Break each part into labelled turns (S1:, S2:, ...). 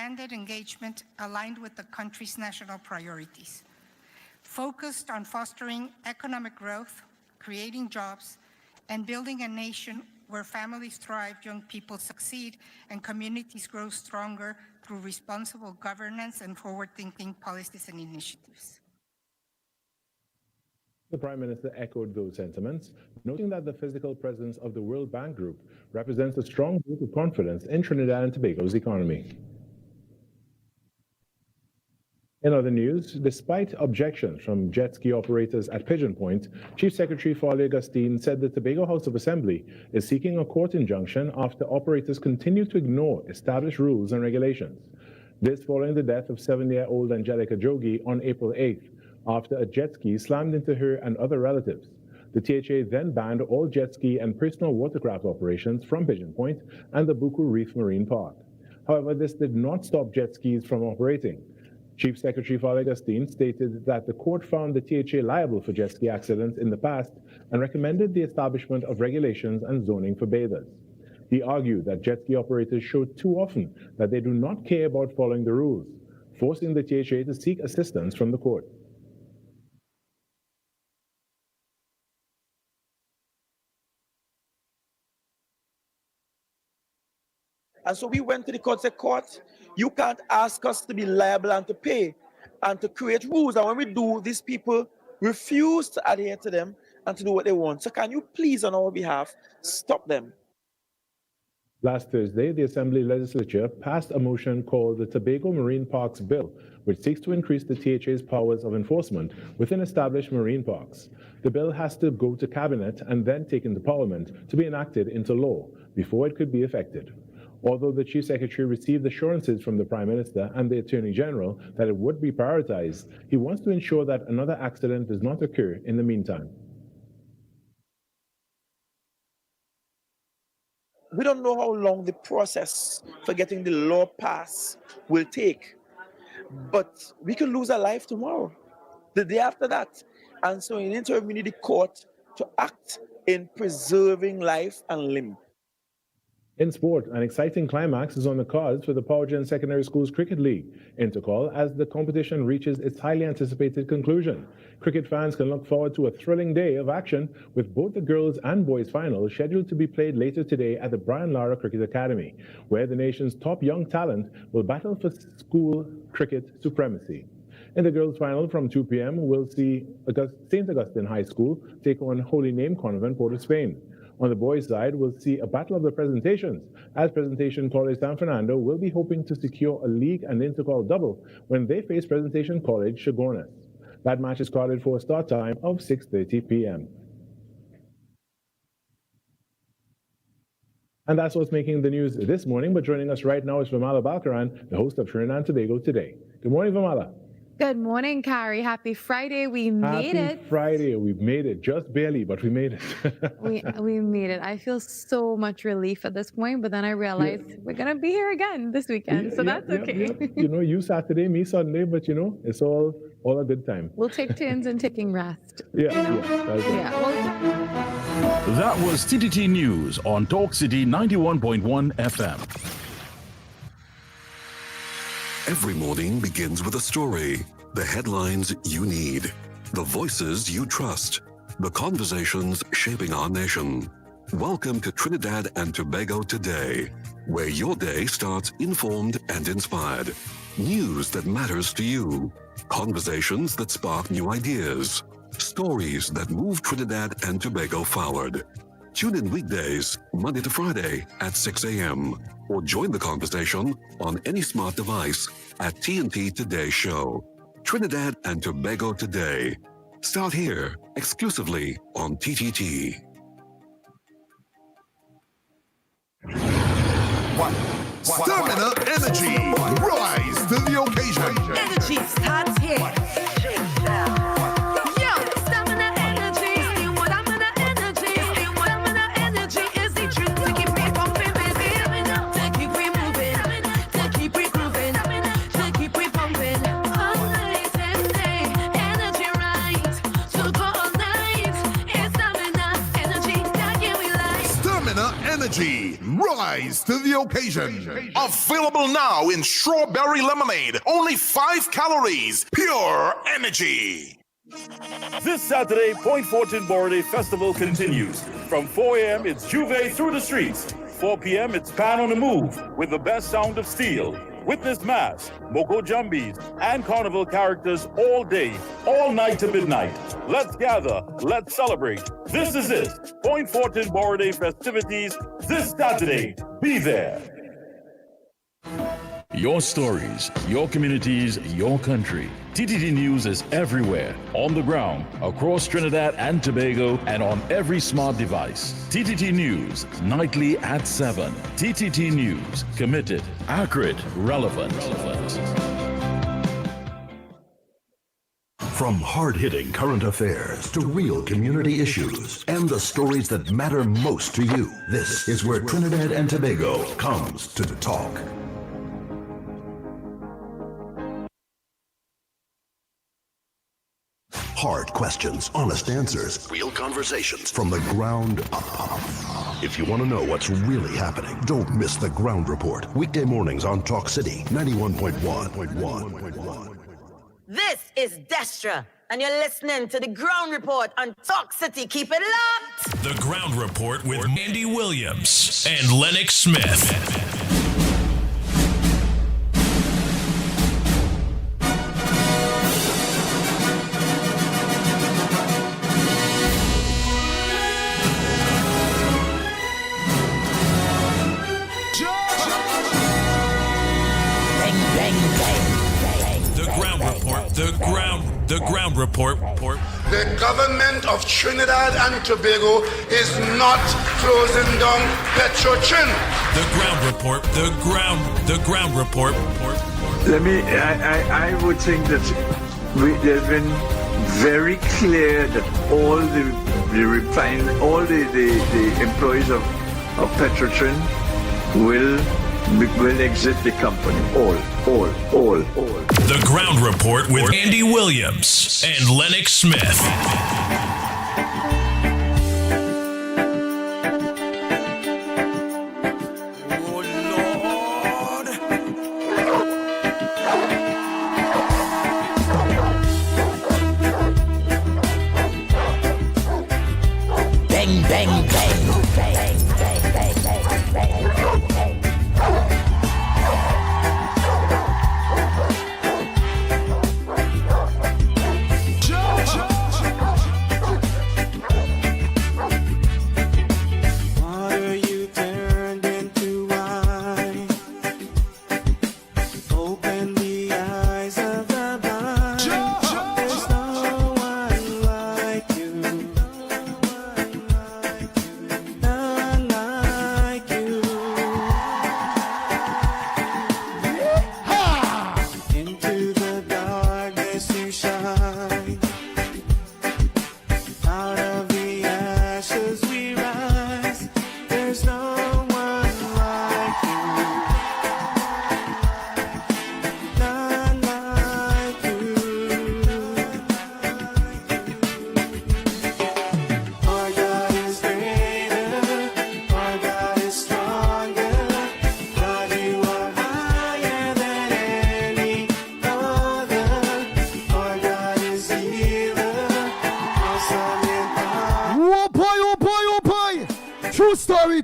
S1: expanded engagement aligned with the country's national priorities, focused on fostering economic growth, creating jobs, and building a nation where families thrive, young people succeed, and communities grow stronger through responsible governance and forward-thinking policies and initiatives.
S2: The Prime Minister echoed those sentiments, noting that the physical presence of the World Bank Group represents a strong vote of confidence in Trinidad and Tobago's economy. In other news, despite objections from jet ski operators at Pigeon Point, Chief Secretary Farley Augustine said the Tobago House of Assembly is seeking a court injunction after operators continue to ignore established rules and regulations. This following the death of 7-year-old Angelica Jogi on April 8th, after a jet ski slammed into her and other relatives. The THA then banned all jet ski and personal watercraft operations from Pigeon Point and the Buku Reef Marine Park. However, this did not stop jet skis from operating. Chief Secretary Farley Augustine stated that the court found the THA liable for jet ski accidents in the past and recommended the establishment of regulations and zoning for bathers. He argued that jet ski operators show too often that they do not care about following the rules, forcing the THA to seek assistance from the court.
S3: And so we went to the court, said, court, you can't ask us to be liable and to pay and to create rules. And when we do, these people refuse to adhere to them and to do what they want. So can you please, on our behalf, stop them?
S2: Last Thursday, the Assembly Legislature passed a motion called the Tobago Marine Parks Bill, which seeks to increase the THA's powers of enforcement within established marine parks. The bill has to go to Cabinet and then taken to Parliament to be enacted into law before it could be effected. Although the Chief Secretary received assurances from the Prime Minister and the Attorney General that it would be prioritized, he wants to ensure that another accident does not occur in the meantime.
S3: We don't know how long the process for getting the law passed will take, but we can lose a life tomorrow, the day after that. And so in the interim, we need the court to act in preserving life and limb.
S2: In sport, an exciting climax is on the cards for the Powhatan Secondary Schools Cricket League Intercall as the competition reaches its highly anticipated conclusion. Cricket fans can look forward to a thrilling day of action with both the girls and boys finals scheduled to be played later today at the Brian Lara Cricket Academy, where the nation's top young talent will battle for school cricket supremacy. In the girls' final from 2 p.m., we'll see St. Augustine High School take on Holy Name Convent, Port of Spain. On the boys' side, we'll see a battle of the presentations, as Presentation College San Fernando will be hoping to secure a league and intercall double when they face Presentation College Chagones. That match is carded for a start time of 6:30 p.m. And that's what's making the news this morning, but joining us right now is Vamala Balkaran, the host of Trinidad and Tobago Today. Good morning, Vamala.
S4: Good morning, Carrie. Happy Friday. We made it.
S2: Happy Friday. We made it. Just barely, but we made it.
S4: we made it. I feel so much relief at this point, but then I realized we're going to be here again this weekend, so that's okay.
S2: You know, you Saturday, me Sunday, but you know, it's all a good time.
S4: We'll take turns in taking rest.
S5: That was TTT News on Talk City 91.1 FM.
S6: Every morning begins with a story, the headlines you need, the voices you trust, the conversations shaping our nation. Welcome to Trinidad and Tobago Today, where your day starts informed and inspired. News that matters to you, conversations that spark new ideas, stories that move Trinidad and Tobago forward. Tune in weekdays, Monday to Friday at 6 a.m. or join the conversation on any smart device at TNT Today Show. Trinidad and Tobago Today. Start here, exclusively on TTT.
S7: Stamina Energy. Rise to the occasion.
S8: Energy starts here.
S7: Energy. Rise to the occasion. Available now in strawberry lemonade. Only 5 calories. Pure energy.
S5: This Saturday, Point Fortune Borday Festival continues. From 4 a.m., it's Juve through the streets. 4 p.m., it's Pan on the Move with the best sound of steel. Witness Mass, Moko Jumbies, and Carnival characters all day, all night to midnight. Let's gather, let's celebrate. This is it. Point Fortune Borday festivities this Saturday. Be there. Your stories, your communities, your country. TTT News is everywhere, on the ground, across Trinidad and Tobago, and on every smart device. TTT News, nightly at 7. TTT News, committed, accurate, relevant.
S8: From hard-hitting current affairs to real community issues and the stories that matter most to you, this is where Trinidad and Tobago comes to talk. Hard questions, honest answers, real conversations from the ground up. If you want to know what's really happening, don't miss the Ground Report. Weekday mornings on Talk City 91.1.
S9: This is Destra, and you're listening to the Ground Report on Talk City. Keep it locked.
S10: The Ground Report with Andy Williams and Lennox Smith. The ground report.
S11: The government of Trinidad and Tobago is not closing down Petrotrin.
S10: The ground report. The ground report.
S12: I would think that they've been very clear that all the employees of Petrotrin will exit the company. All.
S10: The Ground Report with Andy Williams and Lennox Smith.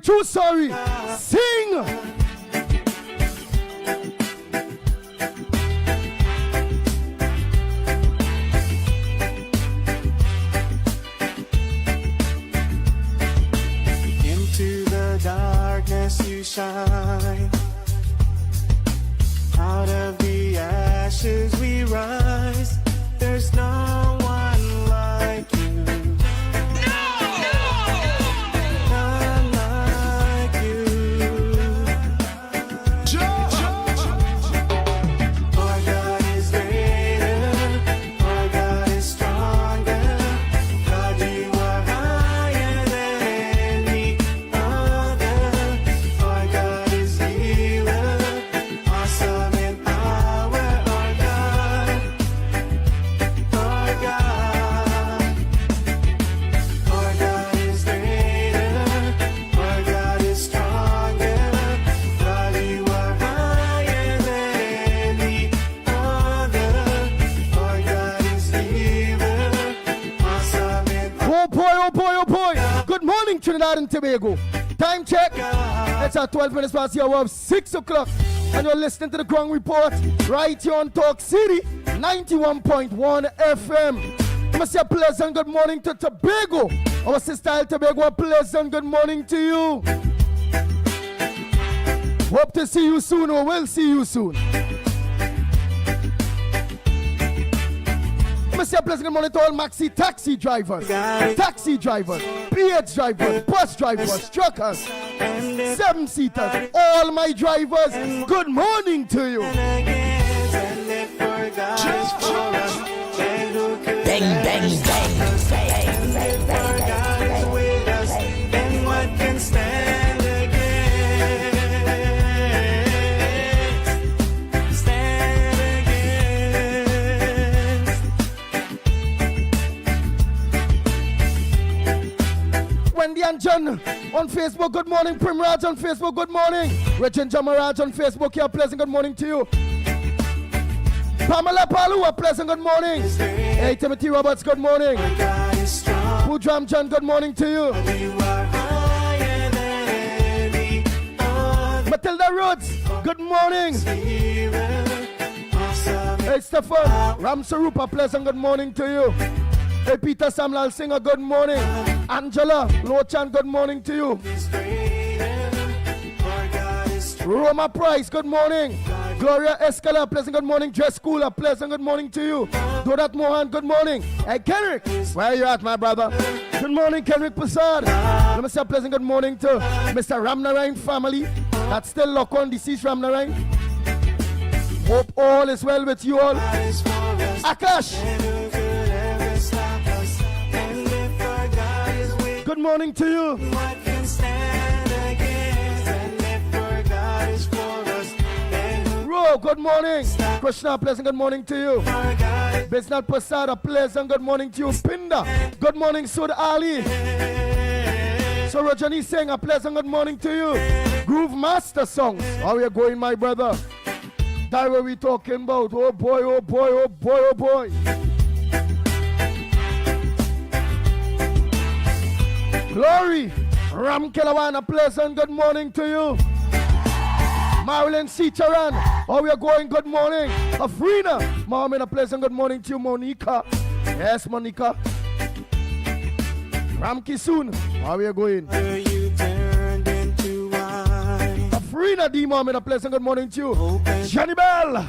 S13: True story. Sing.
S14: Into the darkness you shine. Out of the ashes we rise. There's no one like you. None like you.
S13: Trinidad and Tobago. Time check. It's at 12 minutes past the hour of 6 o'clock. And you're listening to the Ground Report right here on Talk City 91.1 FM. I must say a pleasant good morning to Tobago. Our sister Tobago, a pleasant good morning to you. Hope to see you soon, or will see you soon. I say a pleasant good morning to all maxi taxi drivers, PH drivers, bus drivers, truckers, 7-seaters, all my drivers, good morning to you.
S9: Bang, bang, bang.
S14: Then what can stand against? Stand against.
S13: Wendy and John on Facebook, good morning. Primraj on Facebook, good morning. Regin Jamaraj on Facebook, here, pleasant good morning to you. Pamela Palu, a pleasant good morning. Hey, Timothy Roberts, good morning. Pudram John, good morning to you. Matilda Rhodes, good morning. Hey, Stefan Ramsarup, a pleasant good morning to you. Hey, Peter Samlal Singer, good morning. Angela Lochan, good morning to you. Roma Price, good morning. Gloria Escala, pleasant good morning. Dress School, a pleasant good morning to you. Dorat Mohan, good morning. Hey, Kenrick, where are you at, my brother? Good morning, Kenrick Passad. Let me say a pleasant good morning to Mr. Ramnarain family. That's still locked on, deceased Ramnarain. Hope all is well with you all. Akash, good morning to you. Ro, good morning. Krishna, pleasant good morning to you. Bisnat Prasad, a pleasant good morning to you. Pinda, good morning. Sud Ali. So Rajani Singh, a pleasant good morning to you. Groove Master Songs, how are you going, my brother? That what we talking about. Oh boy, oh boy, oh boy, oh boy. Glory, Ram Kilawan, a pleasant good morning to you. Marilyn Sicharan, how are you going? Good morning. Afrina, Mom, a pleasant good morning to you. Monica, yes, Monica. Ram Kisun, how are you going? Afrina D, Mom, a pleasant good morning to you. Johnny Bell,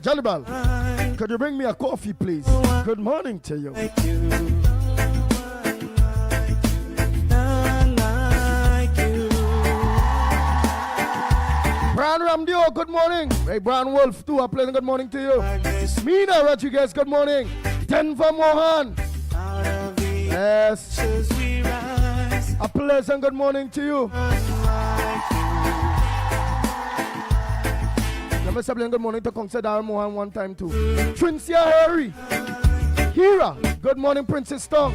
S13: Johnny Bell, could you bring me a coffee, please? Good morning to you. Brian Ramdio, good morning. Hey, Brian Wolf, too, a pleasant good morning to you. Mina Rodriguez, good morning. Denver Mohan. Yes. A pleasant good morning to you. Let me say a pleasant good morning to Consider Mohan one time, too. Trincia Harry. Hira, good morning, Princess Tong.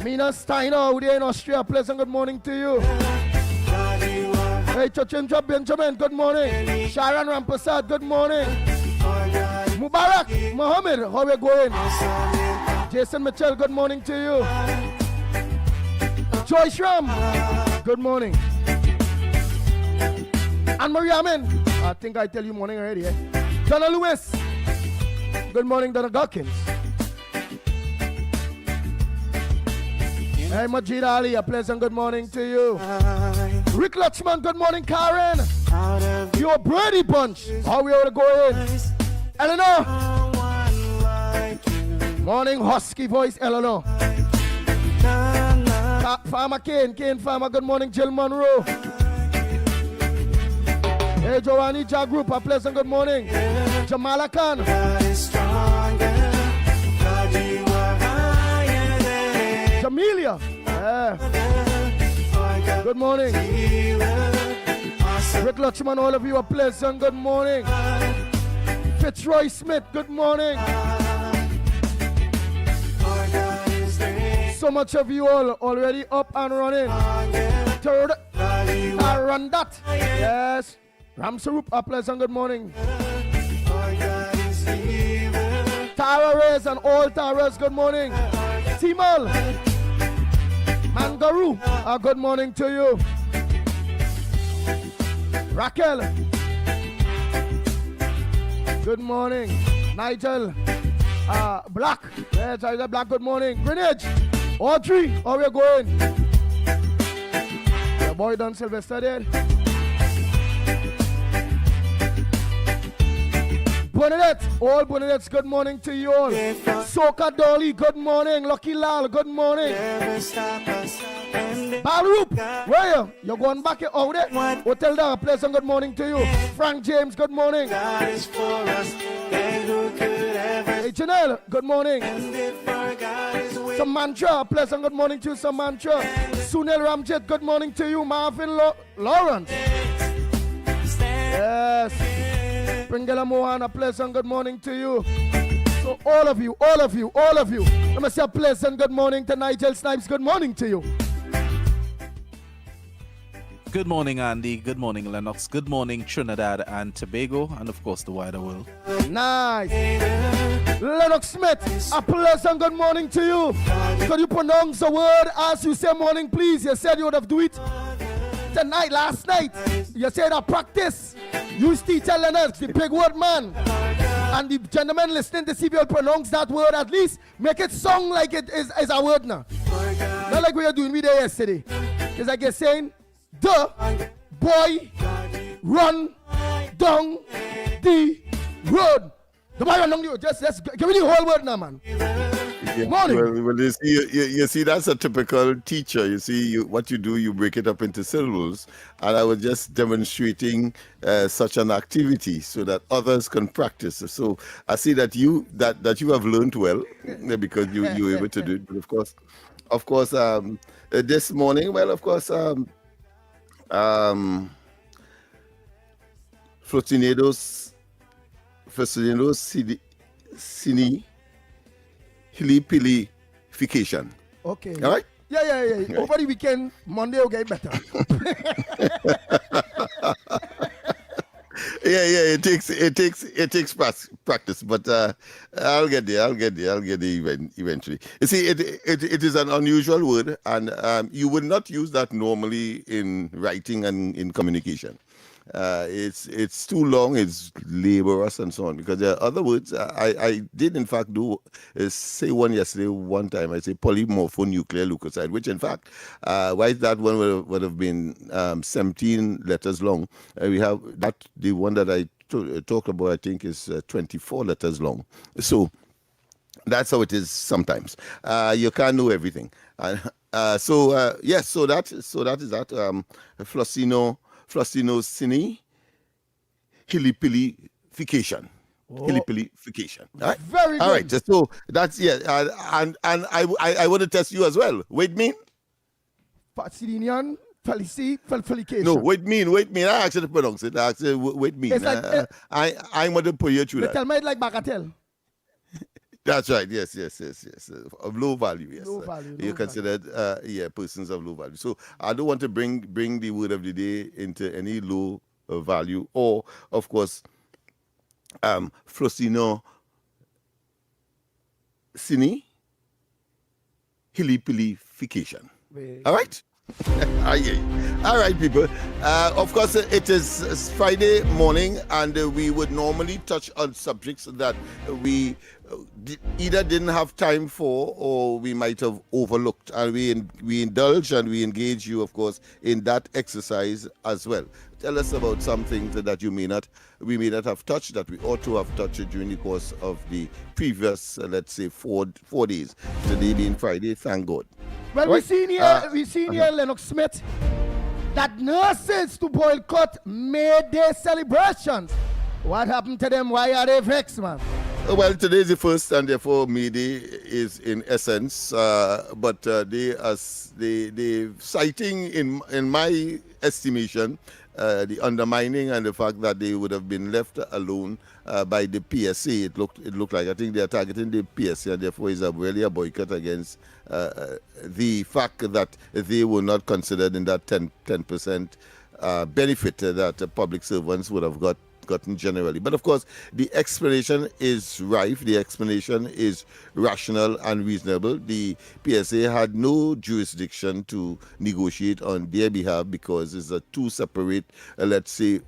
S13: Mina Steiner, out there in Austria, pleasant good morning to you. Hey, Chachinja Benjamin, good morning. Sharon Rampasad, good morning. Mubarak Mohammed, how are you going? Jason Mitchell, good morning to you. Joyce Ram, good morning. Anne Marie Amin, I think I tell you morning already, eh? Donna Lewis, good morning, Donna Gawkins. Hey, Majid Ali, a pleasant good morning to you. Rick Lutchman, good morning, Karen. Your Brady Bunch, how we ought to go in? Eleanor. Morning, husky voice, Eleanor. Farmer Kane Farmer, good morning, Jill Monroe. Hey, Joanny Ja Group, a pleasant good morning. Jamala Khan. Jamelia. Good morning. Rick Lutchman, all of you, a pleasant good morning. Fitzroy Smith, good morning. So much of you all already up and running. Run that. Yes. Ramsarup, a pleasant good morning. Tara Reyes and all Taras, good morning. Timal. Kangaroo, good morning to you. Raquel, good morning. Nigel, Black, yes, Black, good morning. Greenwich, Audrey, how we going? Your boy done Sylvester there. Bonnet, all Bonnets, good morning to you all. Soka Dolly, good morning. Lucky Lal, good morning. Balroop, where you? You're going back out there? Hotel there, pleasant good morning to you. Frank James, good morning. Hey Janelle, good morning. Samantha, pleasant good morning to you, Samantha. Sunil Ramjet, good morning to you. Marvin Lawrence. Yes. Pringala Mohan, a pleasant good morning to you. So all of you. Let me say a pleasant good morning to Nigel Snipes. Good morning to you.
S15: Good morning, Andy. Good morning, Lennox. Good morning, Trinidad and Tobago, and of course the wider world.
S13: Nice. Lennox Smith, a pleasant good morning to you. Could you pronounce the word as you say morning, please? You said you would have do it tonight, last night. You said a practice. You teacher Lennox, the big word man. And the gentleman listening to see if you'll pronounce that word at least. Make it sound like it is a word now. Not like we were doing with it yesterday. It's like you're saying, the boy run down the road. The boy run down the road. Just give me the whole word now, man. Morning.
S16: Well, you see, that's a typical teacher. You see, what you do, you break it up into syllables. And I was just demonstrating such an activity so that others can practice. So I see that you have learned well because you were able to do it. But of course, this morning, well, of course, Flotinados Sini Hilipilification.
S13: Okay.
S16: All right?
S13: Yeah. Over the weekend, Monday will get better.
S16: It takes practice, but I'll get there eventually. You see, it is an unusual word, and you would not use that normally in writing and in communication. It's too long, it's laborious and so on, because there are other words. I did in fact say one yesterday one time. I say polymorphonuclear leukocyte, which in fact, why that one would have been 17 letters long. We have that, the one that I talked about, I think is 24 letters long. So that's how it is sometimes. You can't know everything. So that is that. Flossinocini hilipilification. Hilipilification. All right?
S13: Very good.
S16: All right. So that's and I want to test you as well. Wait mean?
S13: Fatsinian Felicity.
S16: No, wait mean. I actually pronounce it. I actually wait mean. It's like, I'm going to put you through that.
S13: Tell me it like Bagatelle.
S16: That's right. Yes. Of low value. Yes.
S13: Low value.
S16: You're considered persons of low value. So I don't want to bring the word of the day into any low value, or of course, Flosino Sini Hilipilification. All right. All right, people. Of course, it is Friday morning, and we would normally touch on subjects that we either didn't have time for or we might have overlooked. And we indulge and we engage you, of course, in that exercise as well. Tell us about some things that we may not have touched, that we ought to have touched during the course of the previous, let's say, four days. Today being Friday, thank God.
S13: Well, right? we seen here Lennox Smith, that nurses to boycott May Day celebrations. What happened to them? Why are they vexed, man?
S16: Well, today is the first, and therefore May Day is in essence, but they citing, in my estimation, the undermining and the fact that they would have been left alone by the PSA. It looked like, I think they are targeting the PSA, and therefore is really a boycott against the fact that they were not considered in that 10% benefit that public servants would have got gotten generally. But of course, the explanation is rife. The explanation is rational and reasonable. The PSA had no jurisdiction to negotiate on their behalf because it's a two separate, let's say,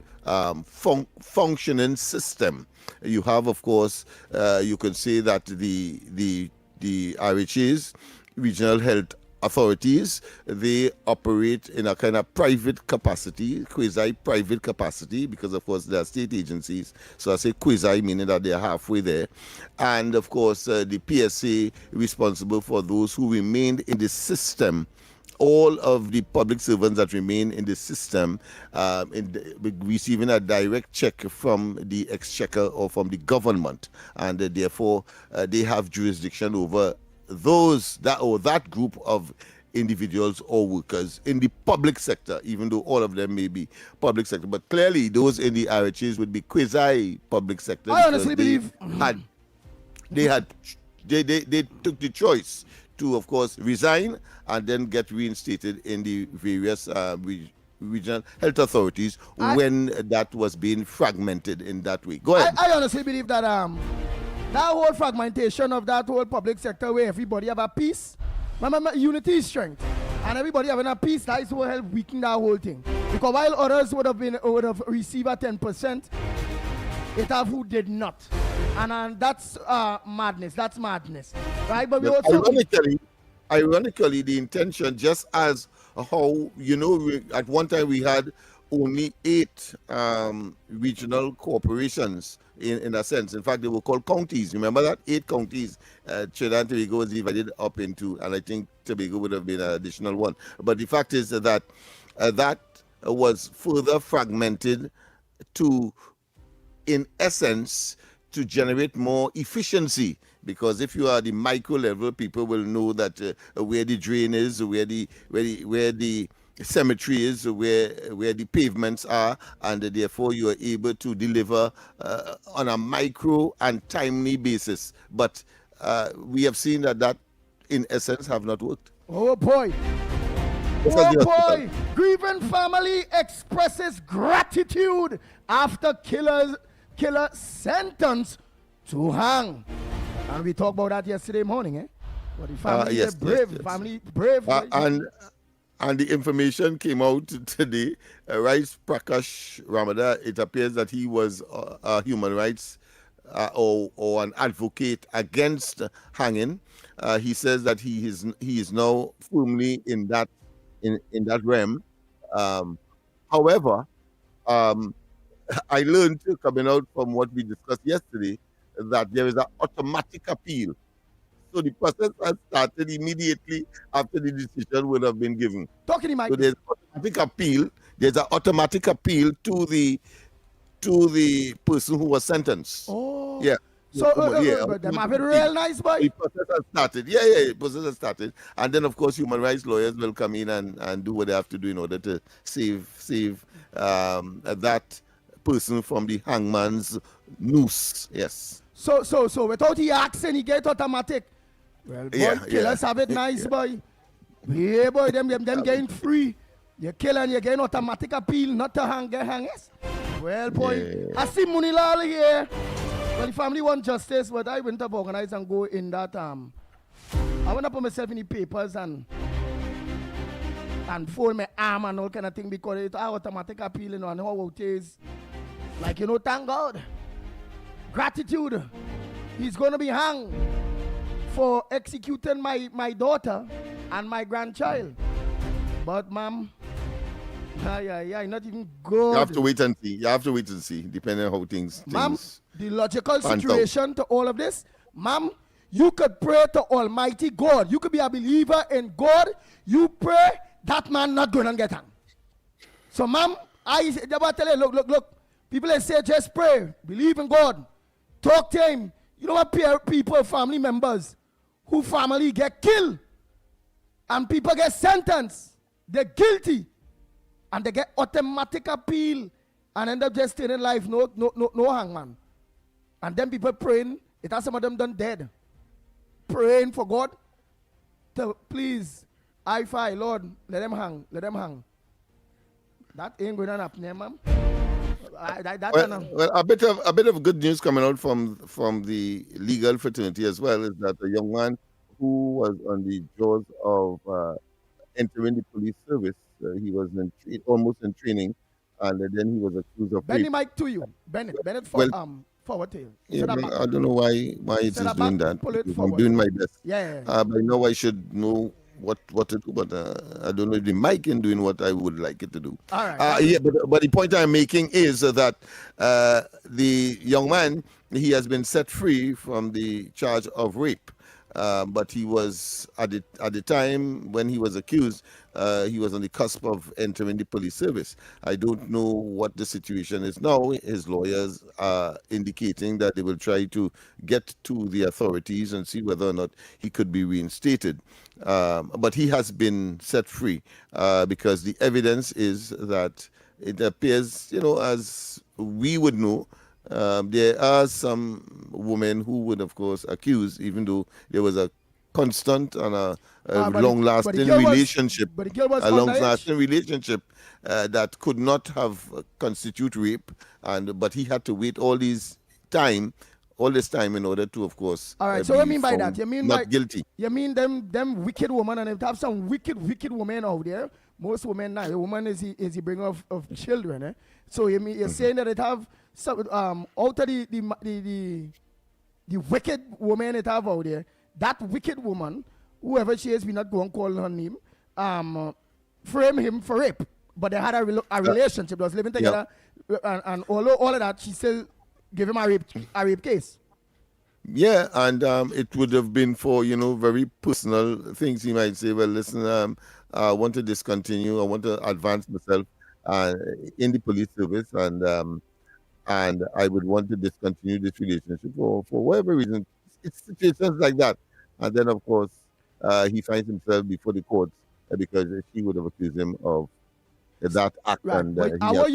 S16: functioning system. You have, of course, you could say that the RHAs, regional health authorities, they operate in a kind of private capacity, quasi-private capacity, because of course they are state agencies. So I say quasi, meaning that they are halfway there. And of course, the PSA responsible for those who remained in the system. All of the public servants that remain in the system receiving a direct check from the exchequer or from the government, and therefore they have jurisdiction over that group of individuals or workers in the public sector, even though all of them may be public sector. But clearly, those in the RHAs would be quasi-public sector.
S13: I honestly believe
S16: they took the choice to, of course, resign and then get reinstated in the various regional health authorities when that was being fragmented in that way. Go ahead.
S13: I honestly believe that that whole fragmentation of that whole public sector where everybody have a piece, remember, unity is strength, and everybody having a piece, that is what help weaken that whole thing. Because while others would have received a 10%, it have who did not. And that's madness. That's madness, right? But we also
S16: ironically, the intention, just as how at one time we had only 8 regional corporations in a sense. In fact, they were called counties. Remember that? 8 counties. Trinidad and Tobago was divided up into, and I think Tobago would have been an additional one. But the fact is that that was further fragmented to, in essence, to generate more efficiency, because if you are the micro level, people will know that where the drain is, where the cemetery is, where the pavements are, and therefore you are able to deliver on a micro and timely basis. But we have seen that in essence have not worked.
S13: Oh boy. Oh boy. Grieving family expresses gratitude after killer sentence to hang. And we talked about that yesterday morning, eh? But the family is brave. Yes. Family brave.
S16: And the information came out today. Rice Prakash Ramada, it appears that he was a human rights or an advocate against hanging. He says that he is now firmly in that realm. However, I learned coming out from what we discussed yesterday that there is an automatic appeal. So the process has started immediately after the decision would have been given.
S13: Talking Mike.
S16: So there's automatic appeal. There's an automatic appeal to the person who was sentenced.
S13: Oh.
S16: Yeah.
S13: So but them have it real nice, boy.
S16: The process has started. The process has started. And then of course human rights lawyers will come in and do what they have to do in order to save that person from the hangman's noose. Yes.
S13: So without the accent, he get automatic. Well, boy, killers have it nice, boy. Yeah, boy, them getting free. You kill and you get automatic appeal, not to hang, get hang, yes. Well, boy, I see Munilal here. Well, the family want justice, but I went up organize and go in that I went up put myself in the papers and fold my arm and all kind of thing because it's automatic appeal, and how it is. Like, thank God. Gratitude. He's going to be hung for executing my daughter and my grandchild. But, ma'am, not even good.
S16: You have to wait and see, depending on how things
S13: Ma'am, the logical situation to all of this, ma'am, you could pray to Almighty God. You could be a believer in God. You pray, that man not going to get hung. So, ma'am, I tell you, look. People that say just pray, believe in God, talk to him. You know what people, family members, who family get killed, and people get sentenced, they're guilty, and they get automatic appeal, and end up just staying in life, no hangman. And then people praying, it has some of them done dead, praying for God to please, Lord, let them hang. That ain't going to happen, ma'am.
S16: Well, a bit of good news coming out from the legal fraternity as well is that a young man who was on the jaws of entering the police service, he was almost in training, and then he was accused of
S13: Benny
S16: rape.
S13: Mike to you. Bennett, forward to you.
S16: Yeah, I don't know why it is doing that. I'm doing my best.
S13: Yeah.
S16: By now I should know what to do, but I don't know if the mic in doing what I would like it to do.
S13: All right.
S16: Yeah, but the point I'm making is that the young man, he has been set free from the charge of rape. But he was at the time when he was accused, he was on the cusp of entering the police service. I don't know what the situation is now. His lawyers are indicating that they will try to get to the authorities and see whether or not he could be reinstated. But he has been set free because the evidence is that it appears, as we would know, there are some women who would, of course, accuse, even though there was a constant and a long-lasting relationship, that could not have constitute rape, but he had to wait all this time in order to, of course,
S13: all right. So what I mean by that? You mean
S16: not guilty?
S13: You mean them wicked women, and if have some wicked women out there. Most women now, a woman is the bringer of children. Eh? So you mean you're saying that it have some out of the wicked woman it have out there, that wicked woman, whoever she is, we not going to call her name, frame him for rape. But they had a relationship, they was living together, and all of that, she still give him a rape case.
S16: Yeah, and it would have been for, very personal things. He might say, well, listen, I want to discontinue, I want to advance myself in the police service, and I would want to discontinue this relationship for whatever reason. It's situations like that. And then, of course, he finds himself before the courts because she would have accused him of that act.
S13: Right.
S16: And
S13: how are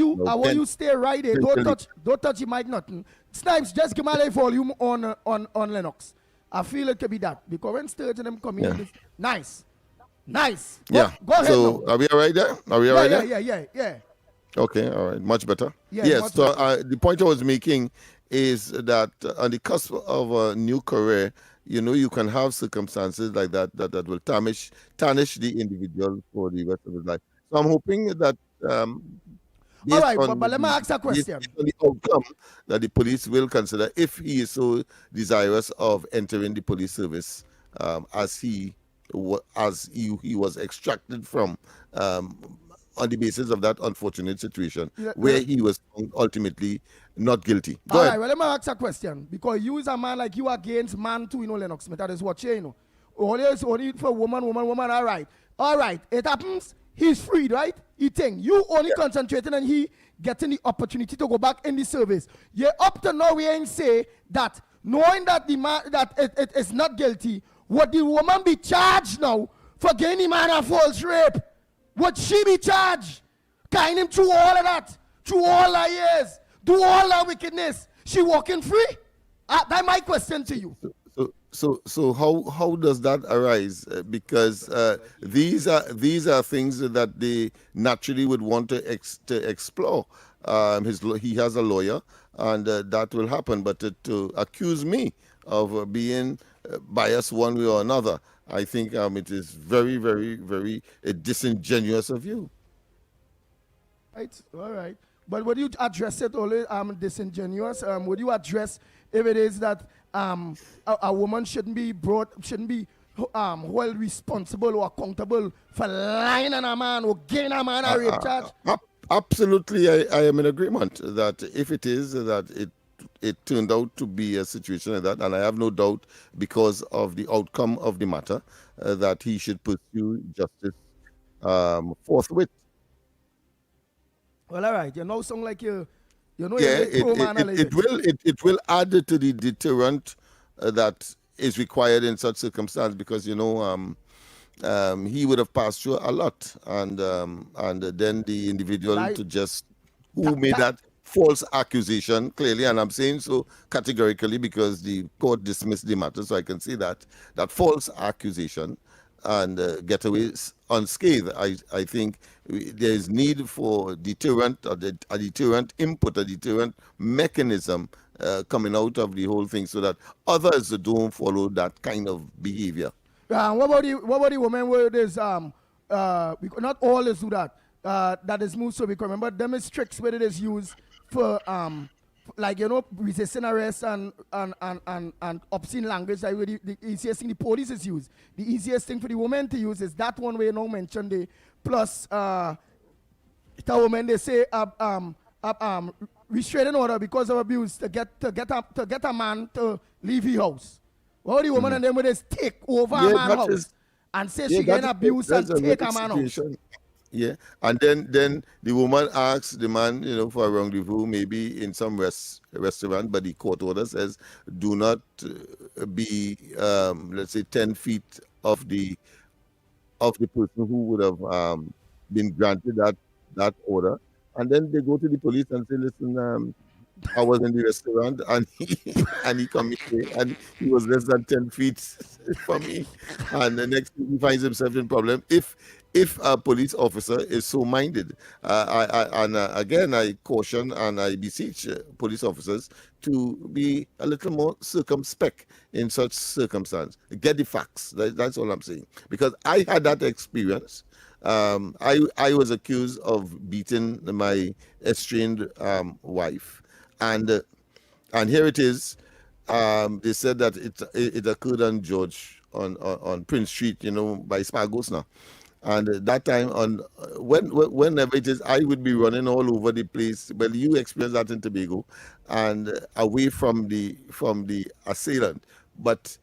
S13: you stay right there? Don't touch the mic, nothing. Snipes, just give my volume on Lennox. I feel it could be that. Because when Sturgeon them come in, nice. Go ahead.
S16: So,
S13: now.
S16: are we all right there? Are we all right there?
S13: Yeah.
S16: Okay, all right, much better.
S13: Yeah,
S16: yes,
S13: much
S16: so
S13: better.
S16: the point I was making is that on the cusp of a new career, you can have circumstances like that will tarnish the individual for the rest of his life. So I'm hoping that
S13: all right, but let me ask a question.
S16: Based on the outcome that the police will consider if he is so desirous of entering the police service, as he was extracted from, on the basis of that unfortunate situation where he was ultimately not guilty. Go ahead.
S13: All right, well, let me ask a question. Because you is a man like you against man too, Lennox Smith. That is what you know. Only for woman, all right. All right, it happens. He's freed, right? He think you only concentrating on he getting the opportunity to go back in the service. You up to now we ain't say that knowing that the man that it is not guilty, would the woman be charged now for getting the man a false rape? Would she be charged? Kind him through all of that, through all her years, do all that wickedness. She walking free? That's my question to you.
S16: So how does that arise? Because these are things that they naturally would want to explore. He has a lawyer, and that will happen. But to accuse me of being biased one way or another, I think it is very, very, very disingenuous of you.
S13: Right, all right. But would you address it only disingenuous? Would you address if it is that a woman shouldn't be held responsible or accountable for lying on a man or getting a man a rape charge?
S16: Absolutely, I am in agreement that if it is that it turned out to be a situation like that, and I have no doubt because of the outcome of the matter that he should pursue justice forthwith.
S13: Well, all right. You know, sound like you know.
S16: Yeah, it will add to the deterrent that is required in such circumstance because he would have passed through a lot, and then the individual who made that false accusation clearly, and I'm saying so categorically because the court dismissed the matter, so I can see that false accusation get away unscathed. I think there is need for a deterrent input, a deterrent mechanism coming out of the whole thing, so that others don't follow that kind of behavior.
S13: What about the women where there's not all is do that. That is moved, so because remember them is tricks where it is used for like resisting arrest and obscene language. Like the easiest thing the police is used. The easiest thing for the women to use is that one where you mentioned the plus the woman they say restraining order because of abuse to get a man to leave his house. What the woman and them would just take over a man's house and say she getting abused and take a man house.
S16: Yeah, and then the woman asks the man, for a rendezvous, maybe in some restaurant, but the court order says do not be, let's say, 10 feet of the person who would have been granted that order, and then they go to the police and say, listen, I was in the restaurant and he committed, and he was less than 10 feet from me, and the next thing he finds himself in problem. If a police officer is so minded, again, I caution and I beseech police officers to be a little more circumspect in such circumstance. Get the facts. That's all I'm saying. Because I had that experience. I was accused of beating my estranged wife, and here it is. They said that it occurred on George on Prince Street, by Spargos now. And that time, whenever it is, I would be running all over the place. Well, you experience that in Tobago, and away from the assailant. But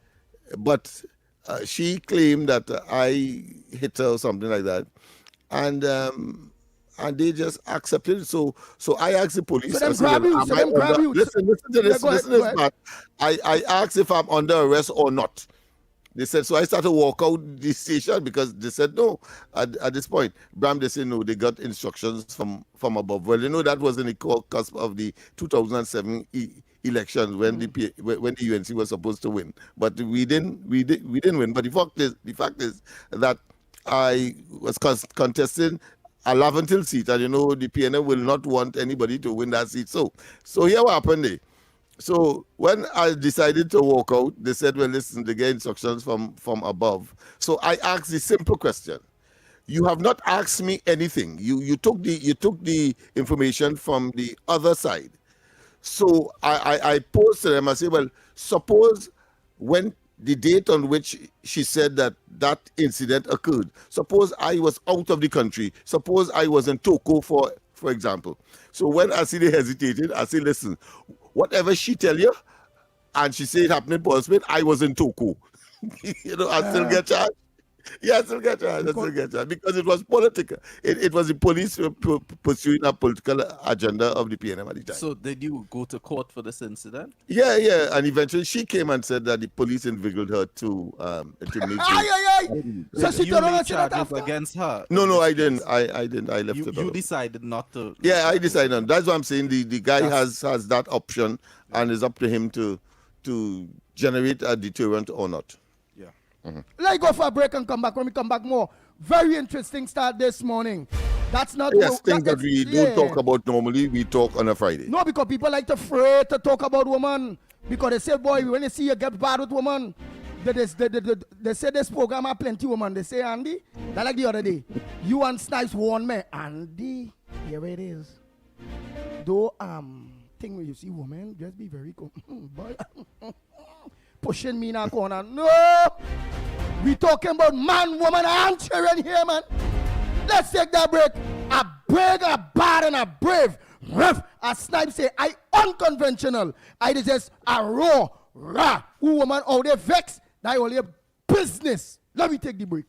S16: she claimed that I hit her or something like that, and they just accepted it. So I asked the police.
S13: So them grab you.
S16: Listen to this. Listen to this, man. I asked if I'm under arrest or not. They said, so I started to walk out the station because they said no. At this point, Bram, they said no, they got instructions from above. Well, that was in the cusp of the 2007 elections when the UNC was supposed to win. But we didn't win. But the fact is that I was contesting a Laventil seat, and the PNM will not want anybody to win that seat. So here what happened there. So when I decided to walk out, they said, well, listen, they get instructions from above. So I asked the simple question. You have not asked me anything. You took the information from the other side. So I posed to them, I said, well, suppose when the date on which she said that incident occurred, suppose I was out of the country, suppose I was in Toko, for example. So when I see they hesitated, I say, listen, whatever she tell you, and she say it happened in Portsmouth, I was in Toko. I still get charged. Yeah, I still get charged. Because it was political. It was the police pursuing a political agenda of the PNM at the time.
S15: So did you go to court for this incident?
S16: Yeah. And eventually she came and said that the police inveigled her to make
S13: So she
S15: you made charges against her?
S16: No, I didn't. I didn't. I left it.
S15: You decided not to.
S16: Yeah, I decided not. That's what I'm saying. The guy has that option, and it's up to him to generate a deterrent or not.
S15: Yeah.
S16: Mm-hmm.
S13: Let's go for a break and come back. When we come back, more very interesting start this morning. That's not
S16: things that we don't talk about normally. We talk on a Friday.
S13: No, because people like to afraid to talk about women because they say, boy, when they see you get bad with women, they say this program have plenty women. They say, Andy, that like the other day, you and Snipes warned me, Andy. Here it is. Though thing when you see women, just be very boy. Pushing me in a corner. No! We talking about man, woman, and children here, man. Let's take that break. A brave, a bad, and a brave. Rough. As Snipe say, I unconventional. I just a raw. Who woman out there vex. That only a business. Let me take the break.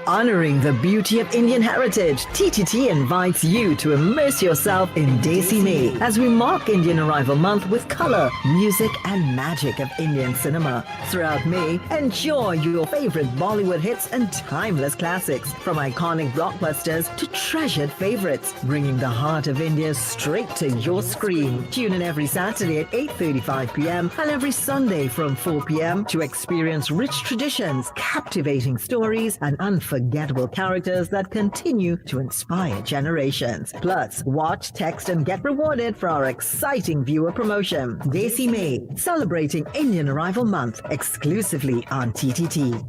S17: Honoring the beauty of Indian heritage, TTT invites you to immerse yourself in Desi May as we mark Indian Arrival Month with color, music, and magic of Indian cinema. Throughout May, enjoy your favorite Bollywood hits and timeless classics, from iconic blockbusters to treasured favorites, bringing the heart of India straight to your screen. Tune in every Saturday at 8:35 p.m. and every Sunday from 4 p.m. to experience rich traditions, captivating stories, and unforgettable characters that continue to inspire generations. Plus, watch, text, and get rewarded for our exciting viewer promotion. Desi May, celebrating Indian Arrival Month exclusively on TTT.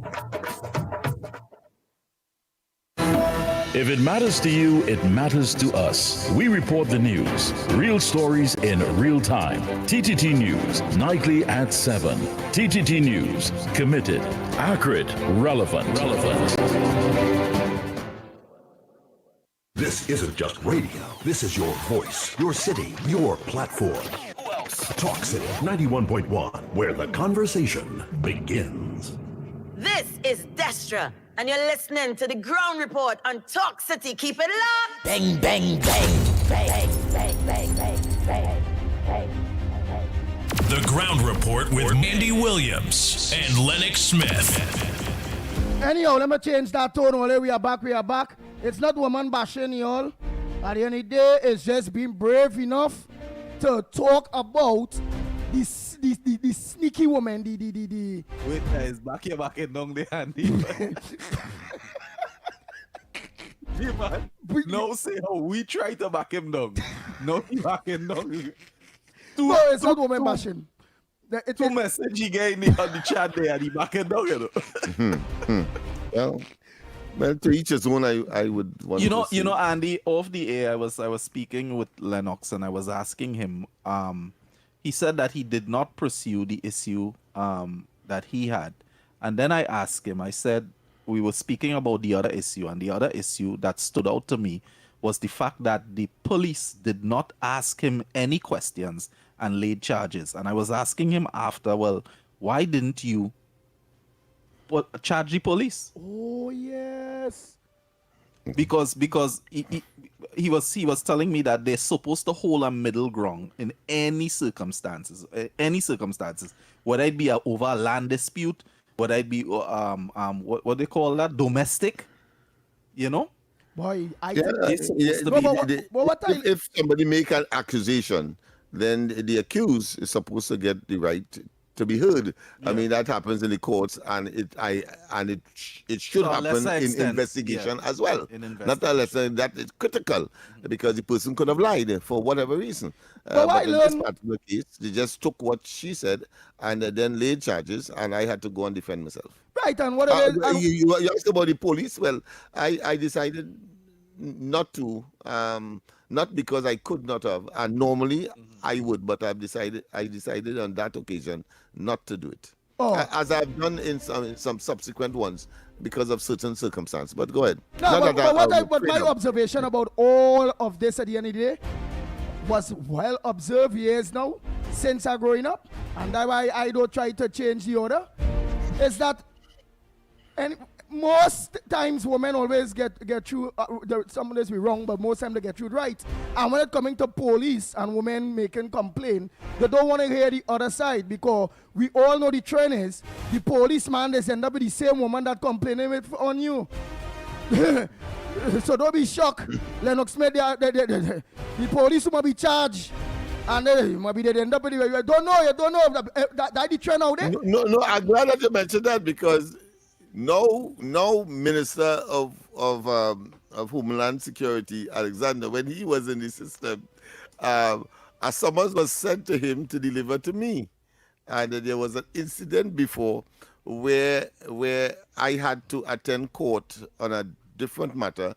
S5: If it matters to you, it matters to us. We report the news, real stories in real time. TTT News, nightly at 7. TTT News, committed, accurate, relevant.
S8: This isn't just radio. This is your voice, your city, your platform.
S10: Who else?
S8: Talk City 91.1, where the conversation begins.
S9: This is Destra, and you're listening to the Ground Report on Talk City. Keep it locked.
S17: Bang, bang, bang, bang, bang, bang, bang, bang, bang.
S10: The Ground Report with Andy Williams and Lennox Smith.
S13: Anyhow, let me change that tone. Only we are back. It's not woman bashing, y'all. At the end of the day, it's just being brave enough to talk about the sneaky woman, the
S15: Wait, guys, back here down there, Andy. Yeah, man. No, say how we try to back him down. No, he back him down.
S13: No, it's not woman bashing.
S15: Two message he gave me on the chat there and he back him down, you know.
S16: Well, to each his own. I would want to
S15: you know, Andy, off the air, I was speaking with Lennox and I was asking him. He said that he did not pursue the issue that he had, and then I asked him. I said we were speaking about the other issue, and the other issue that stood out to me was the fact that the police did not ask him any questions and laid charges. And I was asking him after, well, why didn't you charge the police?
S13: Oh yes.
S15: Because he was telling me that they're supposed to hold a middle ground in any circumstances, whether it be over a land dispute, whether it be what they call that, domestic, you know.
S13: Boy,
S16: if somebody make an accusation, then the accused is supposed to get the right to be heard. I mean, that happens in the courts, and it should happen in investigation as well. Not a lesson that is critical, because the person could have lied for whatever reason. But in this particular case, they just took what she said and then laid charges, and I had to go and defend myself.
S13: Right, and what
S16: you asked about the police. Well, I decided not to, not because I could not have, and normally I would, but I decided on that occasion not to do it, as I've done in some subsequent ones because of certain circumstances. But go ahead.
S13: No, but my observation about all of this at the end of the day was well observed years now since I growing up, and that's why I don't try to change the order. Is that, and most times women always get through. Some days we wrong, but most times they get through right. And when it coming to police and women making complaint, they don't want to hear the other side, because we all know the trend is the policeman they end up with the same woman that complaining on you. So don't be shocked. Lennox made the police might be charged. And then maybe they end up with you don't know that the trend out there.
S16: No, I'm glad that you mentioned that, because no minister of Homeland Security, Alexander, when he was in the system, a summons was sent to him to deliver to me, and there was an incident before where I had to attend court on a different matter,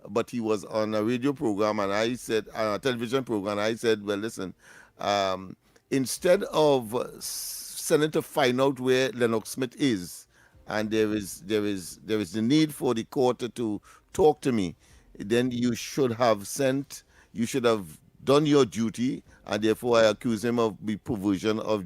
S16: but he was on a radio program, and I said, on a television program, I said, well, listen, instead of sending to find out where Lennox Smith is, and there is the need for the court to talk to me, then you should have done your duty, and therefore I accuse him of the perversion of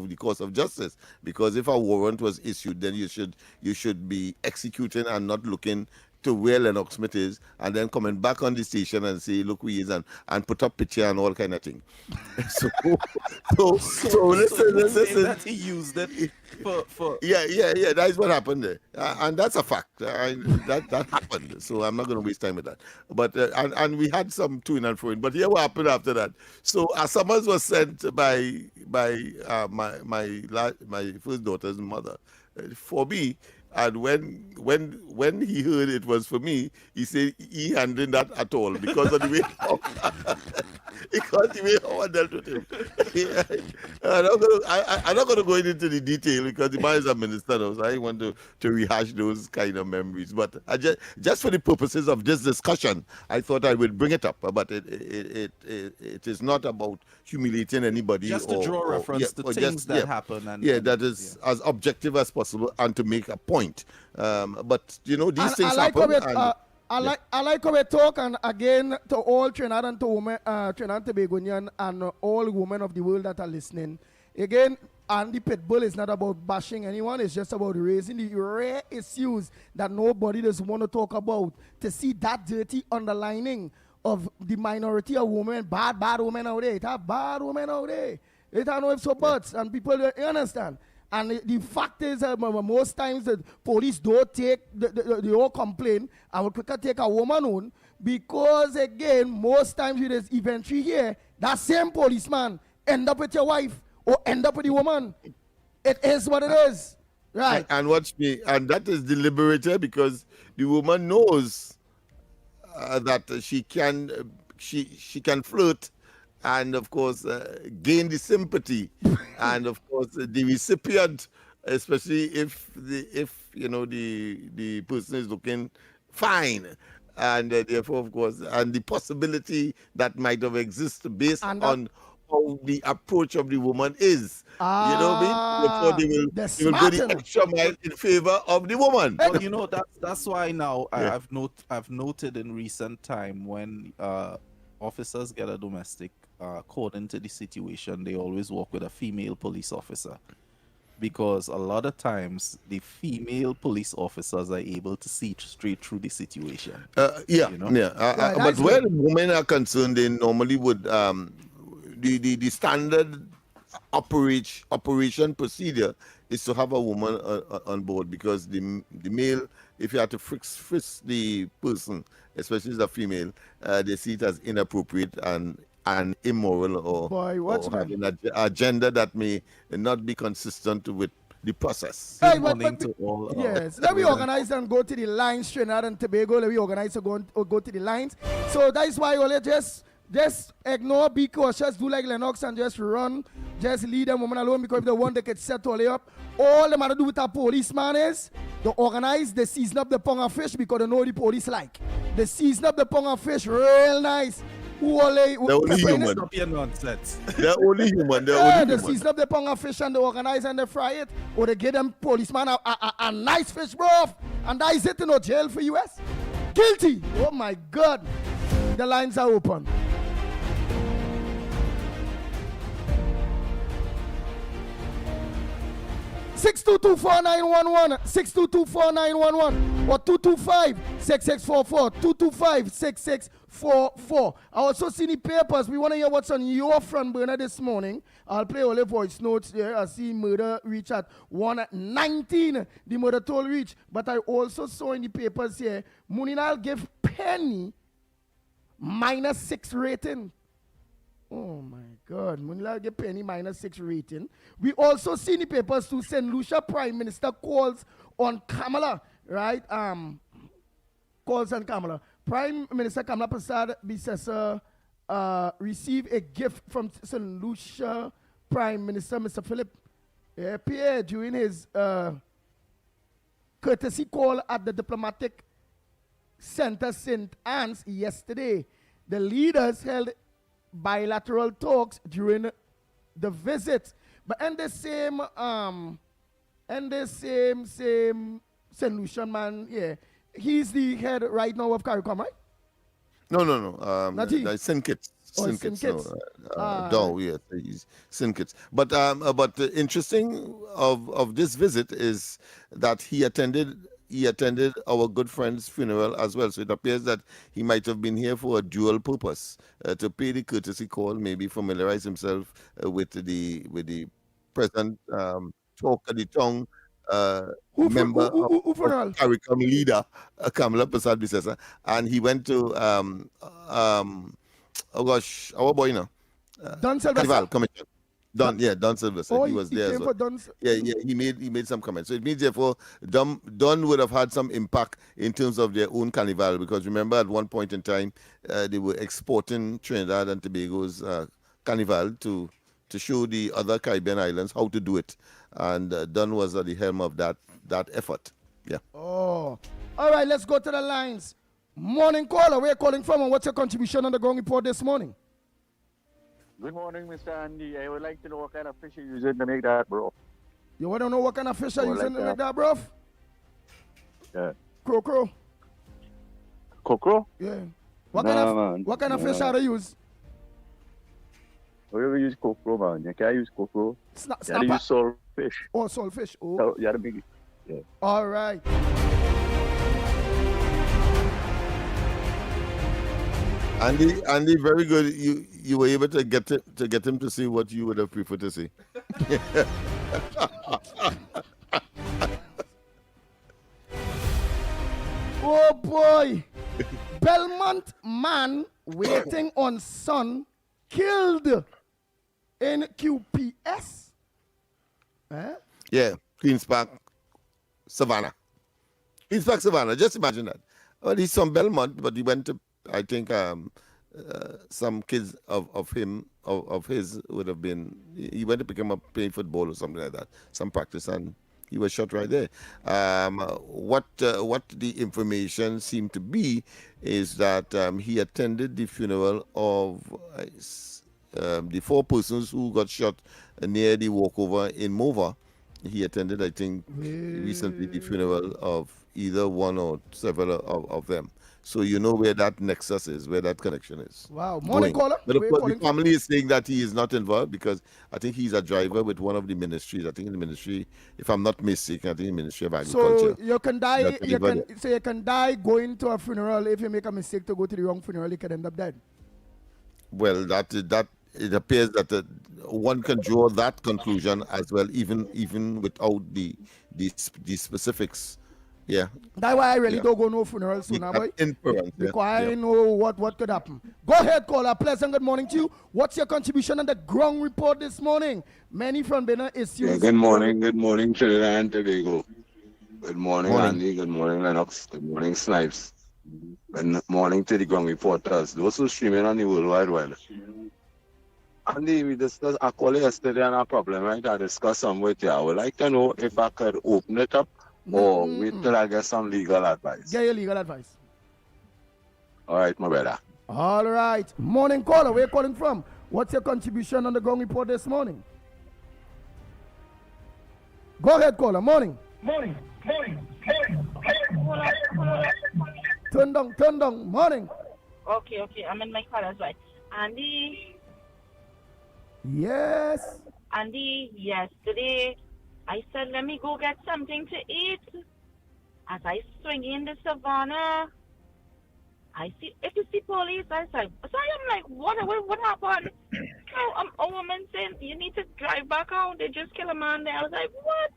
S16: the course of justice. Because if a warrant was issued, then you should be executing and not looking to where Lennox Smith is, and then coming back on the station and say, look, we is, and put up picture and all kind of thing. so listen.
S15: That he used it for.
S16: Yeah. That's what happened there, and that's a fact. That happened. So I'm not going to waste time with that. But and we had some to and fro. But here what happened after that. So a summons was sent by my first daughter's mother for me. And when he heard it was for me, he said he hadn't that at all because of the way how I dealt with him. I'm not going to go into the detail because the man is a minister now, so I want to rehash those kind of memories. But I just for the purposes of this discussion, I thought I would bring it up. But it is not about humiliating anybody.
S15: Just to draw reference to things that happen.
S16: That is as objective as possible and to make a point. But you know these things happen.
S13: I like how we talk, and again to all Trinidad and Tobagonian and all women of the world that are listening. Again, Andy Pitbull is not about bashing anyone. It's just about raising the rare issues that nobody doesn't want to talk about. To see that dirty underlining of the minority of women, bad women out there. It have bad women out there. It have no ifs or buts, and people you understand. And the fact is, most times the police don't take the whole complaint and will quicker take a woman on because, again, most times with this inventory here, that same policeman end up with your wife or end up with the woman. It is what it is. Right.
S16: And watch me. And that is deliberated because the woman knows that she can flirt and of course gain the sympathy and of course the recipient, especially if the person is looking fine, and therefore of course and the possibility that might have existed based on how the approach of the woman is. You know what I mean? Before they will go the extra mile in favor of the woman.
S15: Well, you know that's why now I've noted in recent time when officers get a domestic called into the situation, they always work with a female police officer, because a lot of times the female police officers are able to see straight through the situation.
S16: But where the women are concerned, they normally would the standard operation procedure is to have a woman on board, because the male, if you have to frisk the person, especially the female, they see it as inappropriate and immoral or having an agenda that may not be consistent with the process.
S13: Hey, yes, let me organize and go to the lines, Trinidad and Tobago. Let me organize to go to the lines. So that is why only just ignore, be cautious, do like Lennox and just run. Just leave them woman alone, because if they want, they can set all up. All they matter do with a policeman is they organize, they season up the pong of fish because they know the police like. They season up the pong of fish real nice.
S16: They're only human.
S15: Stop your nonsense.
S16: They're only human.
S13: They season up the pong of fish and they organize and they fry it. Or they give them policeman a nice fish broth. And that is it in no jail for US. Guilty. Oh my God. The lines are open. (622-4911) (622-4911) or 225-6644 225-6644. I also see the papers. We want to hear what's on your front burner this morning. I'll play all the voice notes there. I see murder reach at 119. The murder toll reach. But I also saw in the papers here, Muninal give Penny -6 rating. Oh my God, Munila get Penny -6 rating. We also see in the papers to St. Lucia Prime Minister calls on Kamala, right? Calls on Kamala. Prime Minister Kamala Prasad Bisesa received a gift from St. Lucia Prime Minister Mr. Philip Pierre during his courtesy call at the Diplomatic Center St. Anne's yesterday. The leaders held bilateral talks during the visit, but and the same St. Lucian man, he's the head right now of CARICOM, right?
S16: No. St. Kitts.
S13: St. Kitts.
S16: Yes, he's St. Kitts. But the interesting of this visit is that he attended he attended our good friend's funeral as well. So it appears that he might have been here for a dual purpose, to pay the courtesy call, maybe familiarize himself with the present talk of the tongue member of CARICOM leader, Kamala Prasad Bisesa, and he went to oh gosh, our boy now,
S13: Don Sylvester.
S16: Carnival Commission. Don Sylvester.
S13: Oh,
S16: he was there as well.
S13: For Don...
S16: He made some comments. So it means therefore Don would have had some impact in terms of their own carnival, because remember at one point in time they were exporting Trinidad and Tobago's carnival to show the other Caribbean islands how to do it, and Don was at the helm of that effort. Yeah.
S13: Oh, all right. Let's go to the lines. Morning caller, where are you calling from, and what's your contribution on the ground report this morning?
S18: Good morning, Mr. Andy. I would like to know what kind of fish you're using to make that, bro.
S13: You want to know what kind of fish are you using to make that, bro?
S18: Yeah.
S13: Crow.
S18: Cockroach?
S13: Yeah. What kind of fish are they use?
S18: We ever use cockroach, man. You can't use cockroach. You gotta use saltfish.
S13: Oh, saltfish. Oh.
S18: So, you gotta make it. Yeah.
S13: All right.
S16: Andy, very good. You were able to get him to see what you would have preferred to see.
S13: Oh boy! Belmont man waiting on son killed in QPS.
S16: Yeah, Queen's Park, Savannah. Queen's Park, Savannah. Just imagine that. Well, he's from Belmont, but he went to, I think, some kids of his would have been. He went to pick him up playing football or something like that, some practice, and he was shot right there. What the information seemed to be is that he attended the funeral of the 4 persons who got shot near the walkover in Mova. He attended, I think, recently the funeral of either one or several of them. So you know where that nexus is, where that connection is.
S13: Wow. Morning caller.
S16: But of course, the family is saying that he is not involved because I think he's a driver with one of the ministries. I think in the ministry, if I'm not mistaken, I think the Ministry of Agriculture.
S13: So you can die. You can die going to a funeral. If you make a mistake to go to the wrong funeral, you can end up dead.
S16: Well, that it appears that one can draw that conclusion as well, even without the specifics. Yeah.
S13: That's why I really don't go no funeral soon, boy.
S16: Inference.
S13: Because I know what could happen. Go ahead, caller. Pleasant good morning to you. What's your contribution on the ground report this morning? Many from Benin issues.
S19: Yeah, good morning, Trinidad and Tobago. Good morning, Andy. Good morning, Lennox. Good morning, Snipes. Good morning to the ground reporters. Those who streaming on the World Wide Web. Andy, we discussed a call yesterday on a problem, right? I discussed some with you. I would like to know if I could open it up or wait till I get some legal advice.
S13: Get your legal advice.
S19: All right, my brother.
S13: All right. Morning caller, where are you calling from? What's your contribution on the ground report this morning? Go ahead, caller. Morning. Turn down. Morning.
S20: Okay. I'm in my car as well. Andy.
S13: Yes.
S20: Andy, yesterday I said, let me go get something to eat. As I swing in the savannah, if you see police, I said, so I'm like, what happened? So a woman saying, you need to drive back out. They just killed a man there. I was like, what?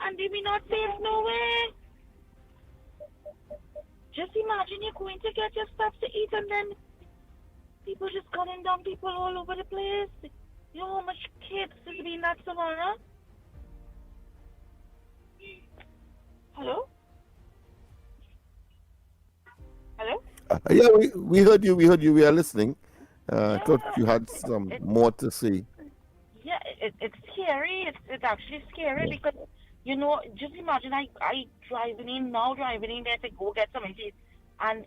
S20: Andy, we not safe, no way. Just imagine you're going to get your stuff to eat and then people just gunning down people all over the place. You know how much kids is being that savannah? Hello?
S16: Yeah, we heard you. We are listening. Thought you had some more to say.
S20: Yeah, it's scary. It's actually scary because, you know, just imagine I driving in there to go get something to eat, and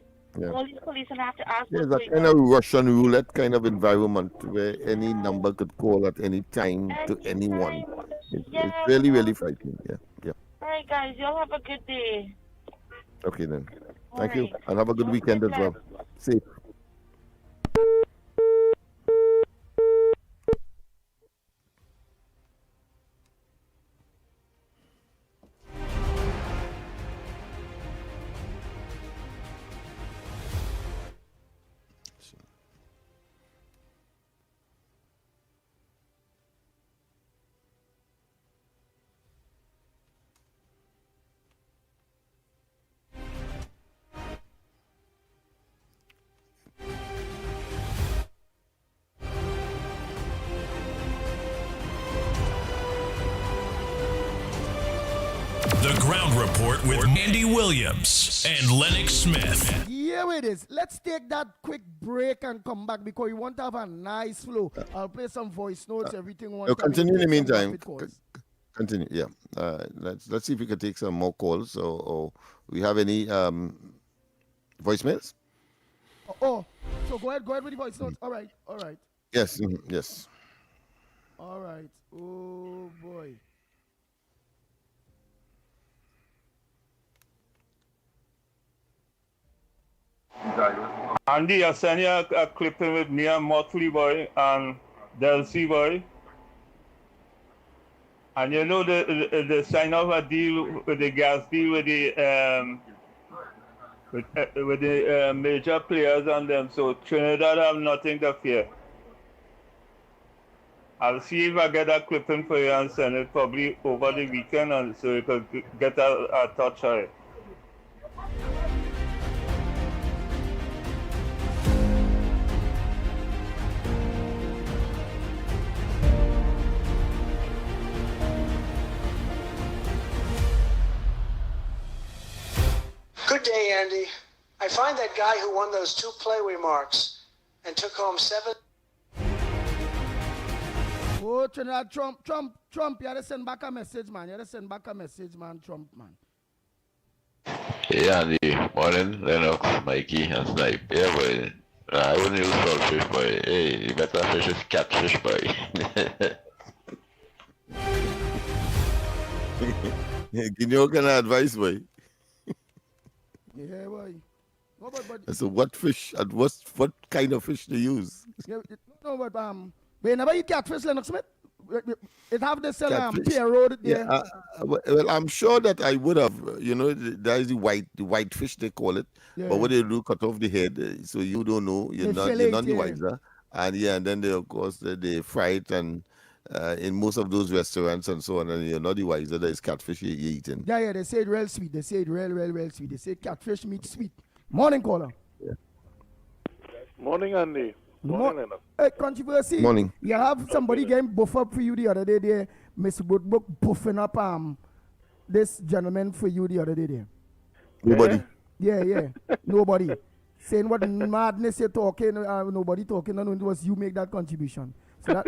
S20: all these police and I have to ask.
S16: Yeah, that kind of Russian roulette kind of environment where any number could call at any time to anyone. It's really, really frightening. Yeah.
S20: All right, guys, y'all have a good day.
S16: Okay then. Thank you, and have a good weekend as well. Safe.
S10: The Ground Report with Andy Williams and Lennox Smith.
S13: Here it is. Let's take that quick break and come back because we want to have a nice flow. I'll play some voice notes, everything.
S16: Continue in the meantime. Continue, yeah. Let's see if we can take some more calls. Or we have any voicemails?
S13: So go ahead with the voice notes. All right.
S16: Yes, yes.
S13: All right. Oh boy.
S21: Andy, I sent you a clipping with Nia Motley boy and Delcy boy. And you know the sign of a deal with the gas deal with the major players on them. So Trinidad have nothing to fear. I'll see if I get a clipping for you and send it probably over the weekend, and so you could get a touch of it.
S22: Good day, Andy. I find that guy who won those 2 play remarks and took home 7.
S13: Oh, Trinidad, Trump, you had to send back a message, man. Trump, man.
S23: Hey, Andy. Morning, Lennox, Mikey, and Snipe. Yeah, boy. I wouldn't use saltfish, boy. Hey, the better fish is catfish, boy.
S16: Give you kind of advice, boy.
S13: Yeah, boy. No, but
S16: so what fish and what kind of fish to use?
S13: Yeah, no, but whenever you catfish, Lennox Smith, it have this pier road there.
S16: Yeah, well, I'm sure that I would have. There is the white fish they call it. Yeah. But what they do, cut off the head, so you don't know. You're not the wiser. And then they, of course, they fry it, and in most of those restaurants and so on, and you're not the wiser. There's catfish you're eating.
S13: Yeah, they say it real sweet. They say it real sweet. They say catfish meat sweet. Morning, caller.
S16: Yeah.
S24: Morning, Andy. Morning,
S13: Hey, controversy.
S16: Morning.
S13: You have somebody getting buff up for you the other day there. Mr. Woodbrook buffing up this gentleman for you the other day there.
S16: Nobody.
S13: Yeah. Nobody. Saying what madness you're talking, nobody talking, and it was you make that contribution. So that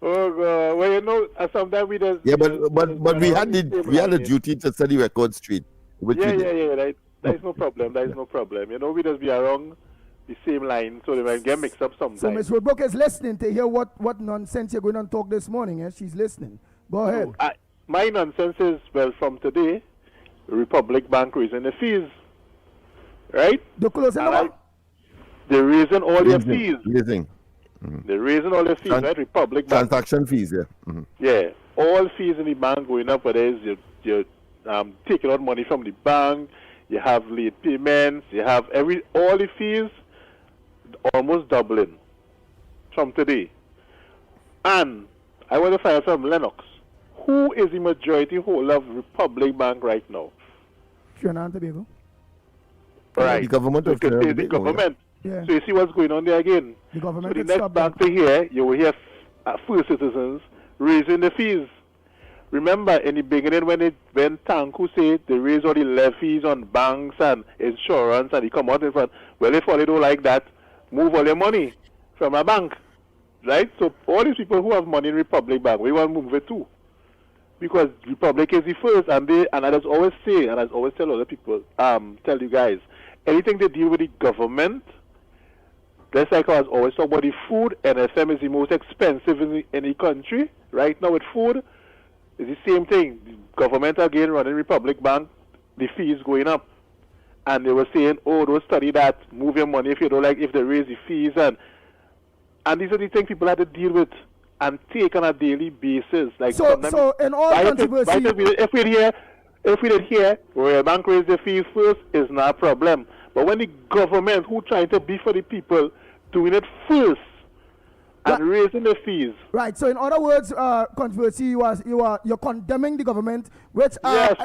S24: oh God! Well, sometimes we just
S16: but we had the duty to set the record straight.
S24: Yeah. That is no problem. No problem. We just be along the same line, so they might get mixed up sometimes.
S13: So Ms. Woodbrook is listening to hear what nonsense you're going to talk this morning. She's listening. Go ahead.
S24: My nonsense is, from today, Republic Bank raising the fees, right?
S13: The closing
S24: they're raising all their fees.
S16: Mm-hmm.
S24: They're raising all their fees, right? Republic Bank.
S16: Transaction fees, yeah. Mm-hmm.
S24: Yeah, all fees in the bank going up. Whether it's you're taking out money from the bank, you have late payments, you have all the fees almost doubling from today. And I want to find out from Lennox, who is the majority holder of Republic Bank right now?
S13: Trinidad and Tobago.
S24: Right.
S16: The government of
S24: Trinidad and Tobago. The government.
S13: Yeah.
S24: So you see what's going on there again.
S13: The government.
S24: So the next bank to hear, you will hear first citizens raising the fees. Remember, in the beginning, when Tanku said they raise all the levies on banks and insurance, and they come out in front, well, if all they don't like that, move all their money from a bank, right? So all these people who have money in Republic Bank, we want to move it too, because Republic is the first, and I just always say, and I always tell other people, tell you guys, anything they deal with the government, just like I was always talking about the food, NFM is the most expensive in the country right now with food. It's the same thing. The government again running Republic Bank, the fees going up. And they were saying, don't study that, move your money if you don't like, if they raise the fees. And these are the things people have to deal with and take on a daily basis. Like
S13: so in all controversy...
S24: If we did hear where bank raise the fees first, is not a problem. But when the government who trying to be for the people, doing it first, and raising the fees.
S13: Right. So in other words, controversy, you're condemning the government, which I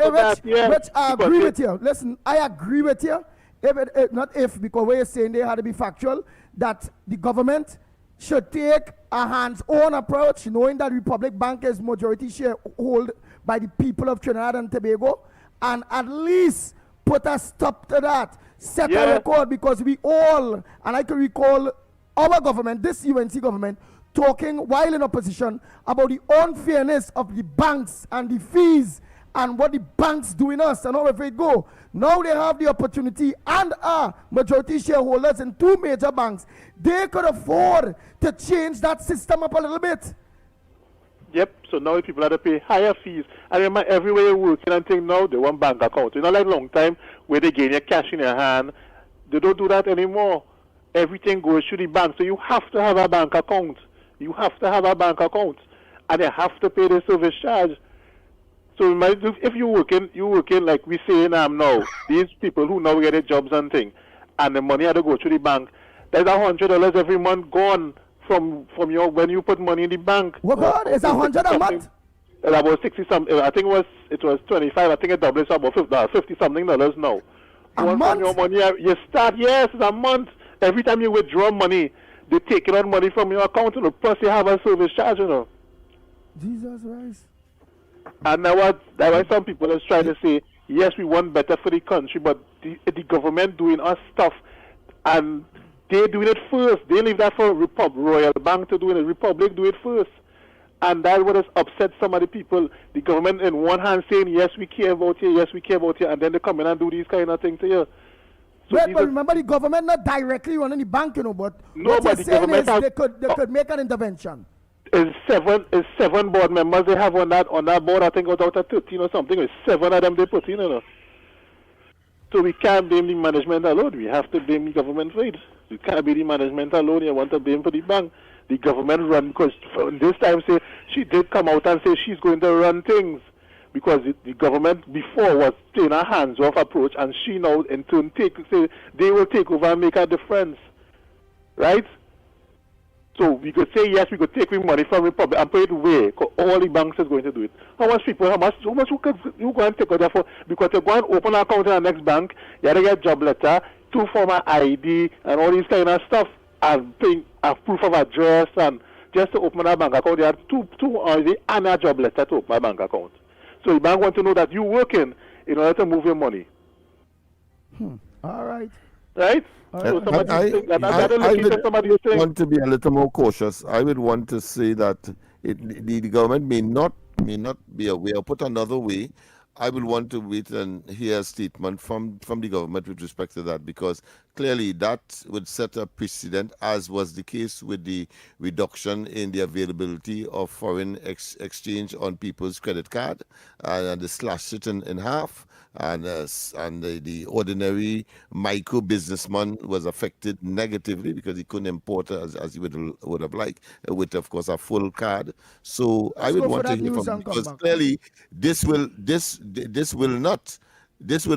S13: agree with you. Listen, I agree with you. Because what you're saying they had to be factual, that the government should take a hands-on approach, knowing that Republic Bank is majority sharehold by the people of Trinidad and Tobago, and at least put a stop to that. Set a record, because we all, and I can recall our government, this UNC government, talking while in opposition about the unfairness of the banks and the fees and what the banks doing us and all of it go. Now they have the opportunity and are majority shareholders in 2 major banks. They could afford to change that system up a little bit.
S24: Yep, so now people have to pay higher fees. I remember everywhere you working and thing now, they want bank account. You know, like long time where they gain your cash in your hand, they don't do that anymore. Everything goes through the bank. So you have to have a bank account. You have to have a bank account. And you have to pay the service charge. So if you're working like we saying now, these people who now get their jobs and thing, and the money had to go through the bank, there's $100 every month gone from your when you put money in the bank.
S13: What God? It's $100 a month?
S24: About 60 something. I think it was 25. I think it doubled, so about $50 something now.
S13: A month?
S24: From your money, you start, yes, it's a month. Every time you withdraw money, they take out money from your account, plus you have a service charge,
S13: Jesus Christ.
S24: And that's why some people are trying to say, yes, we want better for the country, but the government doing us stuff, and they doing it first. They leave that for Royal Bank to do it. Republic do it first. And that's what has upset some of the people. The government in one hand saying, yes, we care about you, yes, we care about you, and then they come in and do these kind of things to you. So
S13: but remember, the government not directly running the bank, but
S24: no,
S13: what
S24: but
S13: you're
S24: the
S13: saying is
S24: government
S13: they could make an intervention.
S24: Is seven board members they have on that board. I think out of 13 or something. It's 7 of them they put in. So we can't blame the management alone. We have to blame the government for it. You can't be the management alone. You want to blame for the bank. The government run, because this time say she did come out and say she's going to run things, because the government before was taking a hands-off approach, and she now in turn say they will take over and make a difference, right? So we could say, yes, we could take money from Republic and put it away, because all the banks is going to do it. How much you go and take out there for? Because you go and open an account in the next bank, you have to get job letter, 2 form of ID, and all these kind of stuff, and paying a proof of address, and just to open a bank account, you have two ID and a job letter to open a bank account. So the bank want to know that you're working in order to move your money.
S13: All right.
S24: Right?
S16: I would want to be a little more cautious. I would want to say that the government may not be aware. Put another way, I will want to wait and hear a statement from the government with respect to that, because clearly that would set a precedent, as was the case with the reduction in the availability of foreign exchange on people's credit card, and they slashed it in half. And the ordinary micro businessman was affected negatively because he couldn't import as he would have liked, with of course a full card. So I would want to hear from him, because clearly this would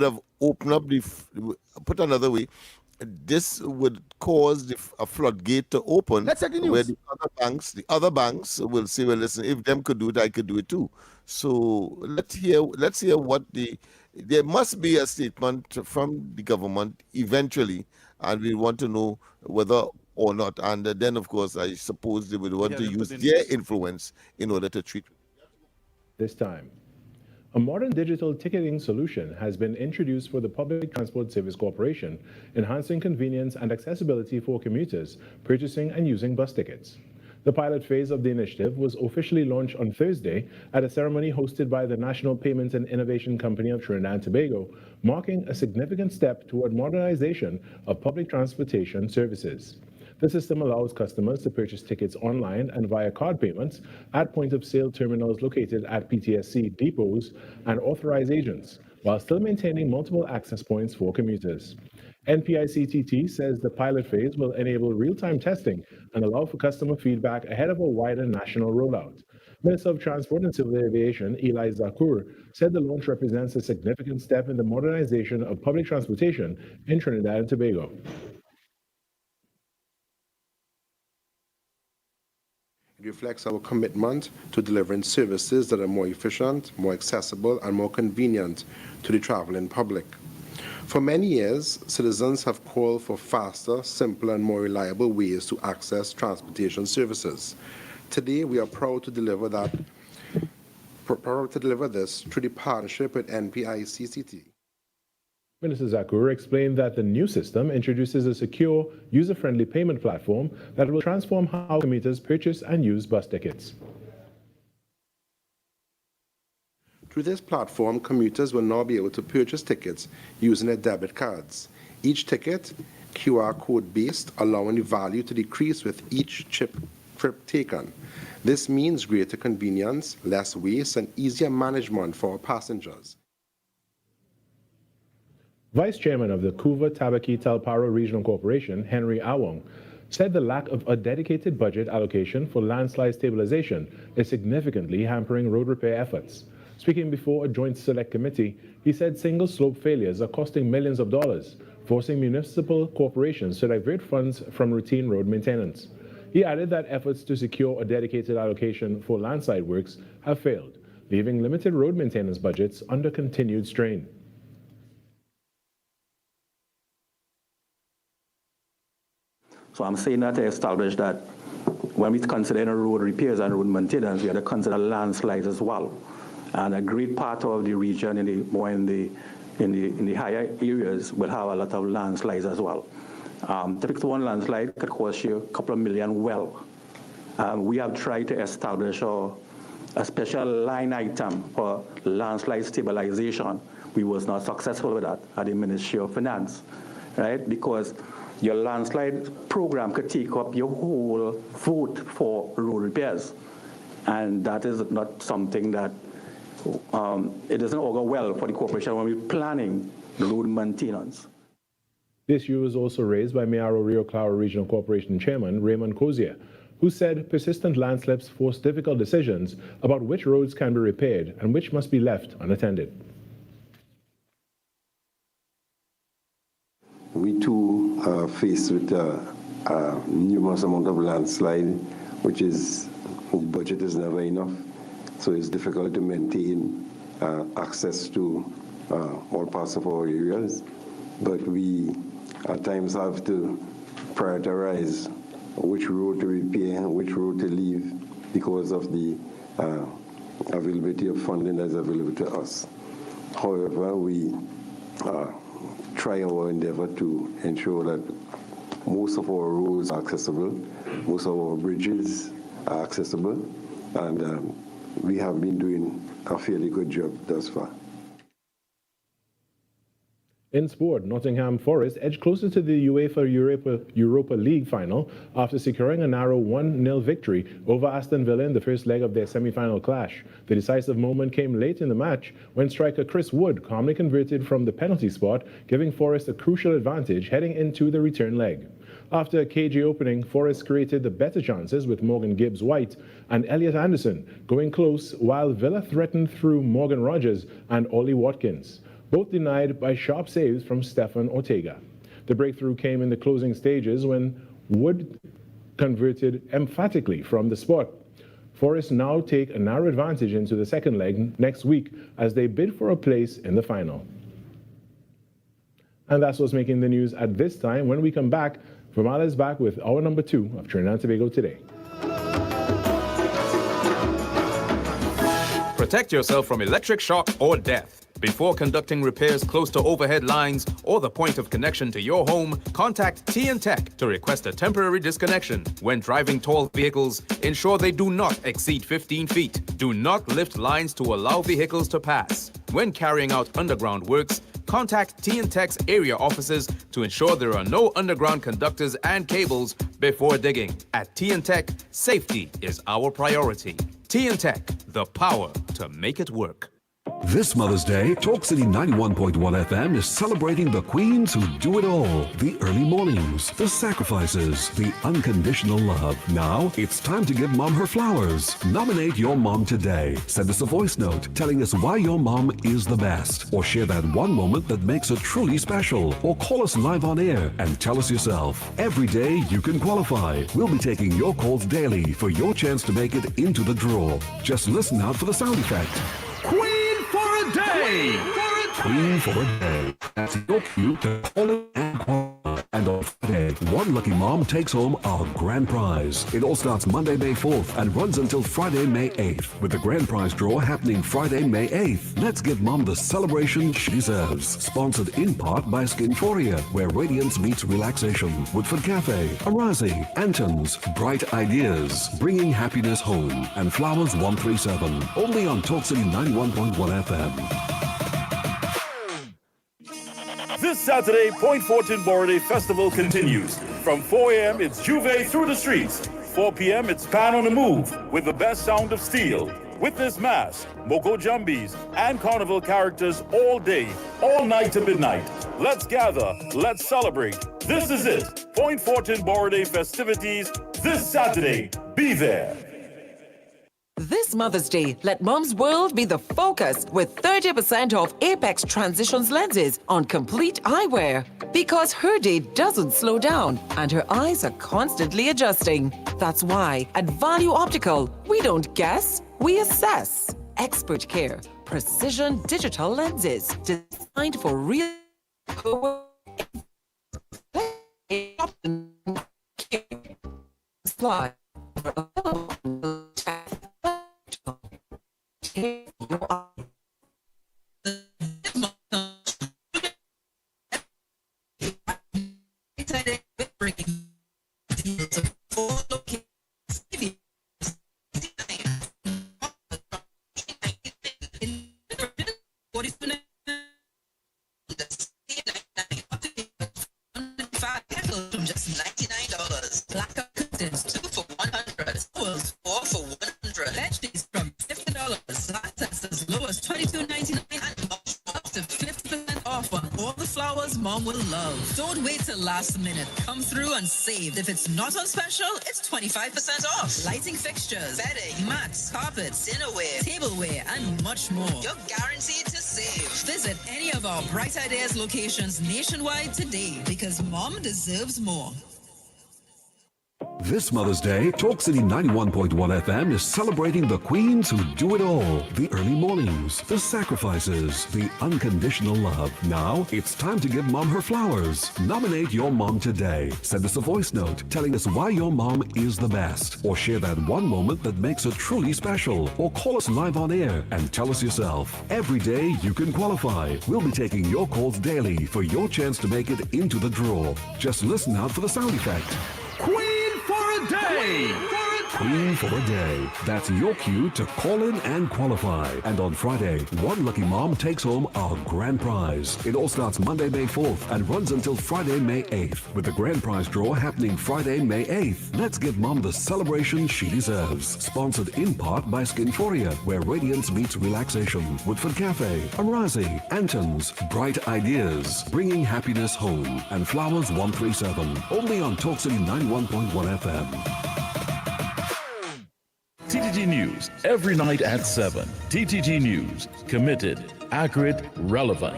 S16: have opened up put another way, this would cause a floodgate to open, where the other banks will say, well, listen, if them could do it, I could do it too. So let's hear what there must be a statement from the government eventually, and we want to know whether or not. And then, of course, I suppose they would want to use their influence in order to treat.
S1: This time, a modern digital ticketing solution has been introduced for the Public Transport Service Corporation, enhancing convenience and accessibility for commuters purchasing and using bus tickets. The pilot phase of the initiative was officially launched on Thursday at a ceremony hosted by the National Payments and Innovation Company of Trinidad and Tobago, marking a significant step toward modernization of public transportation services. The system allows customers to purchase tickets online and via card payments at point-of-sale terminals located at PTSC depots and authorized agents, while still maintaining multiple access points for commuters. NPICTT says the pilot phase will enable real-time testing and allow for customer feedback ahead of a wider national rollout. Minister of Transport and Civil Aviation, Eli Zakur, said the launch represents a significant step in the modernization of public transportation in Trinidad and Tobago.
S2: It reflects our commitment to delivering services that are more efficient, more accessible, and more convenient to the traveling public. For many years, citizens have called for faster, simpler, and more reliable ways to access transportation services. Today, we are proud to deliver this through the partnership with NPICCT.
S1: Minister Zakur explained that the new system introduces a secure, user-friendly payment platform that will transform how commuters purchase and use bus tickets.
S2: Through this platform, commuters will now be able to purchase tickets using their debit cards. Each ticket, QR code based, allowing the value to decrease with each trip taken. This means greater convenience, less waste, and easier management for our passengers.
S1: Vice Chairman of the Couva Tabaki Talparo Regional Corporation, Henry Awong, said the lack of a dedicated budget allocation for landslide stabilization is significantly hampering road repair efforts. Speaking before a joint select committee, he said single slope failures are costing millions of dollars, forcing municipal corporations to divert funds from routine road maintenance. He added that efforts to secure a dedicated allocation for landslide works have failed, leaving limited road maintenance budgets under continued strain.
S3: So I'm saying that to establish that when we consider road repairs and road maintenance, we have to consider landslides as well. And a great part of the region, in the higher areas, will have a lot of landslides as well. Typically, one landslide could cost you a couple of million well. We have tried to establish a special line item for landslide stabilization. We was not successful with that at the Ministry of Finance, right? Because your landslide program could take up your whole vote for road repairs. And that is not something that it doesn't augur well for the corporation when we're planning road maintenance.
S1: This issue was also raised by Mayaro Rio Claro Regional Corporation Chairman Raymond Cozier, who said persistent landslips force difficult decisions about which roads can be repaired and which must be left unattended.
S4: We too are faced with a numerous amount of landslide, which is, the budget is never enough. So it's difficult to maintain access to all parts of our areas. But we at times have to prioritize which road to repair, which road to leave because of the availability of funding that's available to us. However, we try our endeavor to ensure that most of our roads are accessible, most of our bridges are accessible, and we have been doing a fairly good job thus far.
S1: In sport, Nottingham Forest edged closer to the UEFA Europa League final after securing a narrow 1-0 victory over Aston Villa in the first leg of their semi-final clash. The decisive moment came late in the match when striker Chris Wood calmly converted from the penalty spot, giving Forest a crucial advantage heading into the return leg. After a cagey opening, Forest created the better chances with Morgan Gibbs-White and Elliot Anderson going close, while Villa threatened through Morgan Rogers and Ollie Watkins, both denied by sharp saves from Stefan Ortega. The breakthrough came in the closing stages when Wood converted emphatically from the spot. Forest now take a narrow advantage into the second leg next week as they bid for a place in the final. And that's what's making the news at this time. When we come back, Vermala is back with our number 2 of Trinidad and Tobago Today.
S6: Protect yourself from electric shock or death. Before conducting repairs close to overhead lines or the point of connection to your home, contact Tech to request a temporary disconnection. When driving tall vehicles, ensure they do not exceed 15 feet. Do not lift lines to allow vehicles to pass. When carrying out underground works, contact Tech's area offices to ensure there are no underground conductors and cables before digging. At Tech, safety is our priority. Tech, the power to make it work.
S7: This Mother's Day, Talk City 91.1 FM is celebrating the queens who do it all. The early mornings, the sacrifices, the unconditional love. Now, it's time to give Mom her flowers. Nominate your mom today. Send us a voice note telling us why your mom is the best. Or share that one moment that makes her truly special. Or call us live on air and tell us yourself. Every day you can qualify. We'll be taking your calls daily for your chance to make it into the draw. Just listen out for the sound effect.
S10: Queen for a day!
S7: Queen for a day. That's your cue to call it and qualify. And on Friday, one lucky mom takes home our grand prize. It all starts Monday, May 4th and runs until Friday, May 8th, with the grand prize draw happening Friday, May 8th. Let's give mom the celebration she deserves. Sponsored in part by Skinforia, where radiance meets relaxation. Woodford Cafe, Arazi, Anton's, Bright Ideas, bringing happiness home, and Flowers 137. Only on Talk City 91.1 FM.
S5: This Saturday, Point Fortin Borrowday Festival continues. From 4 a.m., it's Juve through the streets. 4 p.m., it's Pan on the Move with the best sound of steel. Witness Mass, Moko Jumbies, and Carnival characters all day, all night to midnight. Let's gather, let's celebrate. This is it. Point Fortin Borrowday festivities this Saturday. Be there.
S11: This Mother's Day, let Mom's world be the focus with 30% off Apex Transitions lenses on complete eyewear. Because her day doesn't slow down and her eyes are constantly adjusting. That's why at Value Optical, we don't guess, we assess. Expert care, precision digital lenses designed for real slide.
S12: From just $99. Black curtains 2 for $100. Towels 4 for $100. Ledges from $50. Latex as low as $22.99 and up to 50% off on all the flowers Mom will love. Don't wait till last minute. Come through and save. If it's not on special, it's 25% off. Lighting fixtures, bedding, mats, carpets, dinnerware, tableware, and much more. You're guaranteed to save. Visit any of our Bright Ideas locations nationwide today because Mom deserves more.
S7: This Mother's Day, Talk City 91.1 FM is celebrating the queens who do it all. The early mornings, the sacrifices, the unconditional love. Now, it's time to give Mom her flowers. Nominate your mom today. Send us a voice note telling us why your mom is the best. Or share that one moment that makes her truly special. Or call us live on air and tell us yourself. Every day you can qualify. We'll be taking your calls daily for your chance to make it into the draw. Just listen out for the sound effect.
S10: Queen for a day!
S7: Queen for a day. That's your cue to call in and qualify. And on Friday, one lucky mom takes home our grand prize. It all starts Monday, May 4th and runs until Friday, May 8th, with the grand prize draw happening Friday, May 8th. Let's give Mom the celebration she deserves. Sponsored in part by Skinforia, where radiance meets relaxation. Woodford Cafe, Arazi, Anton's, Bright Ideas, bringing happiness home. And Flowers 137. Only on Talk City 91.1 FM.
S5: TTT News, every night at 7. TTT News, committed, accurate, relevant.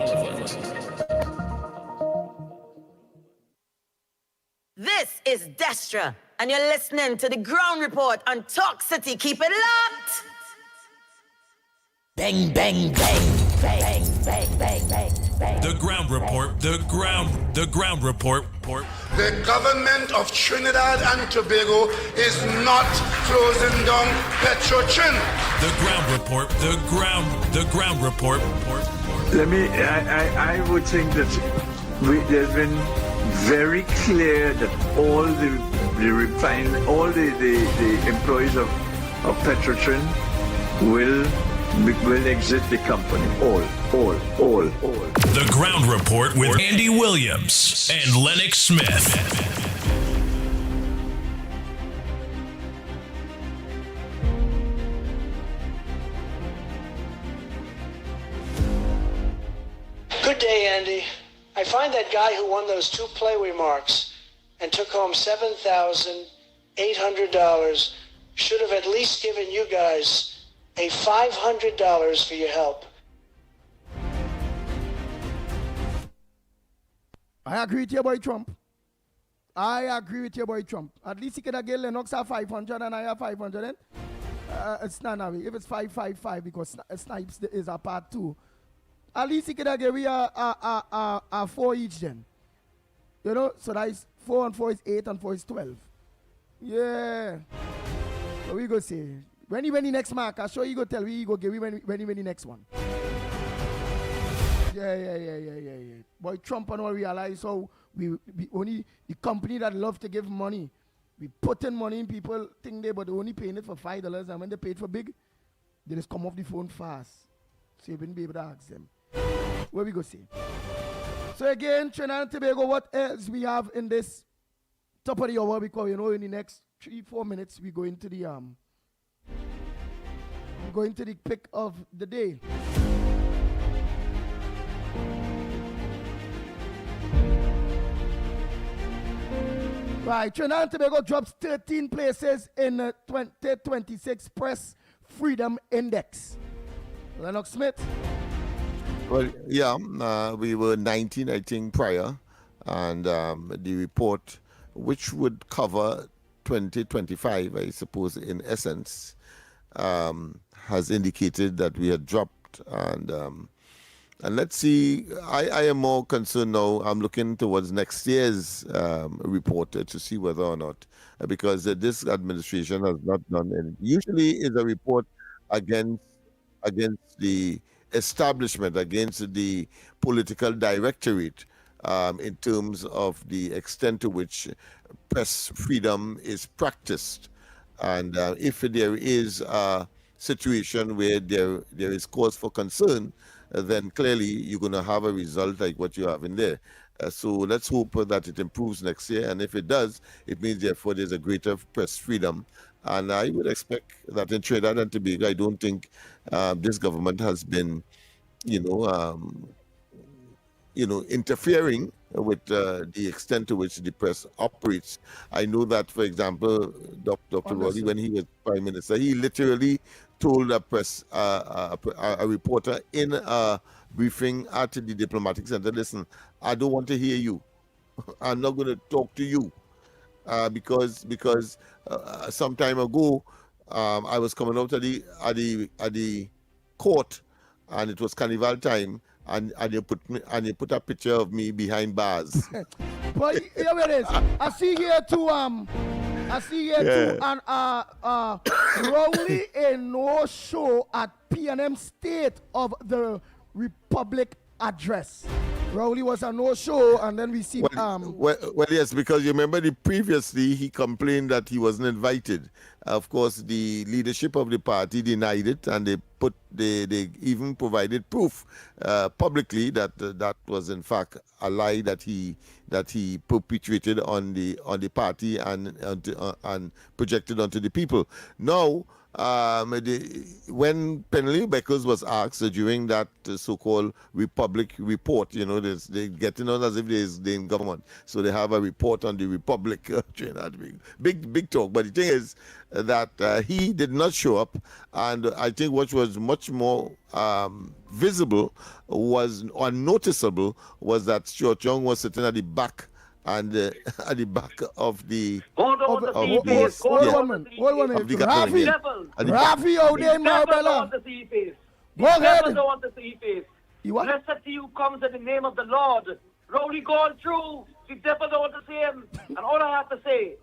S9: This is Destra, and you're listening to the Ground Report on Talk City. Keep it locked!
S10: Bang, bang, bang, bang, bang, bang, bang, bang. The Ground Report, the Ground Report.
S14: The government of Trinidad and Tobago is not closing down Petrotrin.
S10: The Ground Report, the Ground Report.
S25: I would think that there's been very clear that all the employees of Petrotrin will exit the company. All.
S10: The Ground Report with Andy Williams and Lennox Smith.
S22: Good day, Andy. I find that guy who won those 2 Playway marks and took home $7,800 should have at least given you guys a $500 for your help.
S13: I agree with your boy Trump. At least he could have given Lennox a 500 and I have 500. It's not now. If it's 555 because Snipes is a part 2. At least he could have give we a 4 each then. You know, so that is 4 and 4 is 8 and 4 is 12. Yeah. So we go see. When he win the next mark, I sure he go tell we he go give we when he win the next one. Yeah. Boy, Trump and all realize how we only the company that love to give money. We put in money in people think they but they only paying it for $5 and when they pay it for big, they just come off the phone fast. So you wouldn't be able to ask them. Where we go see. So again, Trinidad and Tobago, what else we have in this top of the hour? Because you know in the next 3-4 minutes we go into the pick of the day. Right, Trinidad and Tobago drops 13 places in the 2026 Press Freedom Index. Lennox Smith.
S16: Well, yeah, we were 19, I think, prior, and the report, which would cover 2025, I suppose, in essence, has indicated that we had dropped, and let's see. I am more concerned now. I'm looking towards next year's report to see whether or not, because this administration has not done any. Usually, is a report against the establishment, against the political directorate, in terms of the extent to which press freedom is practiced. And if there is a situation where there is cause for concern, then clearly you're going to have a result like what you have in there. So let's hope that it improves next year. And if it does, it means therefore there's a greater press freedom. And I would expect that in Trinidad and Tobago, I don't think this government has been, interfering with the extent to which the press operates. I know that, for example, Dr. Rowley, when he was Prime Minister, he literally told a press, a reporter in a briefing at the diplomatic center, listen, I don't want to hear you. I'm not going to talk to you. Because some time ago, I was coming out at the court, and it was carnival time, and you put a picture of me behind bars.
S13: But here it is. I see here too. And Rowley a no show at PNM State of the Republic address. Rowley was a no-show, and then we see...
S16: Well, yes, because you remember previously he complained that he wasn't invited. Of course, the leadership of the party denied it, and they even provided proof publicly that that was in fact a lie that he perpetuated on the party and projected onto the people. Now, when Penley Beckers was asked during that so-called Republic report, they're getting on as if they're in government, so they have a report on the Republic. Big talk. But the thing is that he did not show up, and I think what was much more visible was unnoticeable was that Stuart Young was sitting at the back. And at the back of the
S13: Hold on, Rafi out there in Marbella.
S8: Go ahead. Don't want to see his face. Blessed to you comes in the name of the Lord. Rowley going through. The devil don't want to see him. And all I have to say,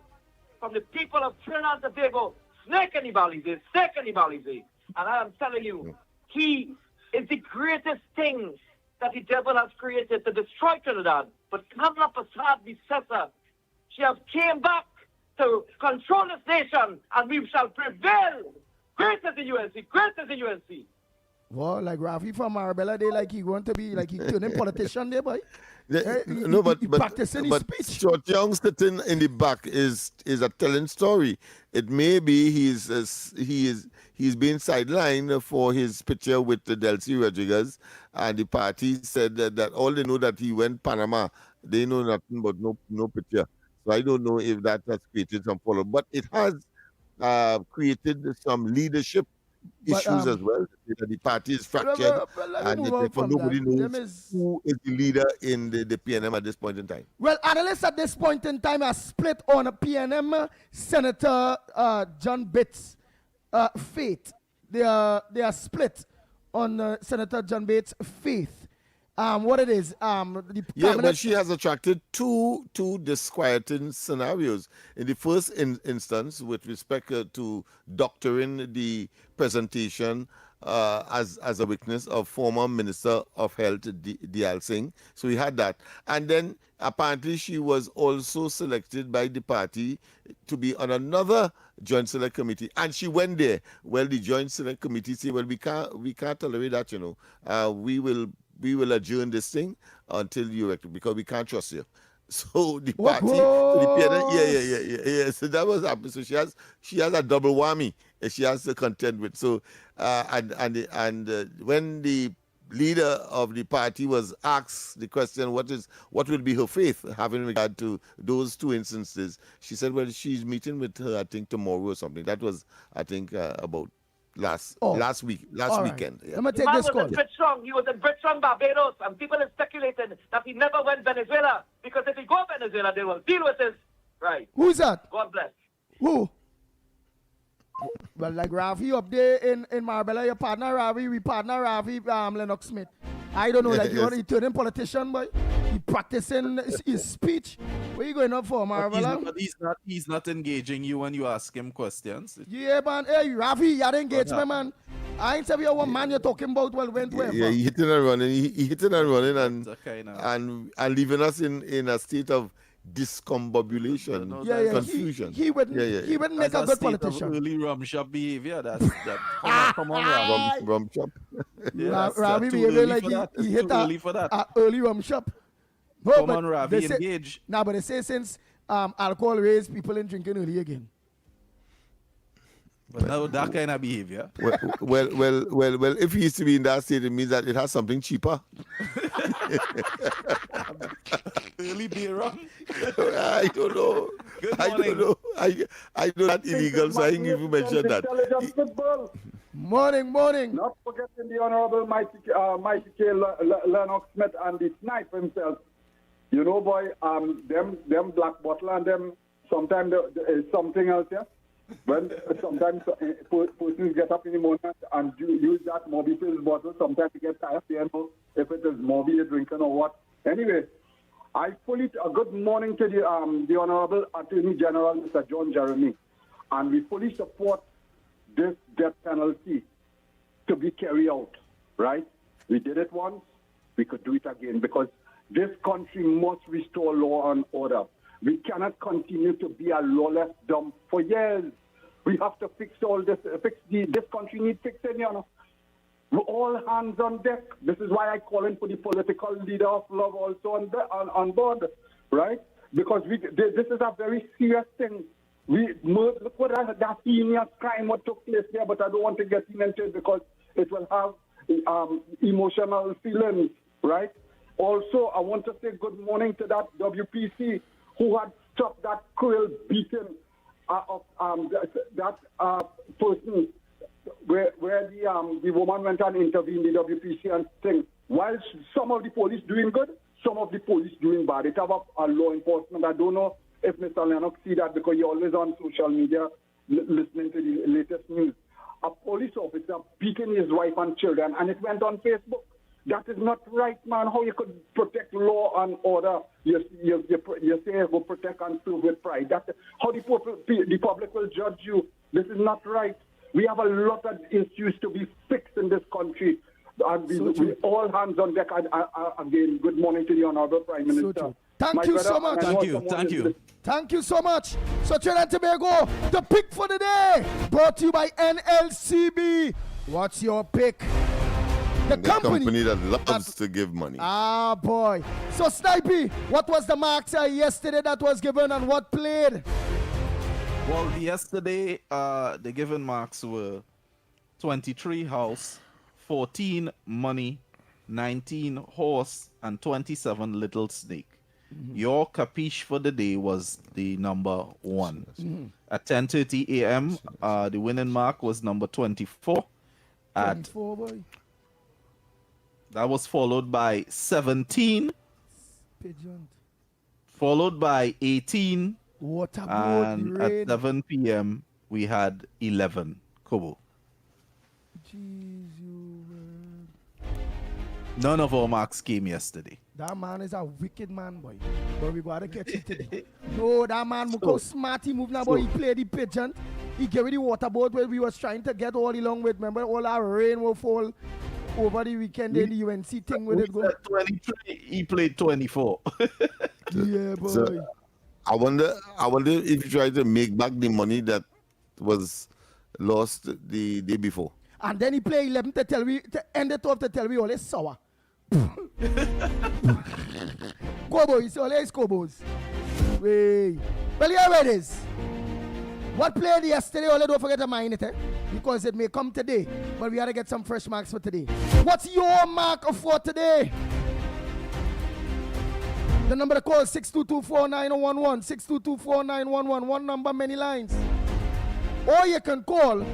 S8: from the people of Trinidad and Tobago, snake anybody is. And I am telling you, he is the greatest thing that the devil has created to destroy Trinidad. But Kamala Prasad, the successor, she has came back to control this nation, and we shall prevail. Great as the UNC.
S13: Well, like Rafi from Marbella, they like he want to be like he turning politician there, boy.
S16: But Stuart Young sitting in the back is a telling story. It may be he's being sidelined for his picture with Delcy Rodriguez, and the party said that all they know that he went Panama. They know nothing but no picture. So I don't know if that has created some follow, but it has created some leadership issues as well. The party is fractured, and therefore nobody knows who is the leader in the PNM at this point in time.
S13: Well, analysts at this point in time are split on a PNM Senator John Bitt's fate. They are split on Senator John Bates' faith. What it is?
S16: But she has attracted two disquieting scenarios. In the first instance, with respect to doctoring the presentation as a witness of former Minister of Health Diyal Singh. So we had that. And then apparently she was also selected by the party to be on another Joint Select Committee. And she went there. Well, the Joint Select Committee said, well, we can't tolerate that, we will adjourn this thing until you because we can't trust you. So the party, So that was happening. So she has a double whammy. She has to contend with. So when the leader of the party was asked the question, what will be her faith, having regard to those two instances, she said, well, she's meeting with her, I think, tomorrow or something. That was, I think, about last weekend. Yeah.
S13: Let me take this call.
S8: He was in Bridgestone, Barbados, and people are speculating that he never went Venezuela, because if he go Venezuela, they will deal with this. Right.
S13: Who's that?
S8: God bless.
S13: Who? Well, like Ravi up there in Marbella, your partner Ravi, we partner Ravi, Lennox Smith. I don't know, like you turning politician, boy. He practicing his speech. Where you going up for, Marbella?
S15: He's not engaging you when you ask him questions.
S13: Yeah, man. Hey, Ravi, you had engagement, man. I ain't tell you what man you're talking about. Well, went where?
S16: Yeah, he hitting and running. He hitting and running and leaving us in a state of discombobulation, confusion.
S13: He wouldn't make a good politician.
S15: Early rum shop behavior. Come on,
S16: rum shop.
S13: Ravi behavior like he hit a early rum shop. No,
S15: come on, Ravi, engage.
S13: Nah, but they say since alcohol raised, people in drinking early again.
S15: But now that kind of behavior.
S16: Well, if he used to be in that state, it means that it has something cheaper.
S15: Really beer rum?
S16: I don't know. I don't know. I know that's illegal, so I didn't even mention that.
S13: Morning.
S17: Not forgetting the Honorable Mighty K. Lennox Smith and the sniper himself. You know, boy, them black bottle and them, sometimes there's something else, yeah? When sometimes persons get up in the morning and use that Moby Pills bottle, sometimes they get tired, you know, if it is Moby you're drinking or what. Anyway, a good morning to the Honorable Attorney General, Mr. John Jeremy, and we fully support this death penalty to be carried out, right? We did it once, we could do it again, because this country must restore law and order. We cannot continue to be a lawless dump for years. We have to fix all this. This country needs fixing, you know. We're all hands on deck. This is why I call in for the political leader of love also on board, right? Because this is a very serious thing. Look what that heinous crime what took place there, but I don't want to get into it because it will have emotional feelings, right? Also, I want to say good morning to that WPC who had stopped that cruel beating of that person where the woman went and intervened the WPC and thing. While some of the police doing good, some of the police doing bad. It have a law enforcement. I don't know if Mr. Lennox see that because you're always on social media listening to the latest news. A police officer beating his wife and children, and it went on Facebook. That is not right, man. How you could protect law and order? You say you will protect and serve with pride. How the public will judge you. This is not right. We have a lot of issues to be fixed in this country. And we all hands on deck. Again, good morning to the Honorable Prime Minister.
S13: Thank you so much. Thank you so much. So Trinidad and Tobago, the pick for the day, brought to you by NLCB. What's your pick? The company
S16: that loves to give money.
S13: Ah, boy. So, Snipey, what was the marks yesterday that was given and what played?
S15: Well, yesterday, the given marks were 23 house, 14 money, 19 horse, and 27 little snake. Mm-hmm. Your capiche for the day was the number 1. Mm-hmm. At 10:30 a.m., the winning mark was number 24.
S13: 24, boy.
S15: That was followed by 17.
S13: Pigeon.
S15: Followed by 18.
S13: What
S15: and at 7 p.m. we had 11. Kobo.
S13: Jeez, you
S15: None of our marks came yesterday.
S13: That man is a wicked man, boy. But we gotta catch him today. No, that man, look how smart he moved now, boy. He played the pigeon. He gave me the water boat where we was trying to get all along with. Remember, all our rain will fall over the weekend in the UNC thing with it go.
S15: 23, he played 24.
S13: Yeah, boy.
S16: So, I wonder if you try to make back the money that was lost the day before.
S13: And then he played 11 to tell me, to end it off to tell me all is sour. Cowboys, all is Cowboys. Wait. Well, here it is. What played yesterday, all don't forget to mind it, because it may come today. But we gotta get some fresh marks for today. What's your mark for today? The number to call is 622-4911, 622-4911. One number, many lines. Or you can call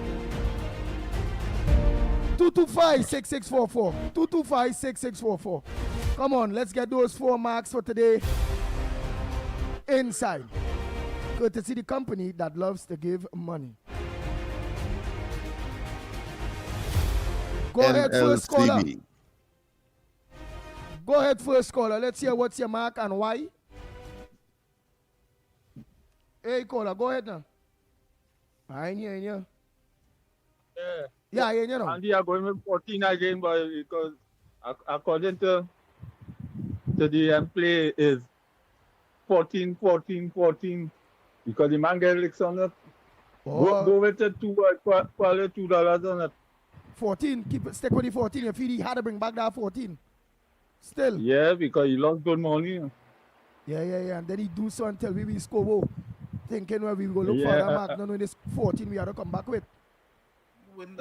S13: 225-6644. 225-6644. Come on, let's get those 4 marks for today inside. Courtesy the company that loves to give money. Go ahead, first caller. Go ahead, first caller. Let's hear what's your mark and why. Hey, caller, go ahead now. I ain't hearing you. Yeah, I ain't you know.
S24: And they are going with 14 again, boy, because according to the play is 14, 14, 14. Because the man get licks on it.
S13: Oh.
S24: Go with it $2 on it.
S13: 14, stick with the 14. If he had to bring back that 14. Still.
S24: Yeah, because he lost good money.
S13: Yeah. And then he do so until we score. Thinking where we go look for that mark. No, this 14 we have to come back with.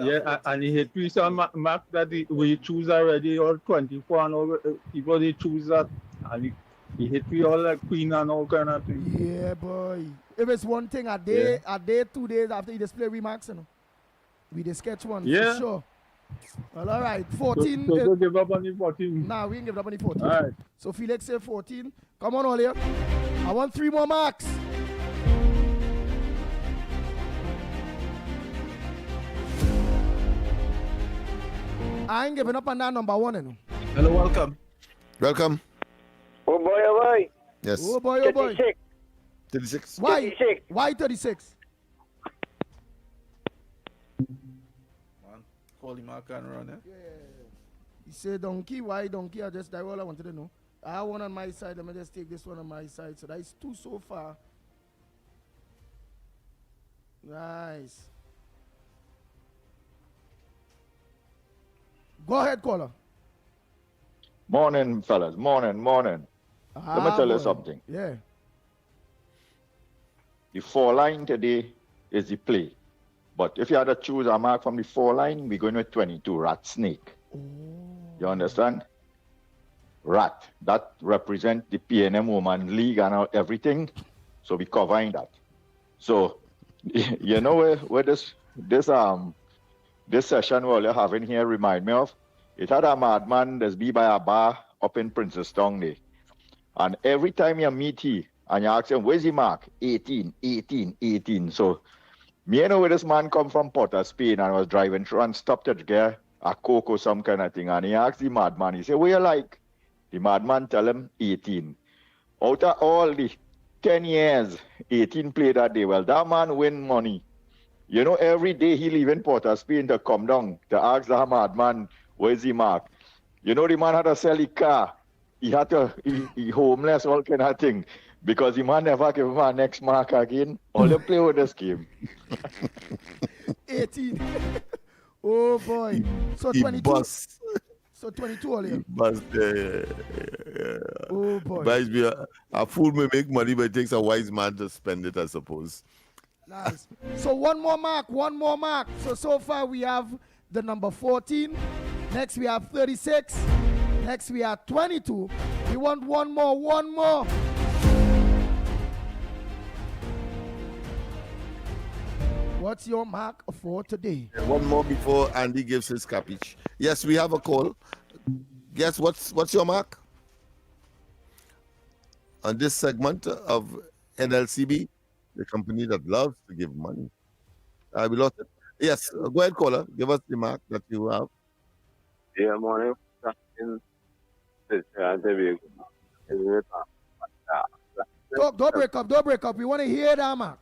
S24: Yeah, and he hit me some mark that we choose already, or 24 and all people they choose that. And he hit me all like queen and all kind of thing.
S13: Yeah, boy. If it's one thing a day, 2 days after he display remarks, you know. We just sketch one, for sure. Well, all right, 14.
S24: So don't give up on the 14.
S13: Nah, we ain't give up on the 14.
S24: All right.
S13: So Felix say 14. Come on, all here. I want 3 more marks. I ain't giving up on that number 1, you know.
S15: Hello, welcome.
S16: Welcome.
S8: Oh boy, oh boy.
S16: Yes.
S13: Oh boy, oh boy.
S8: 36.
S16: 36.
S13: Why?
S8: 36.
S13: Why 36?
S15: Call him mark and run,
S13: Yeah. He said donkey. Why donkey? That's all I wanted to know. I have one on my side. Let me just take this one on my side. So that is 2 so far. Nice. Go ahead, caller.
S18: Morning, fellas. Morning. Let me tell you something.
S13: Yeah.
S18: The 4 line today is the play. But if you had to choose a mark from the 4 line, we're going with 22, rat snake. You understand? Rat. That represents the PNM Woman League and everything. So we covering that. So, you know where this session we're all having here remind me of? It had a madman that's be by a bar up in Princestown there. And every time you meet him and you ask him, where's the mark? 18, 18, 18. So, me know where this man come from Port of Spain and was driving through and stopped to get a Coke or some kind of thing. And he asked the madman, he said, what you like? The madman tell him 18. Out of all the 10 years, 18 played that day. Well, that man win money. You know, every day he leave in Port of Spain to come down to ask the madman, where's the mark? You know, the man had to sell his car. He had to, he homeless, all kind of thing. Because the man never give him a next mark again. All they play with this game.
S13: 18. Oh, boy. So 22. So 22 all here. Oh, boy.
S16: But a fool may make money, but it takes a wise man to spend it, I suppose.
S13: Nice. So one more mark. So far we have the number 14. Next we have 36. Next we have 22. We want one more. What's your mark for today?
S16: One more before Andy gives his capiche. Yes, we have a call. Guess what's your mark? On this segment of NLCB, the company that loves to give money. We lost it. Yes, go ahead, caller. Give us the mark that you have.
S19: Yeah, morning.
S13: Don't break up. We want to hear that, Mark.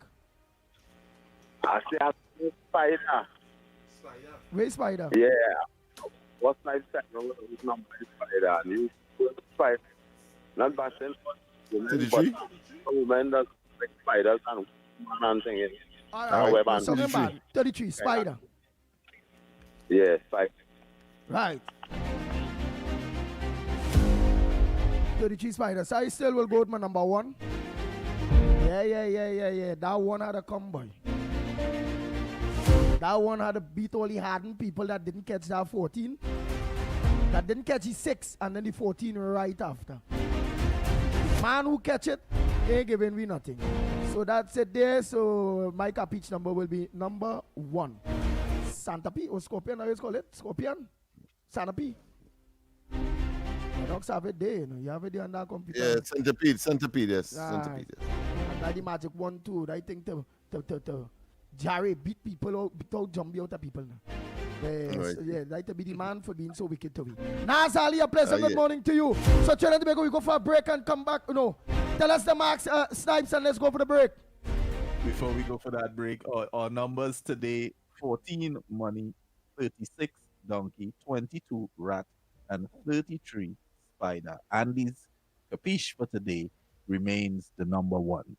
S2: I say I see Spider.
S13: Where's Spider?
S2: Yeah. What's my second number is Spider? And you Spider. Not bashing. But women that like spiders and man thing.
S13: All right. 33, Spider.
S2: Yeah, Spider.
S13: Right. 33 Spider. So I still will go with my number one. Yeah. That one had a come, boy. That one had to beat all the hardened people that didn't catch that 14. That didn't catch the 6 and then the 14 right after. Man who catch it ain't giving me nothing. So that's it there. So my pitch number will be number 1. Santa P or Scorpion, how you call it? Scorpion? Santa P. The dogs have it there, you know. You have it there on that computer.
S16: Yeah, centipede, yes. Right. Centipede, yes.
S13: And like the magic 1, 2, I think to Jerry beat people out, without jumping out of people now. Yes, right. Yeah, like to be the man for being so wicked to me. Nazali, a pleasant good morning to you. So Trinidad and Tobago, we go for a break and come back. No, tell us the marks, Snipes, and let's go for the break.
S15: Before we go for that break, our numbers today: 14 money, 36 donkey, 22 rat, and 33 spider. Andy's capiche for today remains the number 1.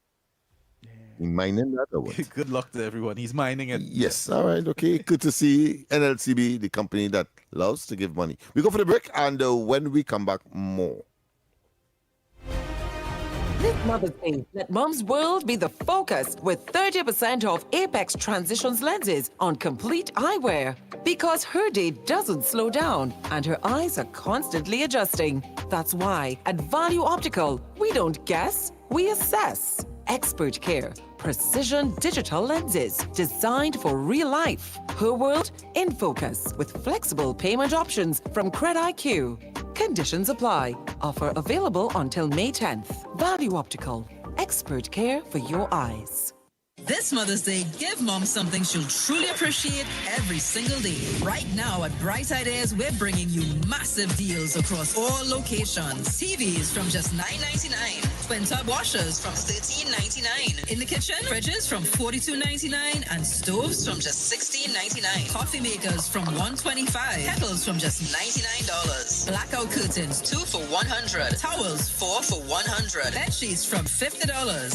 S16: He mining that or what?
S15: Good luck to everyone. He's mining it.
S16: Yes, all right, okay. Good to see NLCB, the company that loves to give money. We go for the break, and when we come back, more.
S11: This Mother's Day, let Mom's world be the focus with 30% off Apex Transitions lenses on complete eyewear. Because her day doesn't slow down and her eyes are constantly adjusting. That's why at Value Optical, we don't guess, we assess. Expert care, precision digital lenses designed for real life. Her world in focus with flexible payment options from CredIQ. Conditions apply. Offer available until May 10th. Value Optical. Expert care for your eyes.
S12: This Mother's Day, give Mom something she'll truly appreciate every single day. Right now at Bright Ideas, we're bringing you massive deals across all locations. TVs from just $9.99. Twin-tub washers from $13.99. In the kitchen, fridges from $42.99 and stoves from just $16.99. Coffee makers from $125. Kettles from just $99. Blackout curtains 2 for $100. Towels 4 for $100. Bed sheets from $50.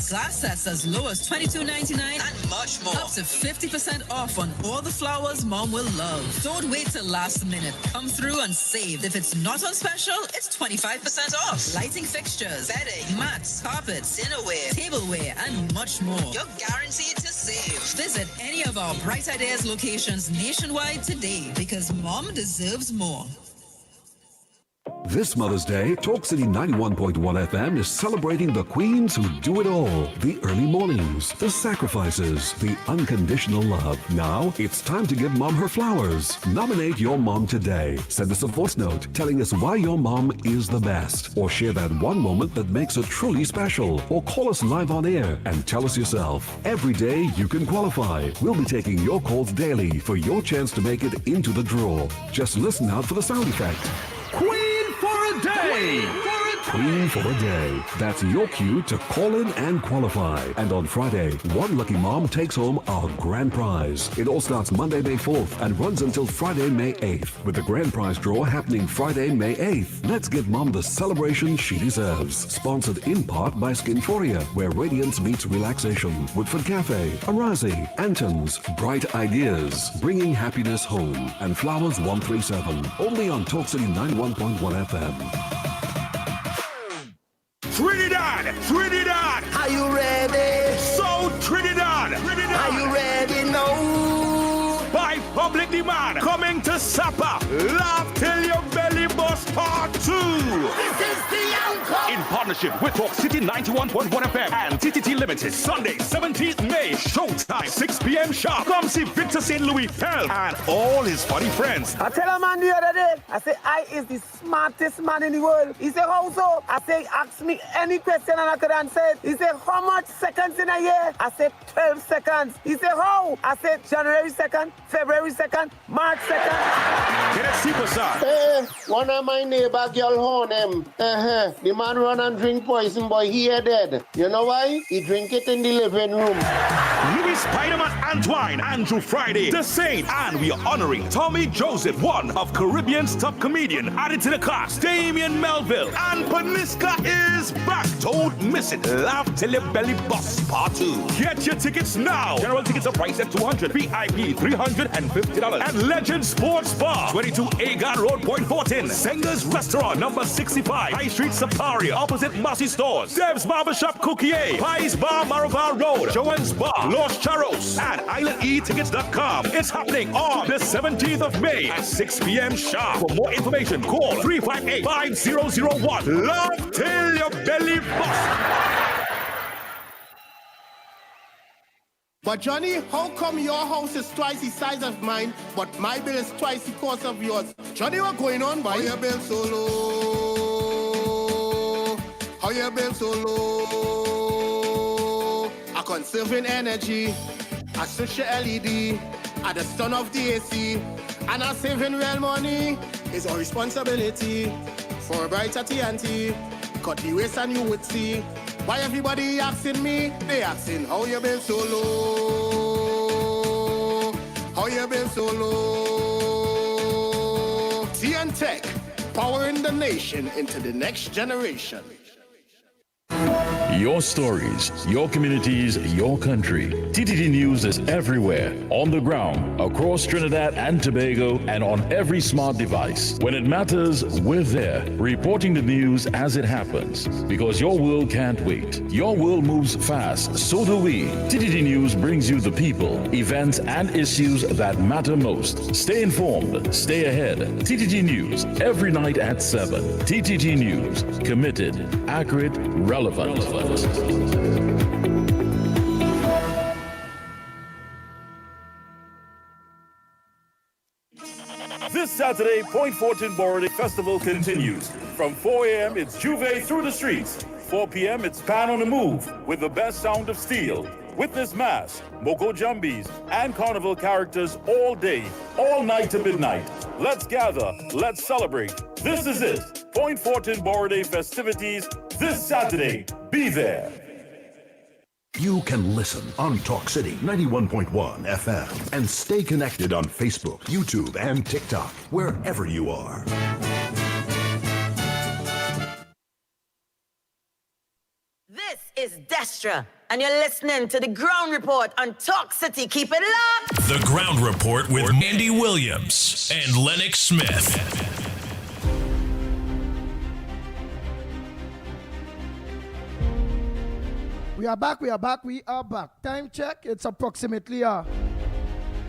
S12: Glass sets as low as $22.99 and much more. Up to 50% off on all the flowers Mom will love. Don't wait till last minute. Come through and save. If it's not on special, it's 25% off. Lighting fixtures, bedding, mats, carpets, dinnerware, tableware, and much more. You're guaranteed to save. Visit any of our Bright Ideas locations nationwide today because Mom deserves more.
S7: This Mother's Day, Talk City 91.1 FM is celebrating the queens who do it all. The early mornings, the sacrifices, the unconditional love. Now, it's time to give Mom her flowers. Nominate your mom today. Send us a voice note telling us why your mom is the best. Or share that one moment that makes her truly special. Or call us live on air and tell us yourself. Every day you can qualify. We'll be taking your calls daily for your chance to make it into the draw. Just listen out for the sound effect.
S19: Queen for a day!
S7: Queen for a day. That's your cue to call in and qualify. And on Friday, one lucky mom takes home our grand prize. It all starts Monday, May 4th and runs until Friday, May 8th, with the grand prize draw happening Friday, May 8th. Let's give Mom the celebration she deserves. Sponsored in part by Skinforia, where radiance meets relaxation. Woodford Cafe, Arazi, Anton's, Bright Ideas, bringing happiness home. And Flowers 137, only on Talk City 91.1 FM.
S19: Trinidad!
S20: Are you ready?
S19: So Trinidad!
S20: Are you ready now?
S19: By public demand, coming to Sapa, Laugh Till Your Belly Bust Part 2.
S20: This is the encore!
S19: In partnership partnership with Talk City 91.1 FM and TTT Limited. Sunday, 17th May, showtime, 6 p.m. sharp. Come see Victor St. Louis Pell and all his funny friends.
S1: I tell a man the other day, I say, I is the smartest man in the world. He said, how so? I say, ask me any question and I could answer it. He said, how much seconds in a year? I said, 12 seconds. He said, how? I said, January 2nd, February 2nd, March 2nd.
S19: Get a super song.
S3: Hey, one of my neighbor girl horn him. The man run and drink poison, boy, he dead. You know why? He drink it in the living room.
S19: Louis Spider-Man Antoine, Andrew Friday, The Saint, and we are honoring Tommy Joseph, one of Caribbean's top comedian. Added to the cast, Damien Melville, and Paniska is back. Don't miss it. Laugh till your belly busts, part 2. Get your tickets now. General tickets are priced at $200, VIP $350, and Legend Sports Bar, 22 Agar Road, Point Fortin. Senga's Restaurant, number 65, High Street, Saparia, opposite Massey Stores. Dev's Barbershop, Cookier, Pies Bar, Maraval Road, Joanne's Bar, Los Charros, and IslandEtickets.com. It's happening on the 17th of May at 6 p.m. sharp. For more information, call 358-5001. Love till your belly busts.
S3: But Johnny, how come your house is twice the size of mine, but my bill is twice the cost of yours? Johnny, what's going on, boy? How your bill so low? How your bill so low? I'm conserving energy. I switch your LED at the stun of the AC, and I'm saving real money. It's our responsibility for a brighter TNT. Cut the waste and you would see. Why everybody asking me? They asking how you been so low? How you been so low? TN Tech, powering the nation into the next generation.
S5: Your stories, your communities, your country. TTT News is everywhere, on the ground, across Trinidad and Tobago, and on every smart device. When it matters, we're there, reporting the news as it happens. Because your world can't wait. Your world moves fast, so do we. TTT News brings you the people, events, and issues that matter most. Stay informed, stay ahead. TTT News, every night at 7. TTT News, committed, accurate, relevant. This Saturday, Point Fortin Borough Festival continues. From 4 a.m., it's Juve through the streets. 4 p.m., it's Pan on the Move with the best sound of steel. Witness mass, Moko Jumbies, and carnival characters all day, all night to midnight. Let's gather, let's celebrate. This is it. Point Fortin Borough Day festivities this Saturday. Be there.
S7: You can listen on Talk City 91.1 FM and stay connected on Facebook, YouTube, and TikTok, wherever you are.
S9: This is Destra, and you're listening to the Ground Report on Talk City. Keep it locked.
S10: The Ground Report with Andy Williams and Lennox Smith.
S13: We are back. Time check. It's approximately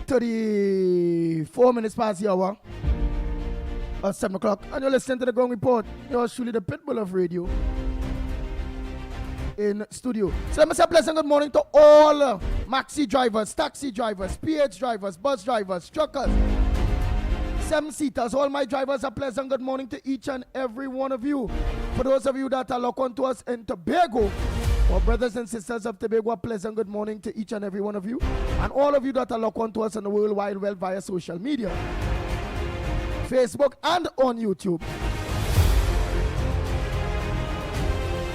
S13: 34 minutes past the hour. 7 o'clock. And you're listening to the Ground Report. You're truly the pitbull of radio in studio. So let me say a pleasant good morning to all maxi drivers, taxi drivers, PH drivers, bus drivers, truckers, 7-seaters. All my drivers, a pleasant good morning to each and every one of you. For those of you that are locked on to us in Tobago, our brothers and sisters of Tobago, a pleasant good morning to each and every one of you. And all of you that are locked on to us in the World Wide Web via social media, Facebook and on YouTube.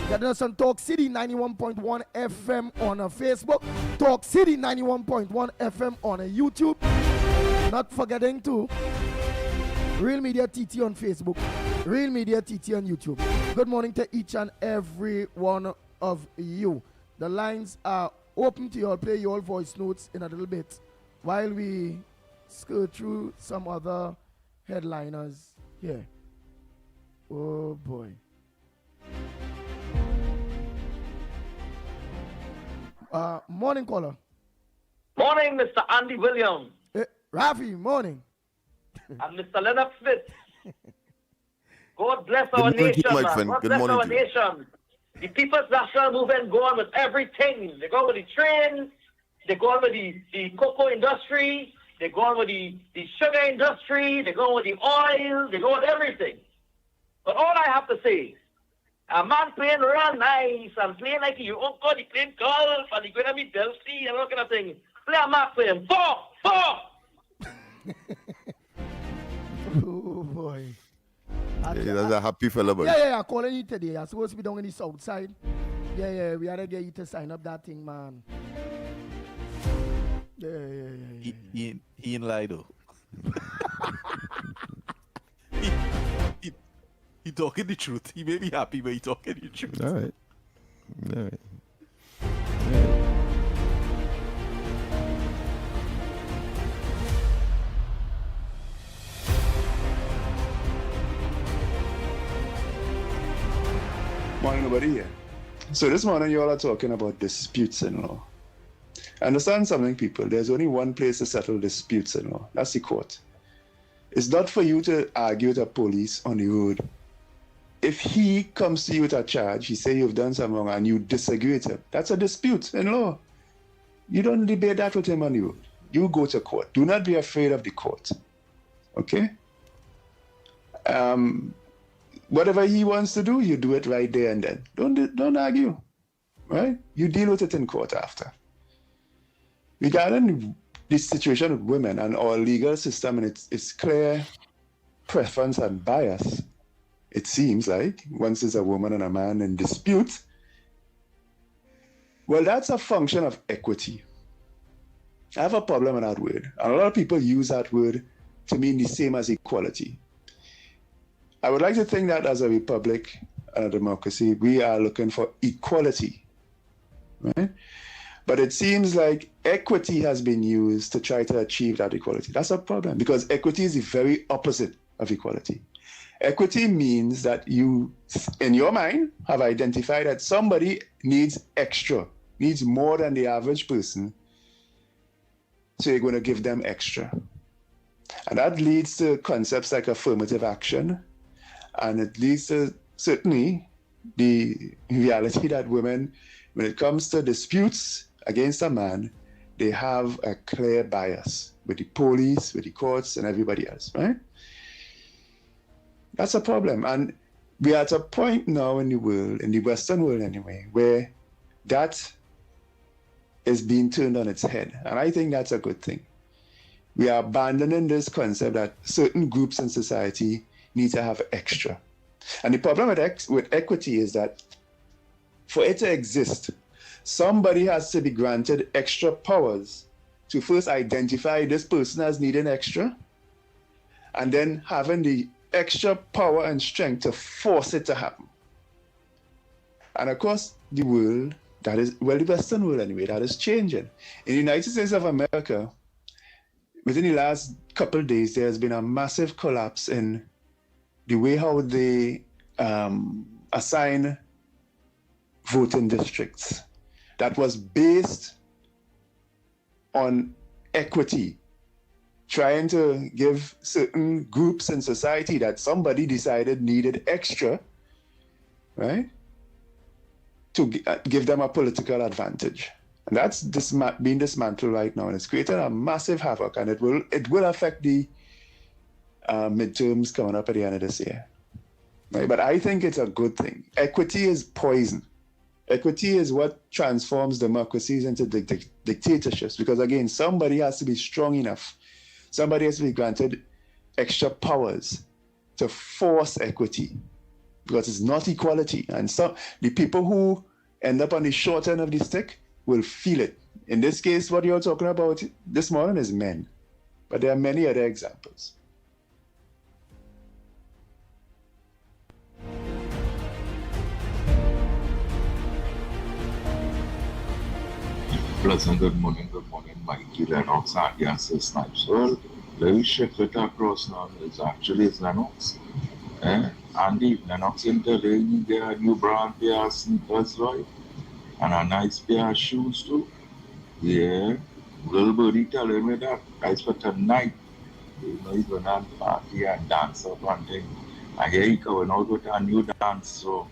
S13: Getting us on Talk City 91.1 FM on Facebook, Talk City 91.1 FM on YouTube. Not forgetting to Real Media TT on Facebook, Real Media TT on YouTube. Good morning to each and every one of you. The lines are open to you. I'll play your voice notes in a little bit while we skirt through some other headliners here. Oh boy. Morning caller.
S8: Morning, Mr. Andy Williams.
S13: Rafi, morning.
S8: And Mr. Lennox Smith. God bless our
S16: Good morning
S8: nation,
S16: to you, my
S8: man.
S16: friend.
S8: God
S16: Good
S8: bless
S16: morning
S8: our
S16: to you.
S8: nation. The People's National Movement go on with everything. They go on with the train, they go on with the cocoa industry, they go on with the sugar industry, they go on with the oil, they go on with everything. But all I have to say, a man playing real nice and playing like you uncle, he playing golf and he going to be Delphi and all kind of thing. Play a mark for him. 4!
S13: Oh boy.
S16: Yeah, that's a happy fella, boy.
S13: Yeah, I'm calling you today. I'm supposed to be down in the south side. Yeah, we had to get you to sign up that thing, man. Yeah.
S15: He ain't lie though. he talking the truth. He may be happy, but he talking the truth.
S16: All right.
S4: Morning, nobody here. So this morning you all are talking about disputes in law. Understand something, people. There's only one place to settle disputes in law. That's the court. It's not for you to argue with the police on the road. If he comes to you with a charge, he say you've done something wrong and you disagree with him, that's a dispute in law. You don't debate that with him on the road. You go to court. Do not be afraid of the court. Okay? Whatever he wants to do, you do it right there and then. Don't argue, right? You deal with it in court after. Regarding the situation of women and our legal system and its clear preference and bias, it seems like once there's a woman and a man in dispute, well, that's a function of equity. I have a problem with that word. And a lot of people use that word to mean the same as equality. I would like to think that as a republic and a democracy, we are looking for equality, right? But it seems like equity has been used to try to achieve that equality. That's a problem because equity is the very opposite of equality. Equity means that you, in your mind, have identified that somebody needs extra, needs more than the average person, so you're going to give them extra. And that leads to concepts like affirmative action, and it leads to certainly the reality that women, when it comes to disputes against a man, they have a clear bias with the police, with the courts, and everybody else, right? That's a problem. And we are at a point now in the world, in the Western world anyway, where that is being turned on its head. And I think that's a good thing. We are abandoning this concept that certain groups in society need to have extra. And the problem with equity is that for it to exist, somebody has to be granted extra powers to first identify this person as needing extra, and then having the extra power and strength to force it to happen. And of course, the world, that is, well, the Western world anyway, that is changing. In the United States of America, within the last couple of days, there has been a massive collapse in the way how they assign voting districts. That was based on equity, trying to give certain groups in society that somebody decided needed extra, right, to give them a political advantage. And that's being dismantled right now, and it's created a massive havoc, and it will affect the midterms coming up at the end of this year. Right? But I think it's a good thing. Equity is poison. Equity is what transforms democracies into dictatorships, because again, somebody has to be strong enough. Somebody has to be granted extra powers to force equity, because it's not equality. And so the people who end up on the short end of the stick will feel it. In this case, what you're talking about this morning is men, but there are many other examples.
S6: Pleasant good morning, Mikey Lennox and Yancy Snipes. Well, very shift it across now is actually Lennox. Andy, Lennox in the lane, get a new brand pair of sneakers, right? And a nice pair of shoes too. Yeah, little birdie telling me that. I spent tonight, you know, he's going to party and dance up and thing. And here he going out with a new dance, so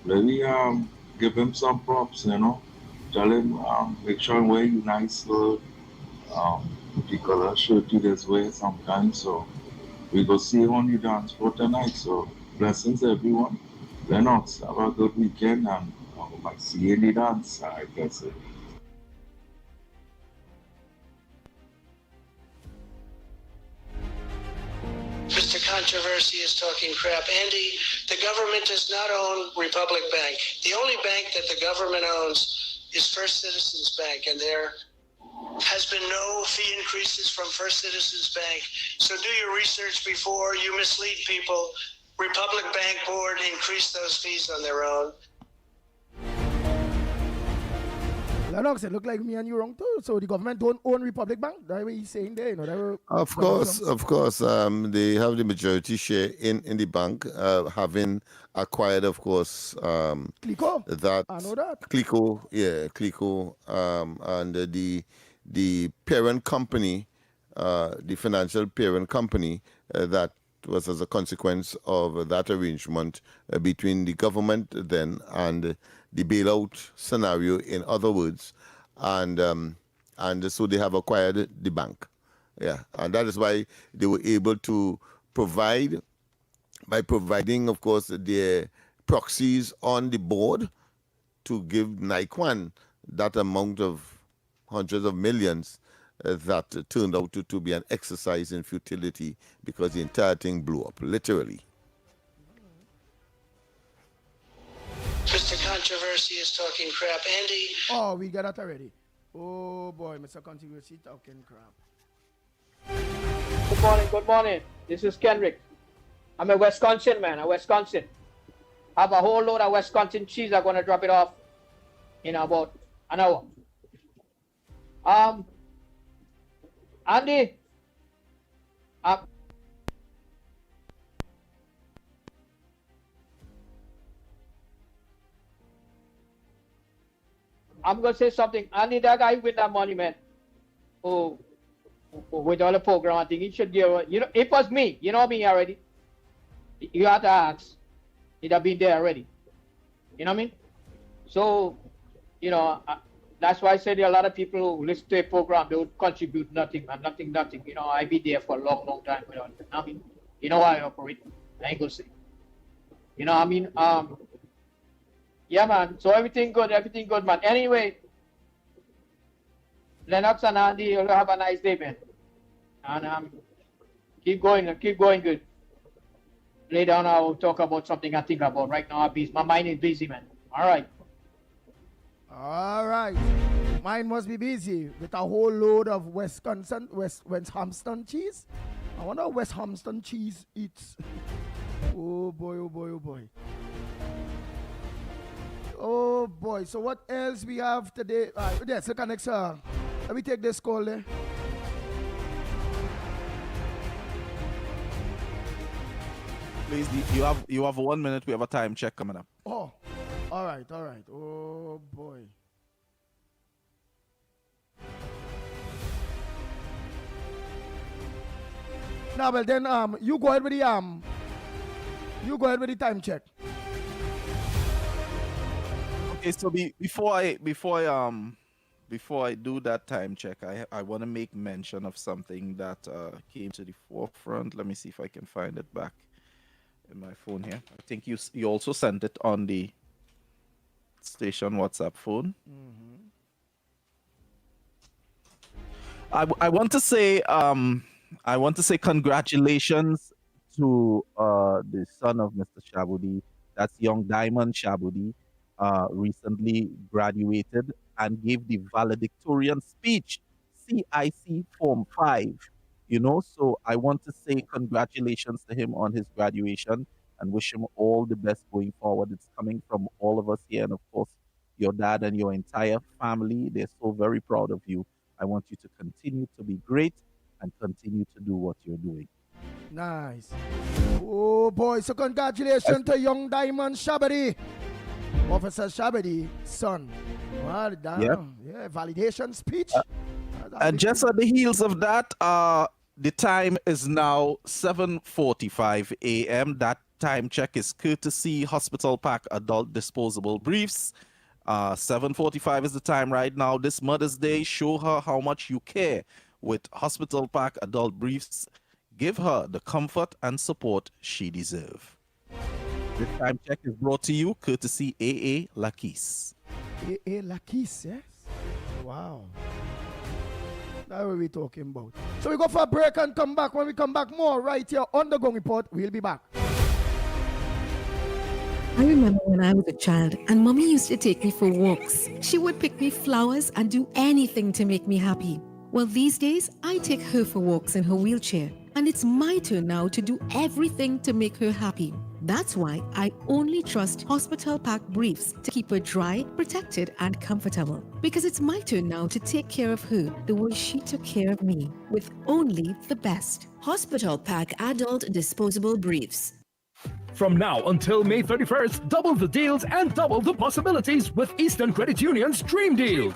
S6: very give him some props, you know. Tell him, make sure and wear you nice the color shirt he does wear sometimes. So we go see him on the dance floor tonight. So blessings everyone. Lennox, have a good weekend and I might see you in the dance. I guess it.
S14: Mr. Controversy is talking crap. Andy, the government does not own Republic Bank. The only bank that the government owns is First Citizens Bank, and there has been no fee increases from First Citizens Bank. So do your research before you mislead people. Republic Bank Board increased those fees on their own.
S13: Lennox, it look like me and you wrong too. So the government don't own Republic Bank? That's what he's saying there. You know,
S16: Of course. They have the majority share in the bank, having acquired, of course,
S13: Clico.
S16: That
S13: I know that.
S16: Clico, and the parent company, the financial parent company that was as a consequence of that arrangement between the government then and the bailout scenario, in other words, and so they have acquired the bank. Yeah, and that is why they were able to provide, by providing, of course, their proxies on the board to give Naikwan that amount of hundreds of millions that turned out to be an exercise in futility because the entire thing blew up, literally.
S14: Mr. Controversy is talking crap. Andy.
S13: Oh, we got that already. Oh boy, Mr. Controversy talking crap.
S8: Good morning. This is Kendrick. I'm a Wisconsin man, Wisconsin. I have a whole load of Wisconsin cheese. I'm going to drop it off in about an hour. Andy, I'm going to say something. Andy, that guy with that money, man, who with all the program, I think he should give, you know, it was me, you know me already. You have to ask, he'd have been there already. You know what I mean? So, you know, that's why I said there are a lot of people who listen to a program, they would contribute nothing, man, nothing. You know, I be there for a long time without it. I mean, you know how I operate. I ain't gonna say. You know what I mean? Yeah, man. So everything good, man. Anyway, Lennox and Andy, you'll have a nice day, man. And keep going good. Later on, I'll talk about something I think about. Right now, my mind is busy, man. All right.
S13: All right. Mine must be busy with a whole load of West Hampton cheese. I wonder how West Hampton cheese eats. Oh boy. Oh boy. So what else we have today? Yes, look at next. Let me take this call there.
S15: Please, you have 1 minute. We have a time check coming up.
S13: Oh, all right. Oh boy. Now, well then, you go ahead with the time check.
S15: Okay, so before I do that time check, I want to make mention of something that came to the forefront. Let me see if I can find it back in my phone here. I think you also sent it on the station WhatsApp phone. I want to say congratulations to the son of Mr. Shabudi. That's young Diamond Shabudi. Recently graduated and gave the valedictorian speech, CIC Form 5. You know, so I want to say congratulations to him on his graduation and wish him all the best going forward. It's coming from all of us here, and of course, your dad and your entire family. They're so very proud of you. I want you to continue to be great and continue to do what you're doing.
S13: Nice. Oh boy, so congratulations to young Diamond Shabudi. Officer Shabudi, son. Well done. Yeah, validation speech.
S15: And just on the heels of that, the time is now 7:45 a.m. That time check is courtesy Hospital Pack Adult Disposable Briefs. 7:45 is the time right now. This Mother's Day, show her how much you care with Hospital Pack Adult Briefs. Give her the comfort and support she deserves. This time check is brought to you courtesy AA Lakis.
S13: AA Lakis, yes? Wow. That's what we're talking about. So we go for a break and come back. When we come back, more right here on the Gong Report. We'll be back.
S17: I remember when I was a child and Mommy used to take me for walks. She would pick me flowers and do anything to make me happy. Well, these days, I take her for walks in her wheelchair. And it's my turn now to do everything to make her happy. That's why I only trust Hospital Pack Briefs to keep her dry, protected, and comfortable. Because it's my turn now to take care of her the way she took care of me, with only the best.
S21: Hospital Pack Adult Disposable Briefs.
S22: From now until May 31st, double the deals and double the possibilities with Eastern Credit Union's Dream Deals.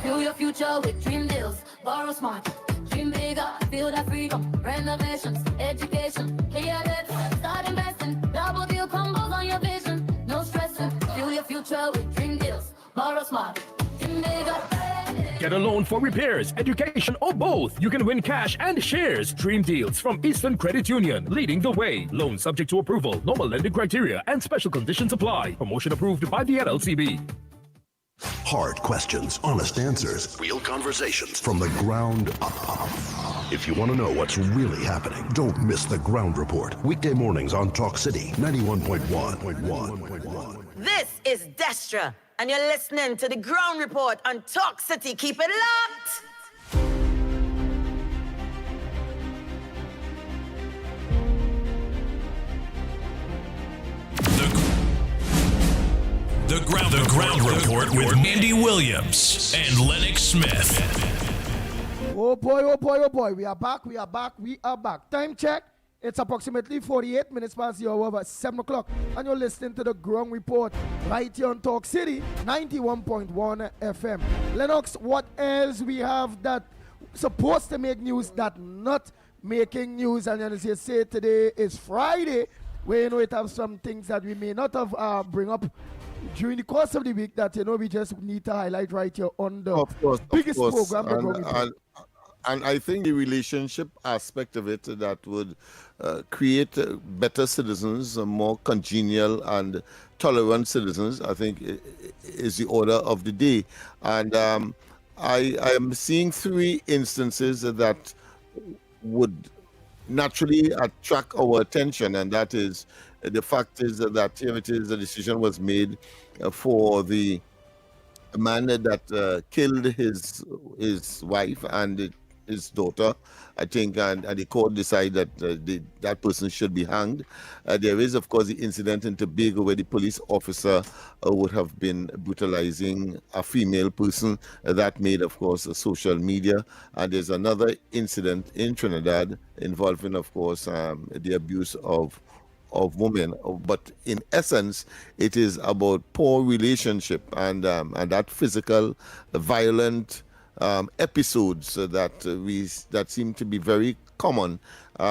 S23: Fuel your future with Dream Deals. Borrow smart. Dream bigger, feel that freedom, renovations, education, clear debt, start investing, double deal combos on your vision, no stressing, fuel your future with Dream Deals, borrow smart, dream bigger.
S22: Get a loan for repairs, education, or both. You can win cash and shares. Dream Deals from Eastern Credit Union, leading the way. Loan subject to approval, normal lending criteria, and special conditions apply. Promotion approved by the NLCB.
S7: Hard questions, honest answers, real conversations from the ground up. If you want to know what's really happening, don't miss the Ground Report. Weekday mornings on Talk City 91.1.
S9: This is Destra, and you're listening to the Ground Report on Talk City. Keep it locked.
S10: The Ground Report with Andy Williams and Lennox Smith.
S13: Oh boy. We are back. Time check. It's approximately 48 minutes past the hour of 7 o'clock. And you're listening to the Ground Report right here on Talk City 91.1 FM. Lennox, what else we have that supposed to make news that not making news? And as you say, today is Friday, where it have some things that we may not have bring up during the course of the week that we just need to highlight right here on the biggest program.
S16: And I think the relationship aspect of it that would create better citizens, more congenial and tolerant citizens, I think is the order of the day. And I am seeing 3 instances that would naturally attract our attention, and that is the fact is that here it is, the decision was made for the man that killed his wife and his daughter, I think, and the court decided that that person should be hanged. There is, of course, the incident in Tobago where the police officer would have been brutalizing a female person. That made, of course, social media. And there's another incident in Trinidad involving, of course, the abuse of women. But in essence, it is about poor relationship and that physical, violent episodes that seem to be very common.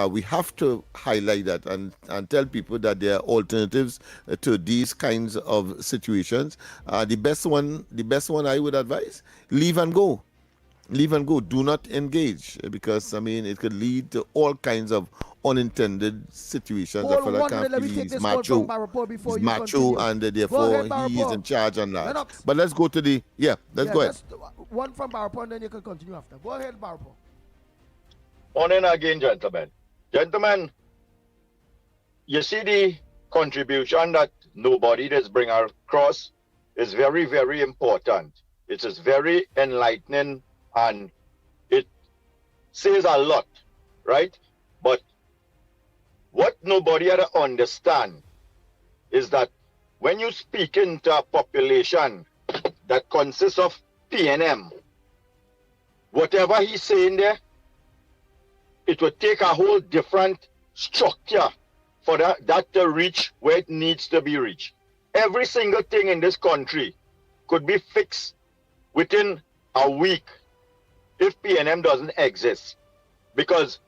S16: We have to highlight that and tell people that there are alternatives to these kinds of situations. The best one I would advise: leave and go. Leave and go. Do not engage, because it could lead to all kinds of unintended situations. The fella can't feel he's macho, and therefore he is in charge and that. But let's go to the let's go ahead.
S13: One from Barapon, then you can continue after. Go ahead, Barapon.
S18: Morning again, gentlemen. Gentlemen, you see the contribution that nobody does bring across is very, very important. It is very enlightening and it says a lot, right? But what nobody had to understand is that when you speak into a population that consists of PNM, whatever he's saying there, it would take a whole different structure for that to reach where it needs to be reached. Every single thing in this country could be fixed within a week if PNM doesn't exist. Because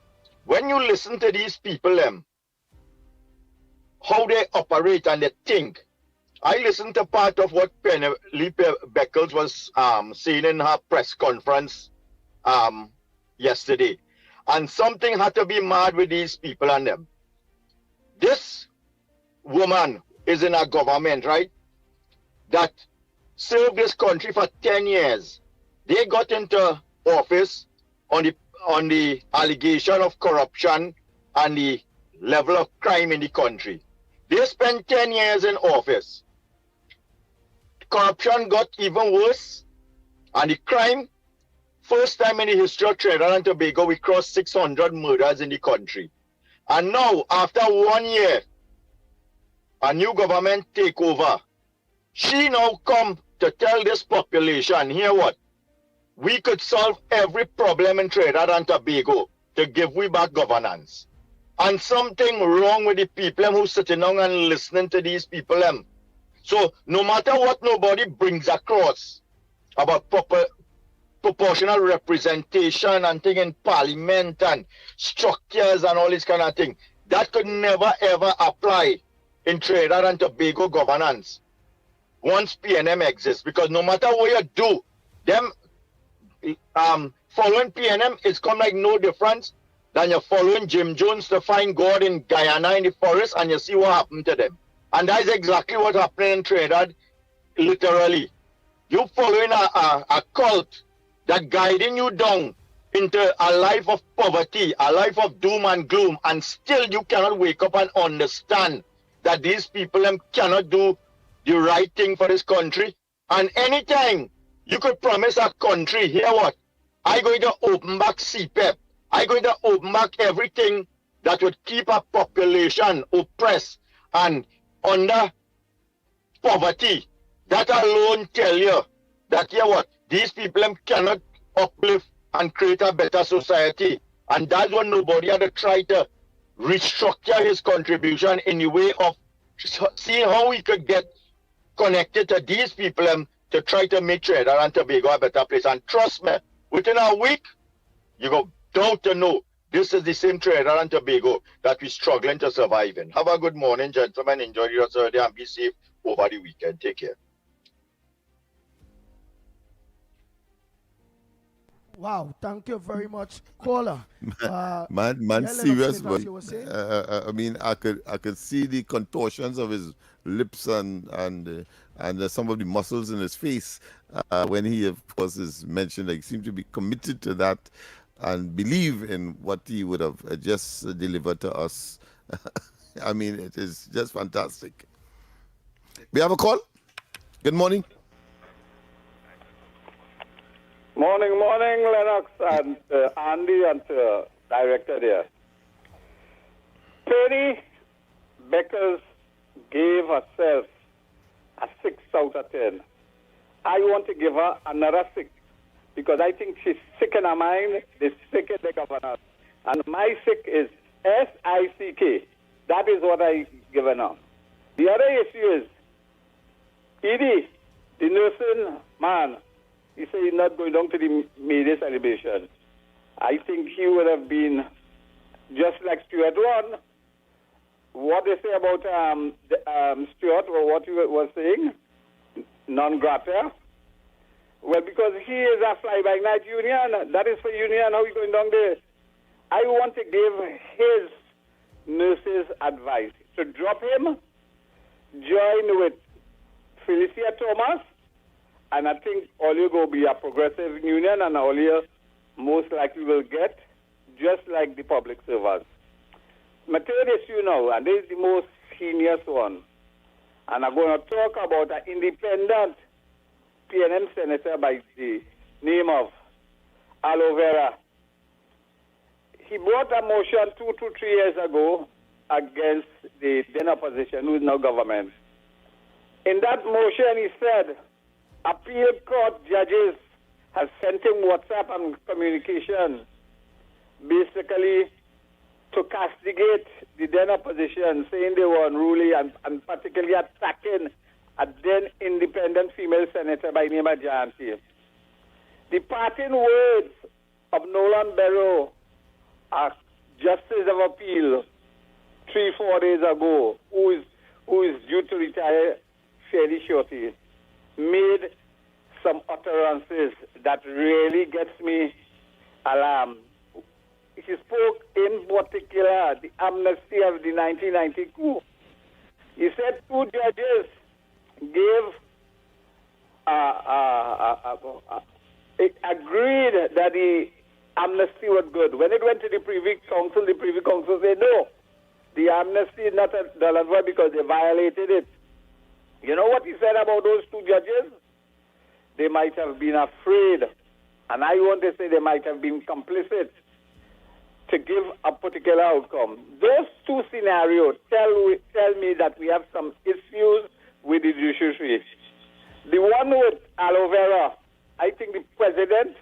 S18: when you listen to these people, how they operate and they think. I listened to part of what Penelope Beckles was saying in her press conference yesterday. And something had to be mad with these people and them. This woman is in a government, right, that served this country for 10 years. They got into office on the allegation of corruption and the level of crime in the country. They spent 10 years in office. Corruption got even worse, and the crime, first time in the history of Trinidad and Tobago, we crossed 600 murders in the country. And now, after 1 year, a new government take over. She now come to tell this population, hear what? We could solve every problem in Trinidad and Tobago to give we back governance. And something wrong with the people who sitting down and listening to these people. So no matter what nobody brings across about proportional representation and thing in parliament and structures and all this kind of thing, that could never ever apply in Trinidad and Tobago governance once PNM exists, because no matter what you do, them following PNM is come like no difference than you're following Jim Jones to find God in Guyana in the forest, and you see what happened to them. And that is exactly what happened in Trinidad, literally. You following a cult that guiding you down into a life of poverty, a life of doom and gloom, and still you cannot wake up and understand that these people cannot do the right thing for this country. And anytime you could promise a country, hear what? I'm going to open back CPEP. I'm going to open back everything that would keep a population oppressed and under poverty. That alone tell you that, hear what? These people cannot uplift and create a better society. And that's what nobody had to try to restructure his contribution in the way of seeing how we could get connected to these people to try to make Trinidad and Tobago a better place. And trust me, within a week, you go down to know this is the same Trinidad and Tobago that we're struggling to survive in. Have a good morning, gentlemen. Enjoy your Saturday and be safe over the weekend. Take care.
S13: Wow, thank you very much, caller.
S16: Man, serious, but I mean, I could see the contortions of his lips and some of the muscles in his face when he, of course, is mentioned. He seemed to be committed to that and believe in what he would have just delivered to us. I mean, it is just fantastic. We have a call. Good morning.
S2: Morning, Lennox and Andy and director there. Penny Beckers gave herself a 6 out of 10. I want to give her another 6 because I think she's sick in her mind, the sick in the governor. And my sick is SICK. That is what I given her. The other issue is Edie, the nursing man. He said he's not going down to the media celebration. I think he would have been just like Stuart One. What they say about Stuart, or what you were saying, non grata. Well, because he is a fly-by-night union. That is for union. How are you going down there? I want to give his nurses advice to drop him, join with Felicia Thomas, and I think all you will be a progressive union, and all you most likely will get, just like the public servants. My third issue now, and this is the most heinous one, and I'm going to talk about an independent PNM senator by the name of Aloe Vera. He brought a motion 2 to 3 years ago against the then opposition, who is now government. In that motion, he said, appeal court judges have sent him WhatsApp and communication basically to castigate the then opposition, saying they were unruly and particularly attacking a then independent female senator by name of Janty. The parting words of Nolan Barrow, a justice of appeal, 3-4 days ago, who is due to retire fairly shortly, made some utterances that really gets me alarmed. He spoke in particular the amnesty of the 1990 coup. He said 2 judges gave agreed that the amnesty was good. When it went to the Privy Council said no, the amnesty is not delivered because they violated it. You know what he said about those 2 judges? They might have been afraid, and I want to say they might have been complicit to give a particular outcome. Those 2 scenarios tell me that we have some issues with the judiciary. The one with aloe vera, I think the president,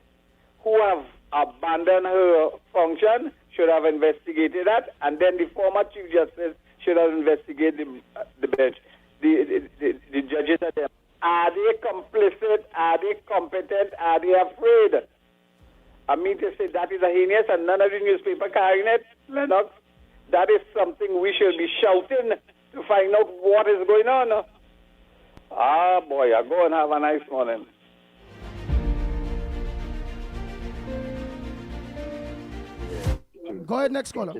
S2: who have abandoned her function, should have investigated that, and then the former Chief Justice should have investigated the bench, the judges at them. Are they complicit? Are they competent? Are they afraid? I mean to say that is a heinous, and none of the newspaper carrying it, Lennox. That is something we should be shouting to find out what is going on. Ah, boy, I go and have a nice morning.
S13: Go ahead, next caller.
S18: Go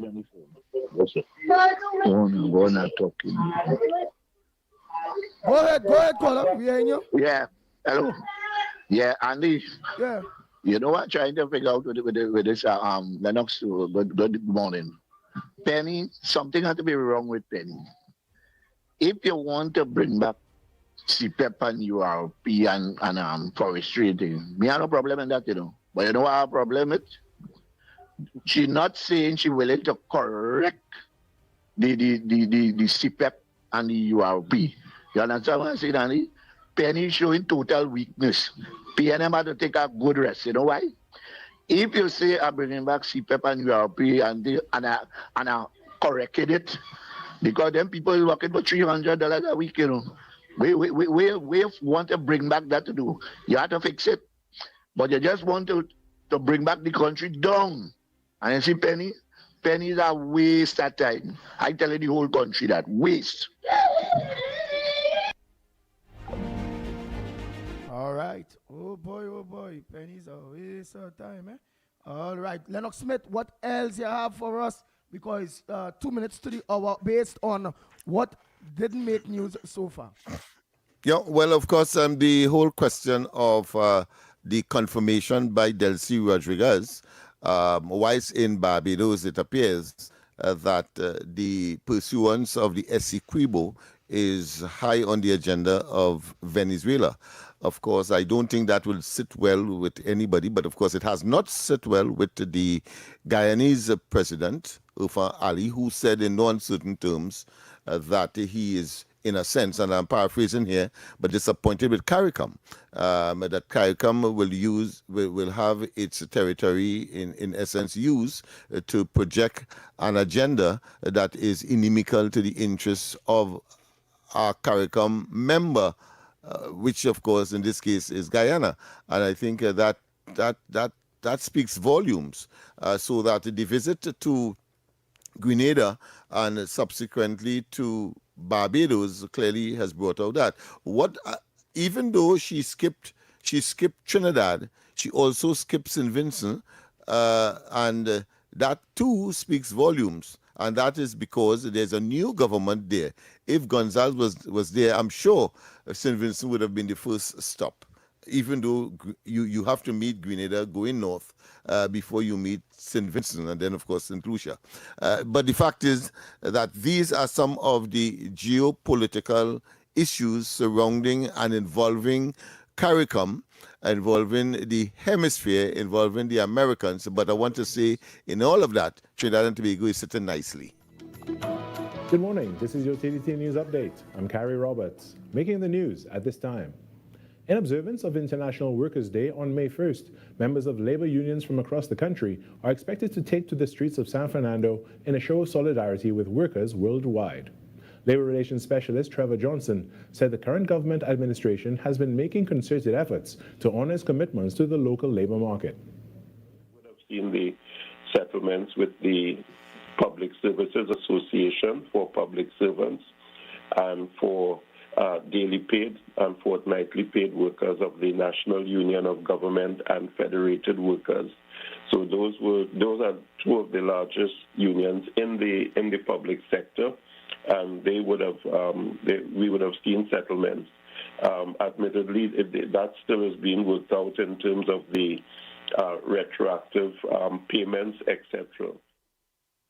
S18: on talking.
S13: Go ahead, caller. We hearing you.
S18: Yeah. Hello. Yeah, Andy.
S13: Yeah.
S18: You know what? Trying to figure out with this Lennox. Good morning. Penny, something had to be wrong with Penny. If you want to bring back CPEP and URP and forestry thing, me have no problem in that, you know. But you know what our problem is? She's not saying she's willing to correct the CPEP and the URP. You understand what I'm saying, Andy? Penny showing total weakness. PNM had to take a good rest. You know why? If you say I'm bringing back CPEP and URP and I corrected it, because then people are working for $300 a week, you know. We want to bring back that to do. You have to fix it. But you just want to bring back the country down. And you see Penny's a waste of time. I tell you the whole country that. Waste.
S13: All right. Oh boy. Penny's a waste of time, eh? All right. Lennox Smith, what else you have for us? Because 2 minutes to the hour based on what didn't make news so far.
S16: Yeah, well, of course, the whole question of the confirmation by Delcy Rodriguez, whilst in Barbados, it appears that the pursuance of the Essequibo is high on the agenda of Venezuela. Of course, I don't think that will sit well with anybody, but of course it has not sit well with the Guyanese president, Ufa Ali, who said in no uncertain terms that he is, in a sense, and I'm paraphrasing here, but disappointed with CARICOM, that CARICOM will have its territory, in essence, used to project an agenda that is inimical to the interests of our CARICOM member, which, of course, in this case is Guyana. And I think that speaks volumes, so that the visit to Grenada and subsequently to Barbados clearly has brought out that. Even though she skipped Trinidad, she also skipped St. Vincent, and that too speaks volumes. And that is because there's a new government there. If Gonzalez was there, I'm sure St. Vincent would have been the first stop, even though you have to meet Grenada going north before you meet St. Vincent, and then, of course, St. Lucia. But the fact is that these are some of the geopolitical issues surrounding and involving CARICOM, involving the hemisphere, involving the Americans. But I want to say, in all of that, Trinidad and Tobago is sitting nicely.
S11: Good morning. This is your TDT News Update. I'm Carrie Roberts, making the news at this time. In observance of International Workers' Day on May 1st, members of labor unions from across the country are expected to take to the streets of San Fernando in a show of solidarity with workers worldwide. Labor Relations Specialist Trevor Johnson said the current government administration has been making concerted efforts to honor its commitments to the local labor market.
S12: We would have seen the settlements with the
S1: Public Services Association for public servants and for daily paid and fortnightly paid workers of the National Union of Government and Federated Workers. So those are two of the largest unions in the public sector, and they would have we would have seen settlements. Admittedly, that still is being worked out in terms of the retroactive payments, etc.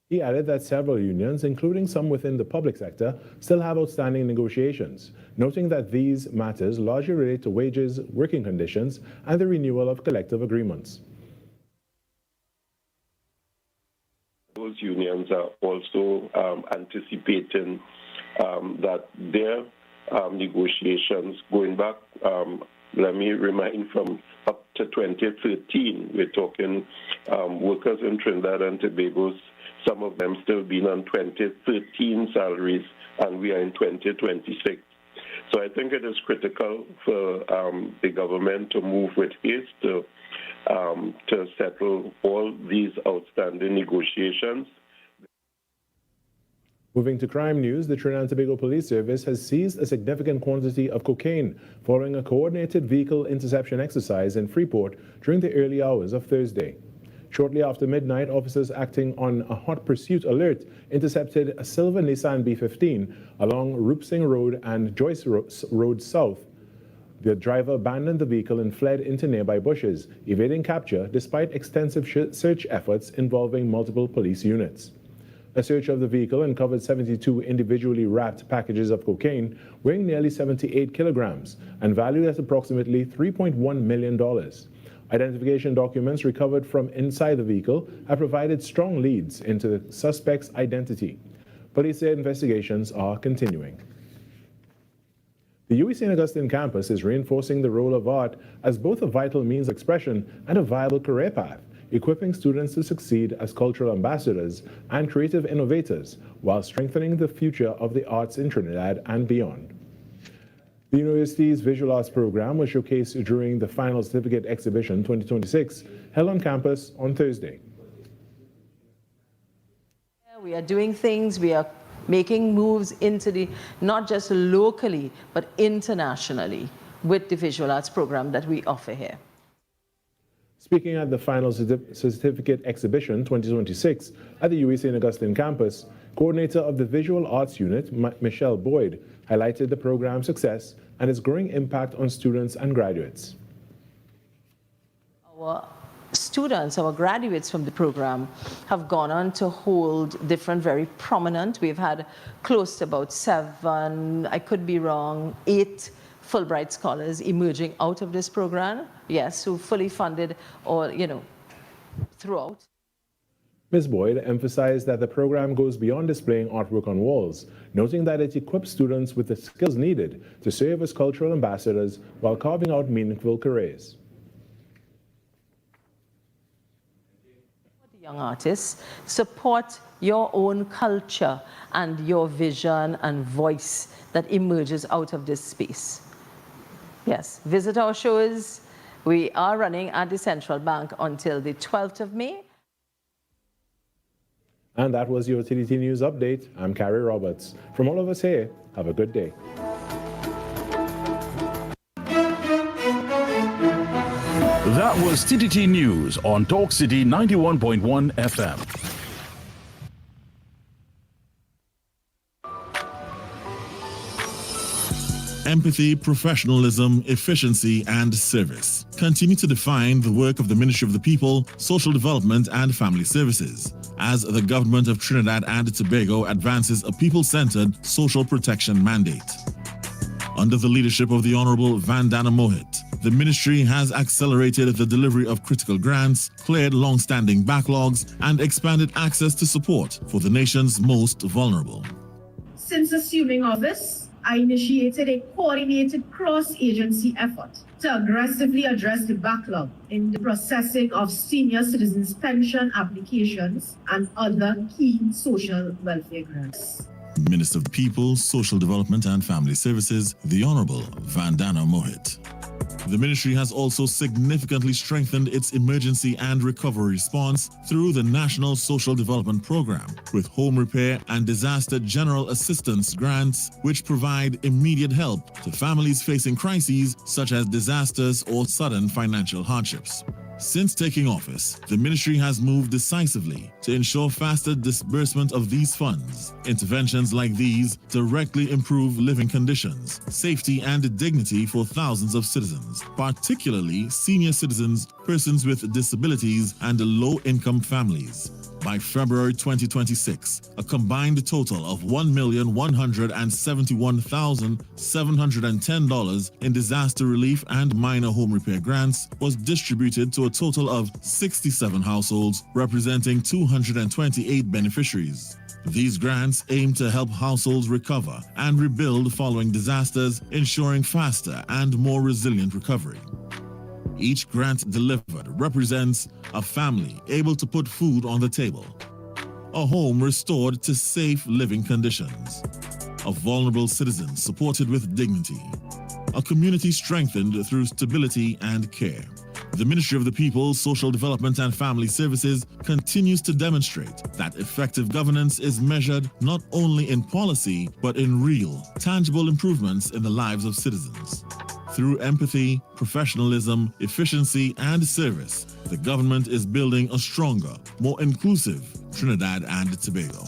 S11: He added that several unions, including some within the public sector, still have outstanding negotiations, noting that these matters largely relate to wages, working conditions, and the renewal of collective agreements.
S1: Those unions are also anticipating that their negotiations going back, let me remind, from up to 2013, we're talking workers in Trinidad and Tobago, some of them still being on 2013 salaries, and we are in 2026. So I think it is critical for the government to move with haste to settle all these outstanding negotiations.
S11: Moving to crime news, the Trinidad and Tobago Police Service has seized a significant quantity of cocaine following a coordinated vehicle interception exercise in Freeport during the early hours of Thursday. Shortly after midnight, officers acting on a hot pursuit alert intercepted a silver Nissan B15 along Roopsing Road and Joyce Road South. The driver abandoned the vehicle and fled into nearby bushes, evading capture despite extensive search efforts involving multiple police units. A search of the vehicle uncovered 72 individually wrapped packages of cocaine weighing nearly 78 kilograms and valued at approximately $3.1 million. Identification documents recovered from inside the vehicle have provided strong leads into the suspect's identity. Police say investigations are continuing. The UWI St. Augustine campus is reinforcing the role of art as both a vital means of expression and a viable career path, equipping students to succeed as cultural ambassadors and creative innovators while strengthening the future of the arts in Trinidad and beyond. The university's visual arts program was showcased during the final certificate exhibition 2026 held on campus on Thursday.
S12: We are doing things, we are making moves into not just locally, but internationally with the visual arts program that we offer here.
S11: Speaking at the final certificate exhibition 2026 at the UWI St. Augustine campus, coordinator of the visual arts unit, Michelle Boyd, highlighted the program's success and its growing impact on students and graduates.
S12: Our students, our graduates from the program have gone on to hold different very prominent, we've had close to about 7, I could be wrong, 8 Fulbright scholars emerging out of this program, yes, who fully funded or, throughout.
S11: Ms. Boyd emphasized that the program goes beyond displaying artwork on walls, noting that it equips students with the skills needed to serve as cultural ambassadors while carving out meaningful careers.
S12: Young artists, support your own culture and your vision and voice that emerges out of this space. Yes, visit our shows. We are running at the Central Bank until the 12th of May.
S11: And that was your TDT News Update. I'm Carrie Roberts. From all of us here, have a good day.
S5: That was TDT News on Talk City 91.1 FM.
S20: Empathy, professionalism, efficiency, and service continue to define the work of the Ministry of the People, Social Development, and Family Services, as the government of Trinidad and Tobago advances a people-centered social protection mandate. Under the leadership of the Honorable Vandana Mohit, the ministry has accelerated the delivery of critical grants, cleared long-standing backlogs, and expanded access to support for the nation's most vulnerable.
S24: Since assuming office, I initiated a coordinated cross-agency effort to aggressively address the backlog in the processing of senior citizens' pension applications and other key social welfare grants.
S20: Minister of the People, Social Development and Family Services, the Honorable Vandana Mohit. The ministry has also significantly strengthened its emergency and recovery response through the National Social Development Program, with home repair and disaster general assistance grants, which provide immediate help to families facing crises such as disasters or sudden financial hardships. Since taking office, the ministry has moved decisively to ensure faster disbursement of these funds. Interventions like these directly improve living conditions, safety, and dignity for thousands of citizens, particularly senior citizens, persons with disabilities, and low-income families. By February 2026, a combined total of $1,171,710 in disaster relief and minor home repair grants was distributed to a total of 67 households, representing 228 beneficiaries. These grants aim to help households recover and rebuild following disasters, ensuring faster and more resilient recovery. Each grant delivered represents a family able to put food on the table, a home restored to safe living conditions, a vulnerable citizen supported with dignity, a community strengthened through stability and care. The Ministry of the People, Social Development and Family Services continues to demonstrate that effective governance is measured not only in policy, but in real, tangible improvements in the lives of citizens. Through empathy, professionalism, efficiency, and service, the government is building a stronger, more inclusive Trinidad and Tobago.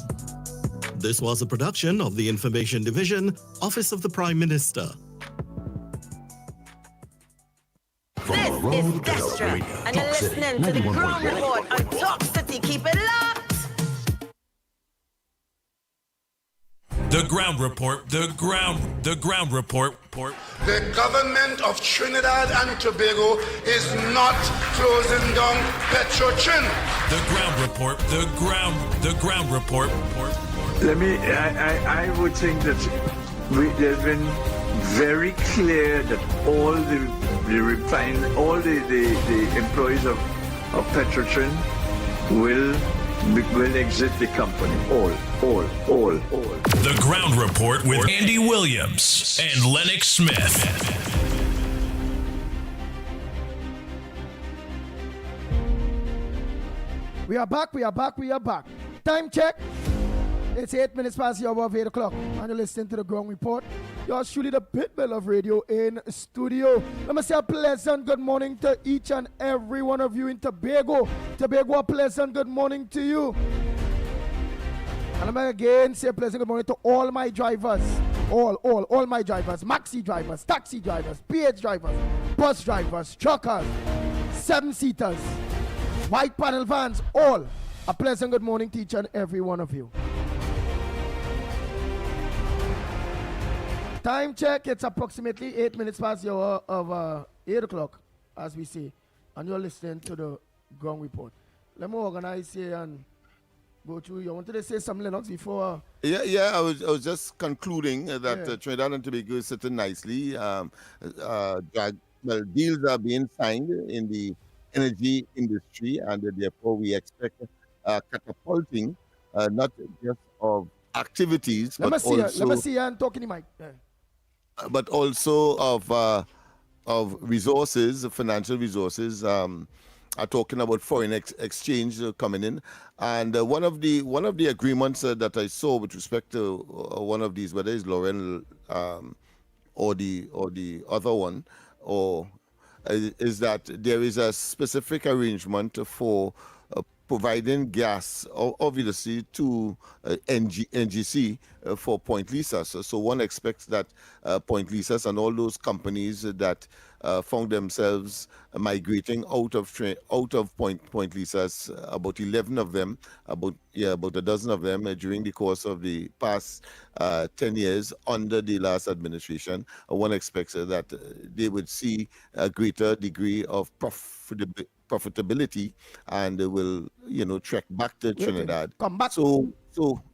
S3: This was a production of the Information Division, Office of the Prime Minister.
S9: This is Destra, and you're listening to the Ground Report on Talk City. Keep it locked.
S10: The Ground Report, the ground report.
S4: The government of Trinidad and Tobago is not closing down Petrotrin.
S10: The Ground Report, the ground report.
S6: I would think that there's been very clear that all the employees of Petrotrin will exit the company. All.
S10: The Ground Report with Andy Williams and Lennox Smith.
S13: We are back. Time check. It's 8 minutes past the hour of 8 o'clock. And you're listening to the Ground Report. Yours truly, the Pitbull of Radio in studio. Let me say a pleasant good morning to each and every one of you in Tobago. Tobago, a pleasant good morning to you. And I'm again say a pleasant good morning to all my drivers. All my drivers. Maxi drivers, taxi drivers, PH drivers, bus drivers, truckers, 7-seaters, white panel vans, all. A pleasant good morning to each and every one of you. Time check, it's approximately 8 minutes past the hour of 8 o'clock, as we say. And you're listening to the Ground Report. Let me organize here and go through. You wanted to say something, Lennox, before?
S16: Yeah. I was just concluding that Trinidad and Tobago is sitting nicely. Deals are being signed in the energy industry, and therefore we expect catapulting not just of activities,
S13: let me see and talk in the mic. Yeah.
S16: But also of resources, financial resources. Are talking about foreign exchange coming in, and one of the agreements that I saw with respect to one of these, whether it's Laurel or the other one, is that there is a specific arrangement for providing gas, obviously, to NGC for Point Lisa. So one expects that Point Lisas and all those companies that found themselves migrating out of Point Lisas, about 11 of them, about a dozen of them during the course of the past 10 years under the last administration. One expects that they would see a greater degree of profitability, and they will, trek back to Trinidad.
S13: Come back.
S16: So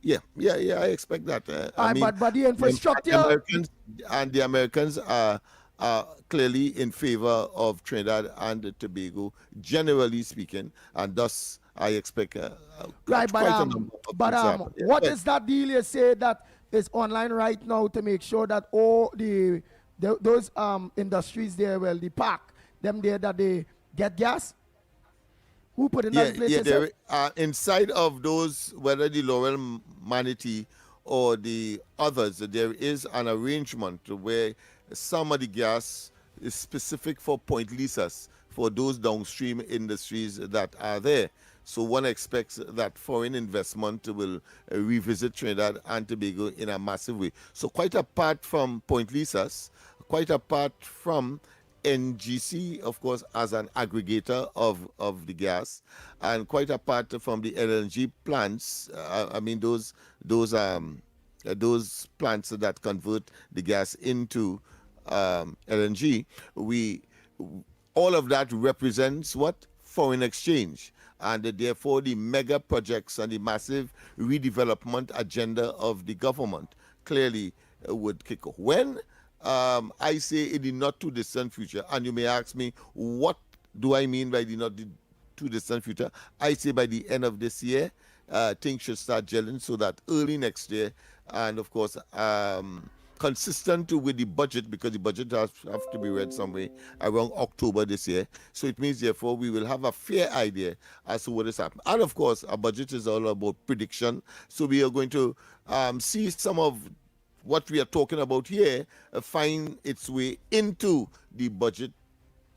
S16: I expect that.
S13: But the infrastructure.
S16: The Americans are clearly in favor of Trinidad and Tobago, generally speaking, and thus I expect
S13: what is that deal you say that is online right now to make sure that all the those industries there, well, the park, them there that they get gas? Who put in that place?
S16: There, inside of those, whether the Laurel Manatee or the others, there is an arrangement where some of the gas is specific for Point Lisas, for those downstream industries that are there. So one expects that foreign investment will revisit Trinidad and Tobago in a massive way. So quite apart from Point Lisas, quite apart from NGC, of course, as an aggregator of the gas, and quite apart from the LNG plants, I mean those plants that convert the gas into LNG, all of that represents what? Foreign exchange. And therefore the mega projects and the massive redevelopment agenda of the government clearly would kick off. When? I say in the not too distant future, and you may ask me, what do I mean by the not too distant future? I say by the end of this year, things should start gelling so that early next year, and of course, consistent with the budget, because the budget has to be read somewhere around October this year. So it means, therefore, we will have a fair idea as to what is happening. And of course, our budget is all about prediction. So we are going to see some of what we are talking about here find its way into the budget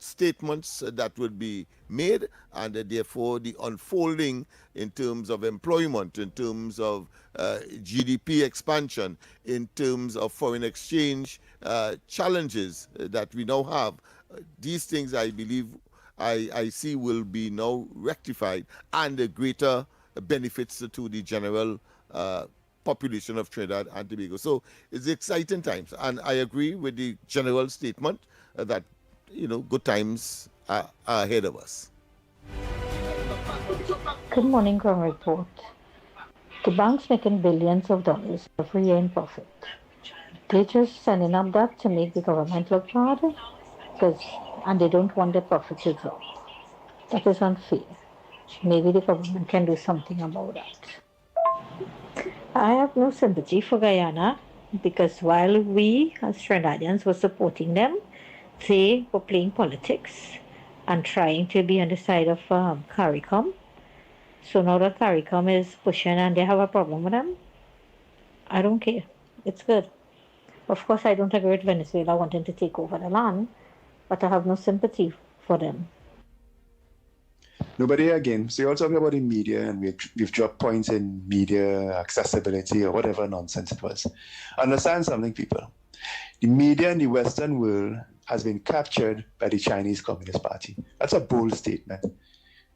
S16: statements that would be made, and therefore the unfolding in terms of employment, in terms of GDP expansion, in terms of foreign exchange challenges that we now have. These things, I believe, I see will be now rectified, and the greater benefits to the general population of Trinidad and Tobago. So it's exciting times, and I agree with the general statement that good times are ahead of us.
S8: Good morning, Ground Report. The bank's making billions of dollars every year in profit. They're just sending up that to make the government look bad, and they don't want their profit to drop. That is unfair. Maybe the government can do something about that. I have no sympathy for Guyana, because while we as Trinidadians were supporting them, they were playing politics and trying to be on the side of CARICOM. So now that CARICOM is pushing and they have a problem with them, I don't care. It's good. Of course, I don't agree with Venezuela wanting to take over the land, but I have no sympathy for them.
S14: Nobody again. So you're talking about the media, and we've dropped points in media accessibility or whatever nonsense it was. Understand something, people. The media in the Western world has been captured by the Chinese Communist Party. That's a bold statement,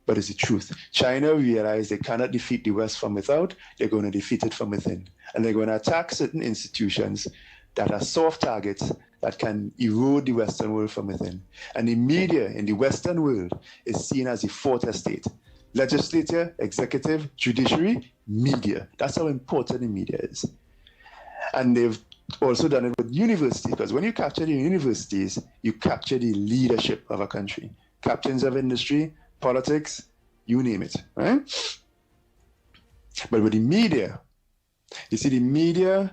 S14: but it's the truth. China realized they cannot defeat the West from without, they're going to defeat it from within. And they're going to attack certain institutions that are soft targets that can erode the Western world from within. And the media in the Western world is seen as the fourth estate. Legislature, executive, judiciary, media. That's how important the media is. And they've also done it with universities, because when you capture the universities, you capture the leadership of a country. Captains of industry, politics, you name it, right? But with the media, you see the media,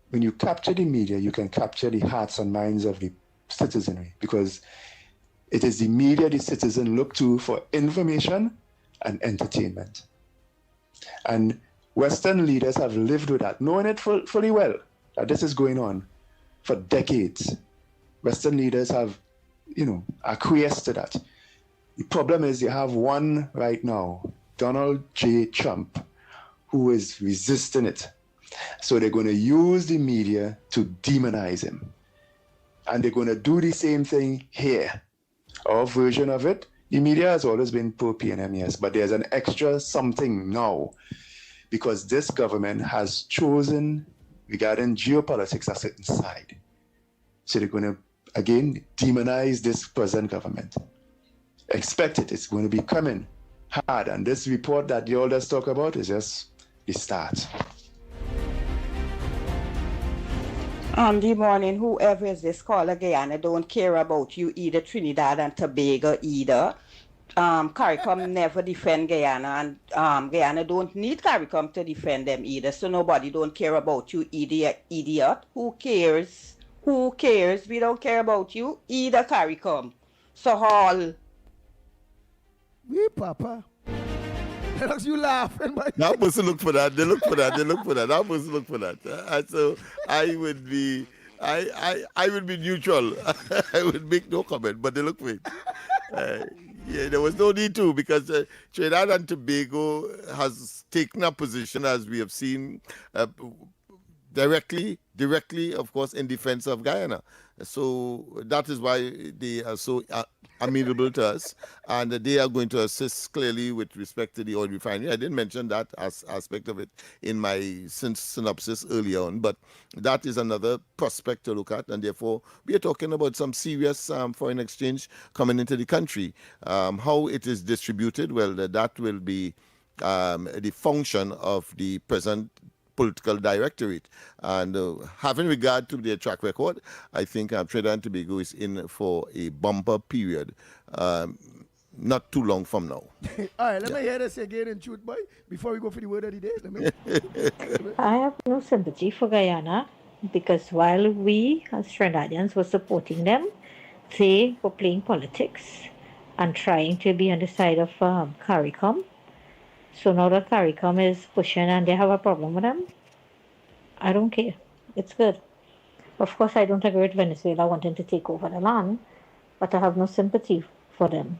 S14: when you capture the media, you can capture the hearts and minds of the citizenry, because it is the media the citizen look to for information and entertainment. And Western leaders have lived with that, knowing it fully well, that this is going on for decades. Western leaders have, acquiesced to that. The problem is you have one right now, Donald J. Trump, who is resisting it. So they're going to use the media to demonize him. And they're going to do the same thing here. Our version of it, the media has always been pro-PNM, yes, but there's an extra something now, because this government has chosen, regarding geopolitics, a certain side. So they're going to, again, demonize this present government. Expect it. It's going to be coming hard. And this report that you all just talk about is just the start.
S15: Good morning. Whoever is this caller, Guyana, don't care about you either, Trinidad and Tobago either. CARICOM never defend Guyana, and Guyana don't need CARICOM to defend them either. So nobody don't care about you, idiot. Who cares Who cares? We don't care about you. Either CARICOM. So all.
S13: We Papa. Lennox, you laughing, but
S16: That person look for that. They look for that. They look for that. That person look for that. And so I would be, I would be neutral. I would make no comment, but they look for it. Yeah, there was no need to, because Trinidad and Tobago has taken a position, as we have seen, directly, of course, in defense of Guyana. So that is why they are so amenable to us, and they are going to assist clearly with respect to the oil refinery. I didn't mention that aspect of it in my synopsis earlier on, but that is another prospect to look at, and therefore we are talking about some serious foreign exchange coming into the country. How it is distributed, well, that will be the function of the present political directorate, and having regard to their track record, I think Trinidad and Tobago is in for a bumper period, not too long from now.
S13: All right, let me hear this again in truth, boy, before we go for the word of the day.
S8: I have no sympathy for Guyana, because while we as Trinidadians were supporting them, they were playing politics and trying to be on the side of CARICOM. So now that CARICOM is pushing and they have a problem with them, I don't care. It's good. Of course, I don't agree with Venezuela wanting to take over the land, but I have no sympathy for them.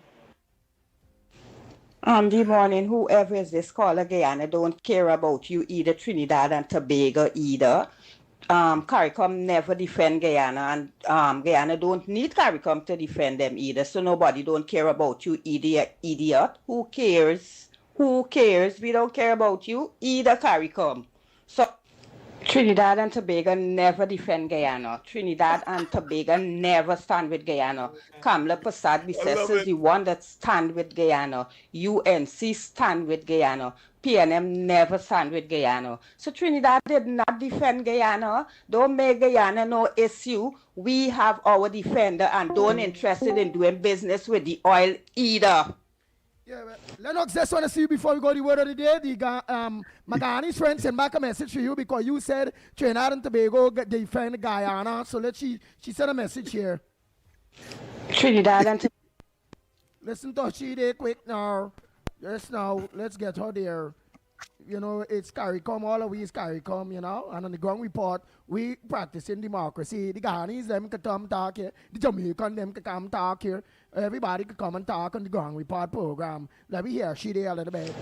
S15: Good morning. Whoever is this caller, Guyana, don't care about you either, Trinidad and Tobago either. CARICOM never defend Guyana, and Guyana don't need CARICOM to defend them either. So nobody don't care about you, idiot. Who cares? Who cares? We don't care about you. Either CARICOM. So Trinidad and Tobago never defend Guyana. Trinidad and Tobago never stand with Guyana. Kamla Prasad Bissess is the one that stand with Guyana. UNC stand with Guyana. PNM never stand with Guyana. So Trinidad did not defend Guyana. Don't make Guyana no issue. We have our defender and don't interested in doing business with the oil either.
S13: Yeah, well, Lennox, just want to see you before we go to the word of the day. Magani's friend sent back a message to you because you said Trinidad and Tobago defend Guyana. So she sent a message here.
S15: Trinidad and
S13: Listen to she there quick now. Just now, let's get her there. You know, it's CARICOM, all of we is CARICOM, you know, and on the ground report, we practice in democracy. The Ghanaians, them can come talk here. The Jamaican, them can come talk here. Everybody can come and talk on the ground report program. Let me hear she there a little bit.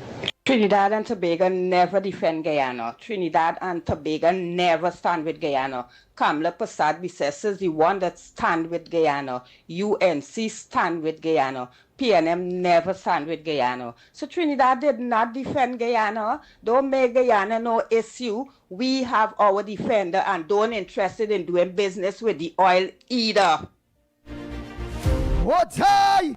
S15: Trinidad and Tobago never defend Guyana. Trinidad and Tobago never stand with Guyana. Kamla Prasad Bissess is the one that stand with Guyana. UNC stand with Guyana. PNM never stand with Guyana. So Trinidad did not defend Guyana. Don't make Guyana no issue. We have our defender and don't interested in doing business with the oil either.
S13: What hey?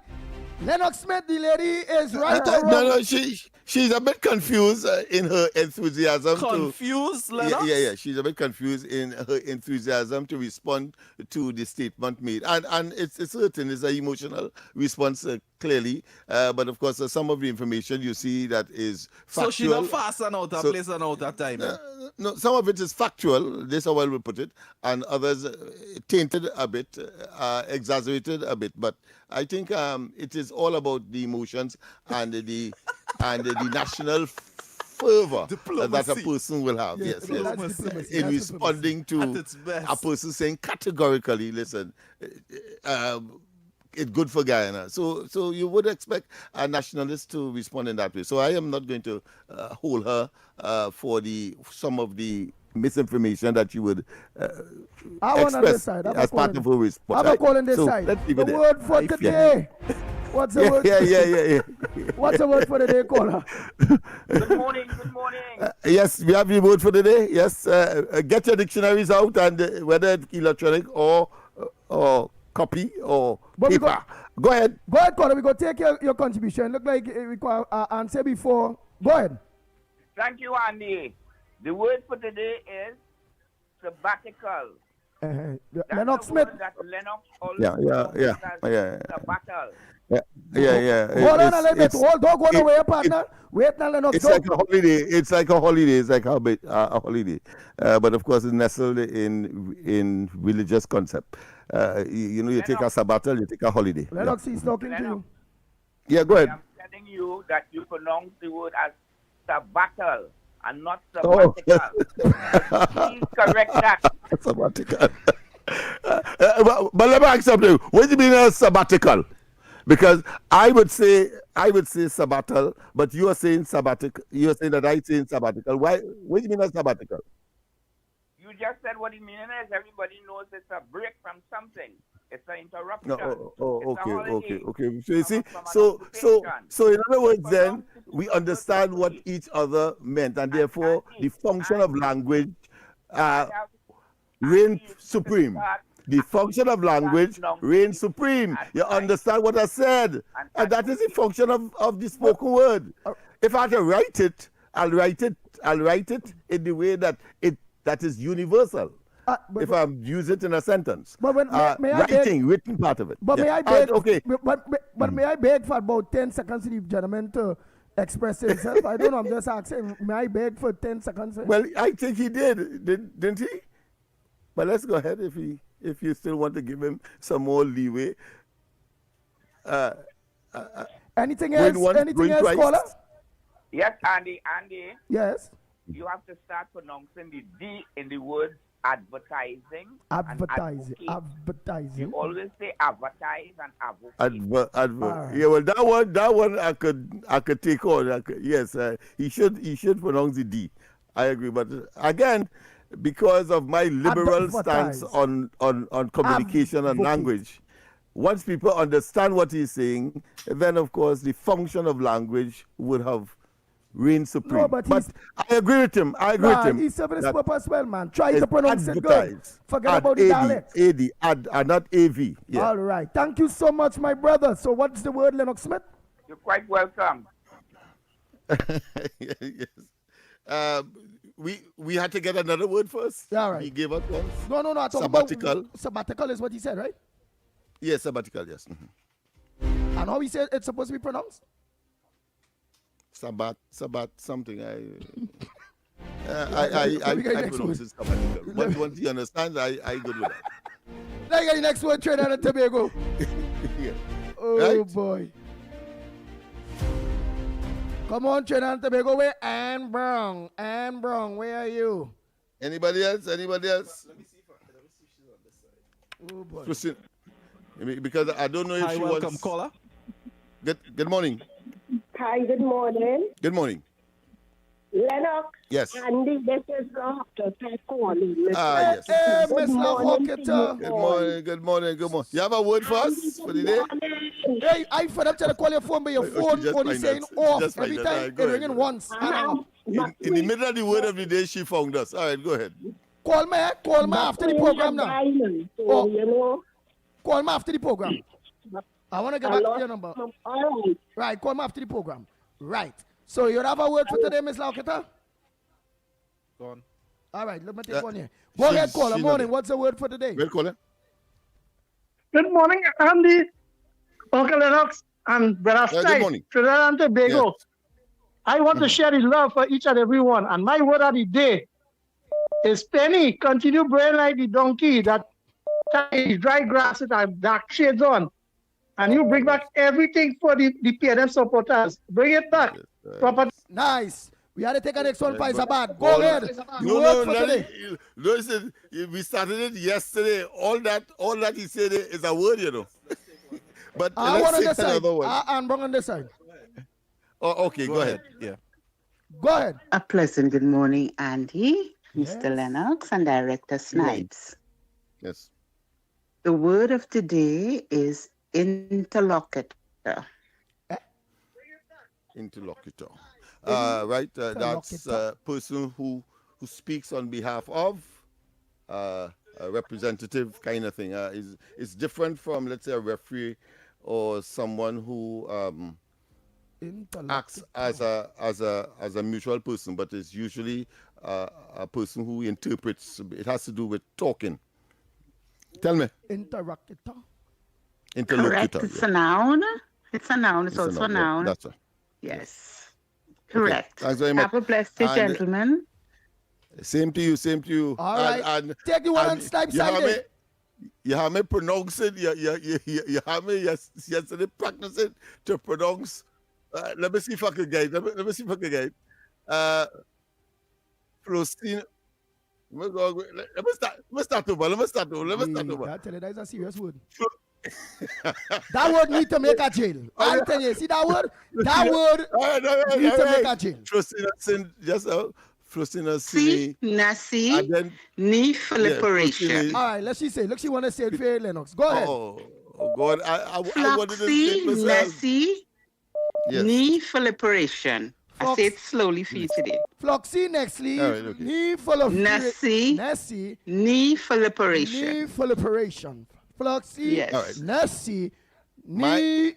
S13: Lennox Smith, the lady is right.
S16: No, she's a bit confused in her enthusiasm.
S17: Confused, Lennox?
S16: Yeah. She's a bit confused in her enthusiasm to respond to the statement made, and it's certain it's an emotional response. Clearly, but of course, some of the information you see that is factual.
S17: So she's not fast and out of place and out of time.
S16: No, some of it is factual. This is how I will put it, and others tainted a bit, exaggerated a bit. But I think it is all about the emotions and the national fervor that a person will have. Yes. In responding to a person saying categorically, "Listen." It's good for Guyana. So you would expect a nationalist to respond in that way. So I am not going to hold her for some of the misinformation that you would express as part of her response.
S13: I'm calling this side.
S16: Let's leave
S13: the
S16: it there.
S13: word for today. What's the word?
S16: Yeah.
S13: What's the word for the day, caller?
S19: Good morning.
S16: Yes, we have the word for the day. Yes, get your dictionaries out, and whether it's electronic or copy or paper. Go ahead.
S13: Go ahead, caller. We go take your contribution. Look like we could answer before. Go ahead.
S19: Thank you, Andy. The word for today is sabbatical.
S13: Lennox Smith.
S19: That Lennox
S16: Yeah.
S19: sabbatical.
S16: Yeah.
S13: Hold on a little bit. Don't go nowhere, partner. Wait now, Lennox.
S16: It's like a holiday. It's like a holiday. It's like a holiday. But of course, it's nestled in religious concept. You take a sabbatical, you take a holiday.
S13: Lennox, he's talking to you.
S16: Yeah, go ahead.
S19: I'm telling you that you pronounce the word as sabbatical and not sabbatical. Please correct that.
S16: Sabbatical. But let me ask something. What do you mean a sabbatical? Because I would say sabbatical, but you are saying sabbatical. You are saying that I'm saying sabbatical. Why? What do you mean a sabbatical?
S19: You just said what it means is. Everybody knows it's a break from something. It's an interruption.
S16: Okay. So you see, so in other words, then we understand what each other meant, and therefore the function of language reigns supreme. The function of language reigns supreme. You understand what I said? And that is the function of the spoken word. If I had to write it, I'll write it in the way that is universal. If I use it in a sentence.
S13: But may I
S16: written part of it.
S13: But may I beg? But may I beg for about 10 seconds for the gentleman to express himself? I don't know. I'm just asking. May I beg for 10 seconds?
S16: Well, I think he didn't he? But let's go ahead if you still want to give him some more leeway.
S13: Anything else? Anything else, caller?
S19: Yes, Andy.
S13: Yes.
S19: You have to start pronouncing the D in the word advertising.
S13: Advertising.
S19: You always say advertise and advocate.
S16: Yeah, well, that one I could take on. Yes, he should pronounce the D. I agree, but again, because of my liberal stance on communication and language, once people understand what he's saying, then of course the function of language would have reigned supreme.
S13: No, but
S16: I agree with him.
S13: He's serving his purpose well, man. Try to pronounce it good. Forget about the dialect.
S16: Not AV. Yeah.
S13: All right. Thank you so much, my brother. So what's the word, Lennox Smith?
S19: You're quite welcome.
S16: Yes. We had to get another word first.
S13: Yeah, right.
S16: He gave us one.
S13: No. I
S16: sabbatical.
S13: Sabbatical is what he said, right?
S16: Yes, sabbatical. Yes.
S13: And how he said it's supposed to be pronounced?
S16: Sabbat, something. I pronounce it sabbatical. Once he understands, I good with that.
S13: Now you got the next one, Trinidad and Tobago.
S16: Yeah.
S13: Oh, right? Boy. Come on, Trinidad and Tobago. Where Ann Brown? Ann Brown, where are you?
S16: Anybody else?
S17: Let me see if she's on this side.
S13: Oh, boy.
S16: Proceed. Because I don't know if she
S17: welcome,
S16: wants...
S17: caller.
S16: Good morning.
S7: Hi, good morning.
S16: Good morning.
S7: Lennox.
S16: Yes.
S7: Andy, this is Doctor calling.
S16: Yes.
S13: Hey, Miss Lahokita.
S16: Good morning. You have a word for us for the day?
S13: Hey, I for them to call your phone, but your phone only saying off. Every time it ringing once.
S16: In the middle of the word of the day, she found us. All right, go ahead.
S13: Call me after the program now. Call me after the program. I want to get back to your number.
S7: All right.
S13: Right, call me after the program. Right. So you have a word for today, Miss Lahokita?
S17: Go on.
S13: All right, let me take one here. Go ahead, caller. Morning. What's the word for today?
S16: Well, caller.
S21: Good morning, Andy, Uncle Lennox, and Brother
S16: Good morning.
S21: Trinidad and Tobago.
S16: Yes.
S21: I want to share the love for each and every one. And my word of the day is Penny. Continue braying like the donkey that ties dry grass with our dark shades on. And you bring back everything for the PNM supporters. Bring it back.
S13: Nice. We had to take our next one, Faisabad. Go ahead.
S16: Listen, we started it yesterday. All that he said is a word, you know. But
S13: I
S16: let's
S13: want on
S16: take
S13: this side.
S16: another one.
S13: I'm wrong on this side.
S16: Oh, okay, go ahead.
S17: Yeah.
S13: Go ahead.
S22: A pleasant good morning, Andy, Mr. Lennox, and Director Snipes.
S16: Yes.
S22: The word of today is interlocutor.
S16: Interlocutor. Right. That's a person who speaks on behalf of a representative kind of thing. It's different from, let's say, a referee or someone who acts as a mutual person, but it's usually a person who interprets. It has to do with talking. Tell me.
S13: Interlocutor.
S22: Correct, it's a noun. It's a noun. It's
S16: a
S22: also a
S16: noun, yeah,
S22: noun.
S16: that's right.
S22: Yes. Correct.
S16: Thanks very much.
S22: Have a blessed day,
S16: And,
S22: gentlemen.
S16: Same to you, same to you.
S13: All right. Take the one on Snipe Sunday.
S16: You have me pronounce it. You have me yesterday practicing to pronounce. Let me see if I can get it. Let me see if I can get it. Proceed. Let me start over.
S13: I tell you, that is a serious word. That word need to make a jail. I'll tell you, see that word? That word need to make a jail.
S16: Proceed, just Flosina
S22: See, Nasi, ni Filipperation.
S13: All right, let's see say. Look, she want to say it for Lennox. Go ahead.
S16: Oh God, I wanted to say it myself.
S22: Nasi, ni Filipperation. I say it slowly for you today.
S13: Floxy Nextly,
S16: okay.
S13: ni Filipperation.
S22: Nessie, ni Filipperation.
S13: Ni Filipperation. Floxy,
S22: yes.
S13: Nessie,
S22: ni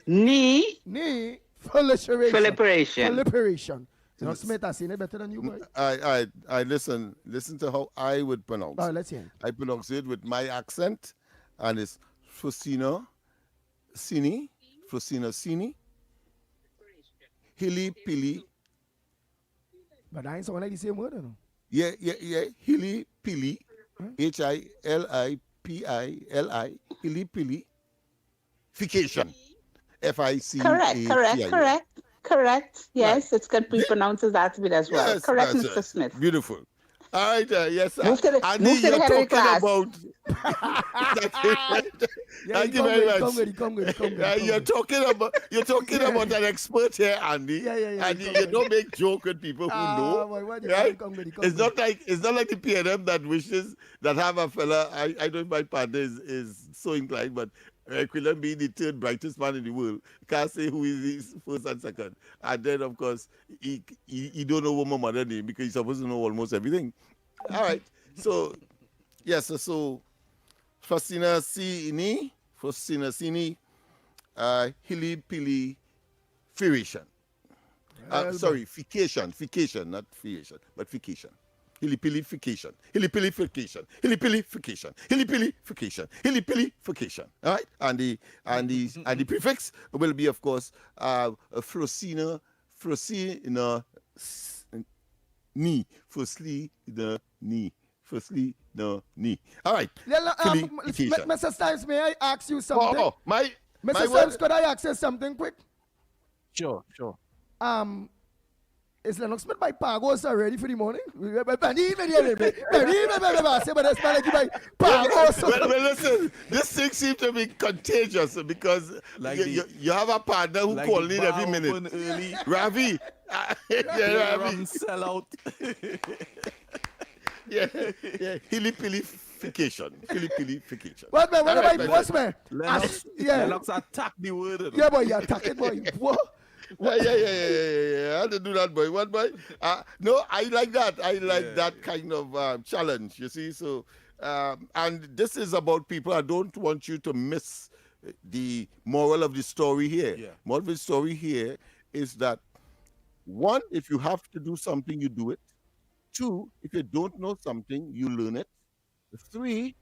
S13: Filipperation. Filipperation. You Smith, I seen it better than you, boy.
S16: I listen to how I would pronounce.
S13: All right, let's hear.
S16: I pronounce it with my accent, and it's Frosina Sini, Hilly Pilly.
S13: But I ain't sound like the same word, no?
S16: Yeah. Hilly Pilly, HILIPILI, Hilly Pilly, Fication, FICA.
S22: Correct. Yes, it can be pronounced as that bit as well.
S16: Yes,
S22: correct, Mr. Smith.
S16: Beautiful. All right, yes.
S22: Move to the head of the class.
S16: Thank you very much.
S13: Come good.
S16: You're talking about an expert here, Andy. And you don't make joke with people who know. Right? It's not like the PNM that wishes that have a fella. I don't know if my partner is so inclined, but Quillen being the third brightest man in the world, can't say who is his first and second. And then, of course, he don't know what my mother name because he's supposed to know almost everything. All right. So, yes, so Fascina Sini, Hilly Pilly Firation. Sorry, Fication, not Fiation, but Fication. Hilly-pillification. All right, and the prefix will be, of course, Frosina, ni, firstly, ni. All right.
S13: Mr. Stiles, may I ask you something?
S16: Mr.
S13: Stiles, could I ask you something quick?
S1: Sure.
S13: Is Lennox Smith by Pagos already for the morning? Well,
S16: listen, this thing seems to be contagious because you have a partner who calls in every minute. Ravi.
S1: Ravi. Sell out.
S16: Hilly-pillification.
S13: What man? What's man?
S1: Lennox attack the word.
S13: Yeah, boy, you attack it, boy. What?
S16: Yeah. I had to do that, boy. What, boy? No, I like that. I like that kind of challenge, you see. So, and this is about people. I don't want you to miss the moral of the story here.
S1: Yeah.
S16: Moral of the story here is that, one, if you have to do something, you do it. Two, if you don't know something, you learn it. Three,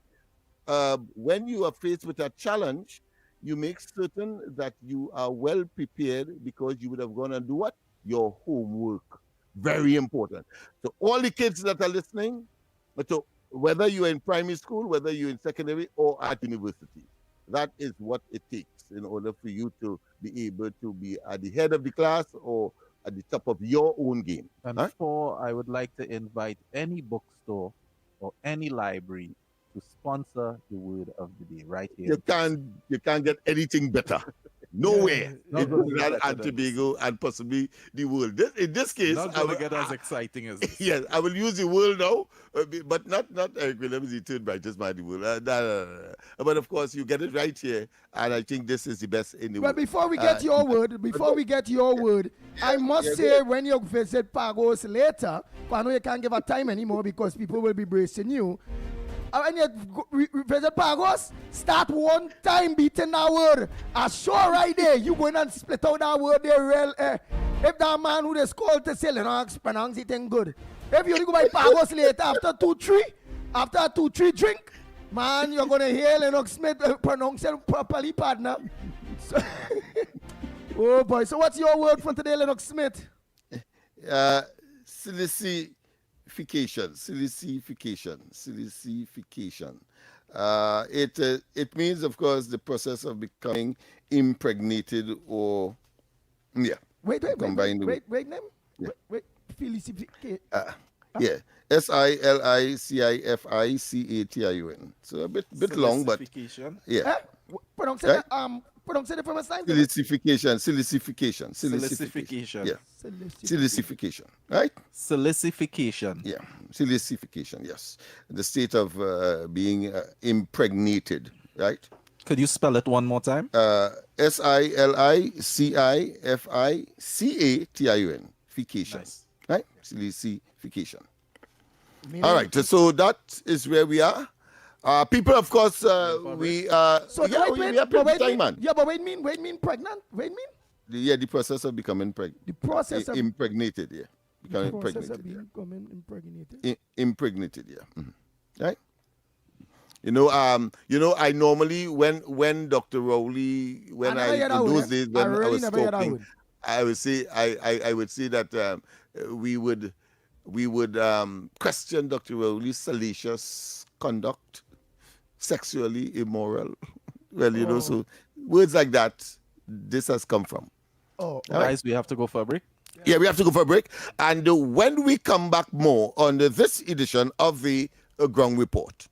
S16: when you are faced with a challenge, you make certain that you are well prepared because you would have gone and do what? Your homework. Very important. So all the kids that are listening, so whether you're in primary school, whether you're in secondary or at university, that is what it takes in order for you to be able to be at the head of the class or at the top of your own game.
S1: And four, I would like to invite any bookstore or any library to sponsor the word of the day right here.
S16: You can't get anything better. Nowhere in Trinidad and Tobago and possibly the world. In this case,
S1: not going to get as exciting as this.
S16: Yes, I will use the world now, but not Eric Williams, the third brightest man in the world. No. But of course, you get it right here, and I think this is the best in the world.
S13: But before we get your word, I must say when you visit Pagos later, I know you can't give a time anymore because people will be bracing you. When you visit Pagos, start one time beating that word. I sure right there, you going and split out that word there real. If that man who is called to say Lennox pronounce it ain't good. If you go by Pagos later after 2-3 drink, man, you're gonna hear Lennox Smith pronounce it properly, partner. So Oh boy, so what's your word for today, Lennox Smith?
S16: Silicification. It means, of course, the process of becoming impregnated or
S13: Wait,
S16: combined
S13: name? Wait, Silicification.
S16: Yeah, SILICIFICATION. So a bit long, but yeah.
S13: Pronounce it from a sign.
S16: Silicification. Yeah. Silicification. Right?
S1: Silicification.
S16: Yeah. Silicification, yes. The state of being impregnated, right?
S1: Could you spell it one more time?
S16: SILICIFICATION. Fication.
S1: Nice.
S16: Right? Silicification. All right. So that is where we are. People, of course, we are pretty time, man.
S13: Yeah, but wait mean pregnant? Wait mean?
S16: The process of becoming pregnant.
S13: The process of
S16: impregnated, yeah. Becoming
S13: the process
S16: impregnated.
S13: of becoming impregnated.
S16: Impregnated, yeah. Mm-hmm. Right? I normally when Dr. Rowley, in those days when I was talking, I would say I would say that we would question Dr. Rowley's salacious conduct, sexually immoral. Well, so words like that, this has come from.
S1: Guys, we have to go for a break.
S16: Yeah, we have to go for a break. And when we come back more on this edition of the Ground Report.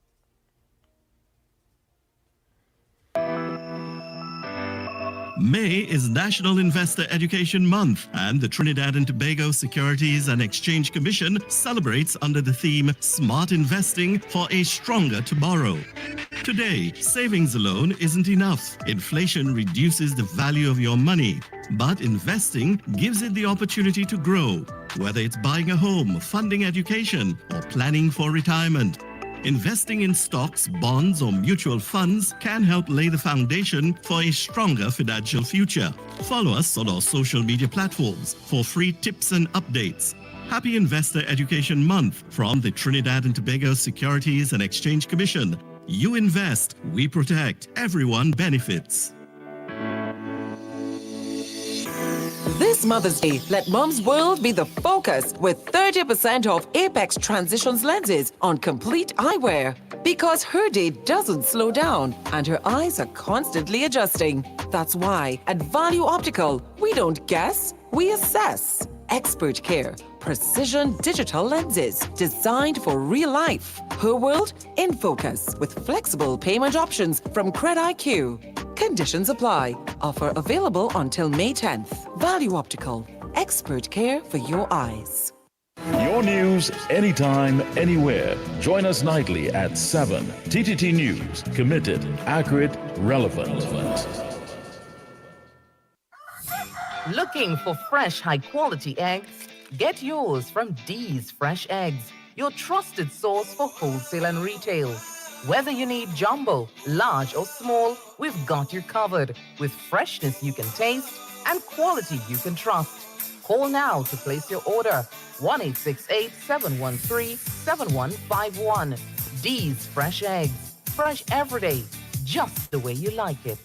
S3: May is National Investor Education Month, and the Trinidad and Tobago Securities and Exchange Commission celebrates under the theme Smart Investing for a Stronger Tomorrow. Today, savings alone isn't enough. Inflation reduces the value of your money, but investing gives it the opportunity to grow, whether it's buying a home, funding education, or planning for retirement. Investing in stocks, bonds, or mutual funds can help lay the foundation for a stronger financial future. Follow us on our social media platforms for free tips and updates. Happy Investor Education Month from the Trinidad and Tobago Securities and Exchange Commission. You invest, we protect, everyone benefits.
S2: This Mother's Day, let Mom's World be the focus with 30% off Apex Transitions lenses on complete eyewear. Because her day doesn't slow down and her eyes are constantly adjusting. That's why at Value Optical, we don't guess, we assess. Expert care, precision digital lenses designed for real life. Her world in focus with flexible payment options from CredIQ. Conditions apply. Offer available until May 10th. Value Optical. Expert care for your eyes.
S5: Your news, anytime, anywhere. Join us nightly at 7. TTT News. Committed, accurate, relevant.
S12: Looking for fresh, high-quality eggs? Get yours from D's Fresh Eggs, your trusted source for wholesale and retail. Whether you need jumbo, large or small, we've got you covered with freshness you can taste and quality you can trust. Call now to place your order. 1-868-713-7151. D's Fresh Eggs. Fresh every day, just the way you like it.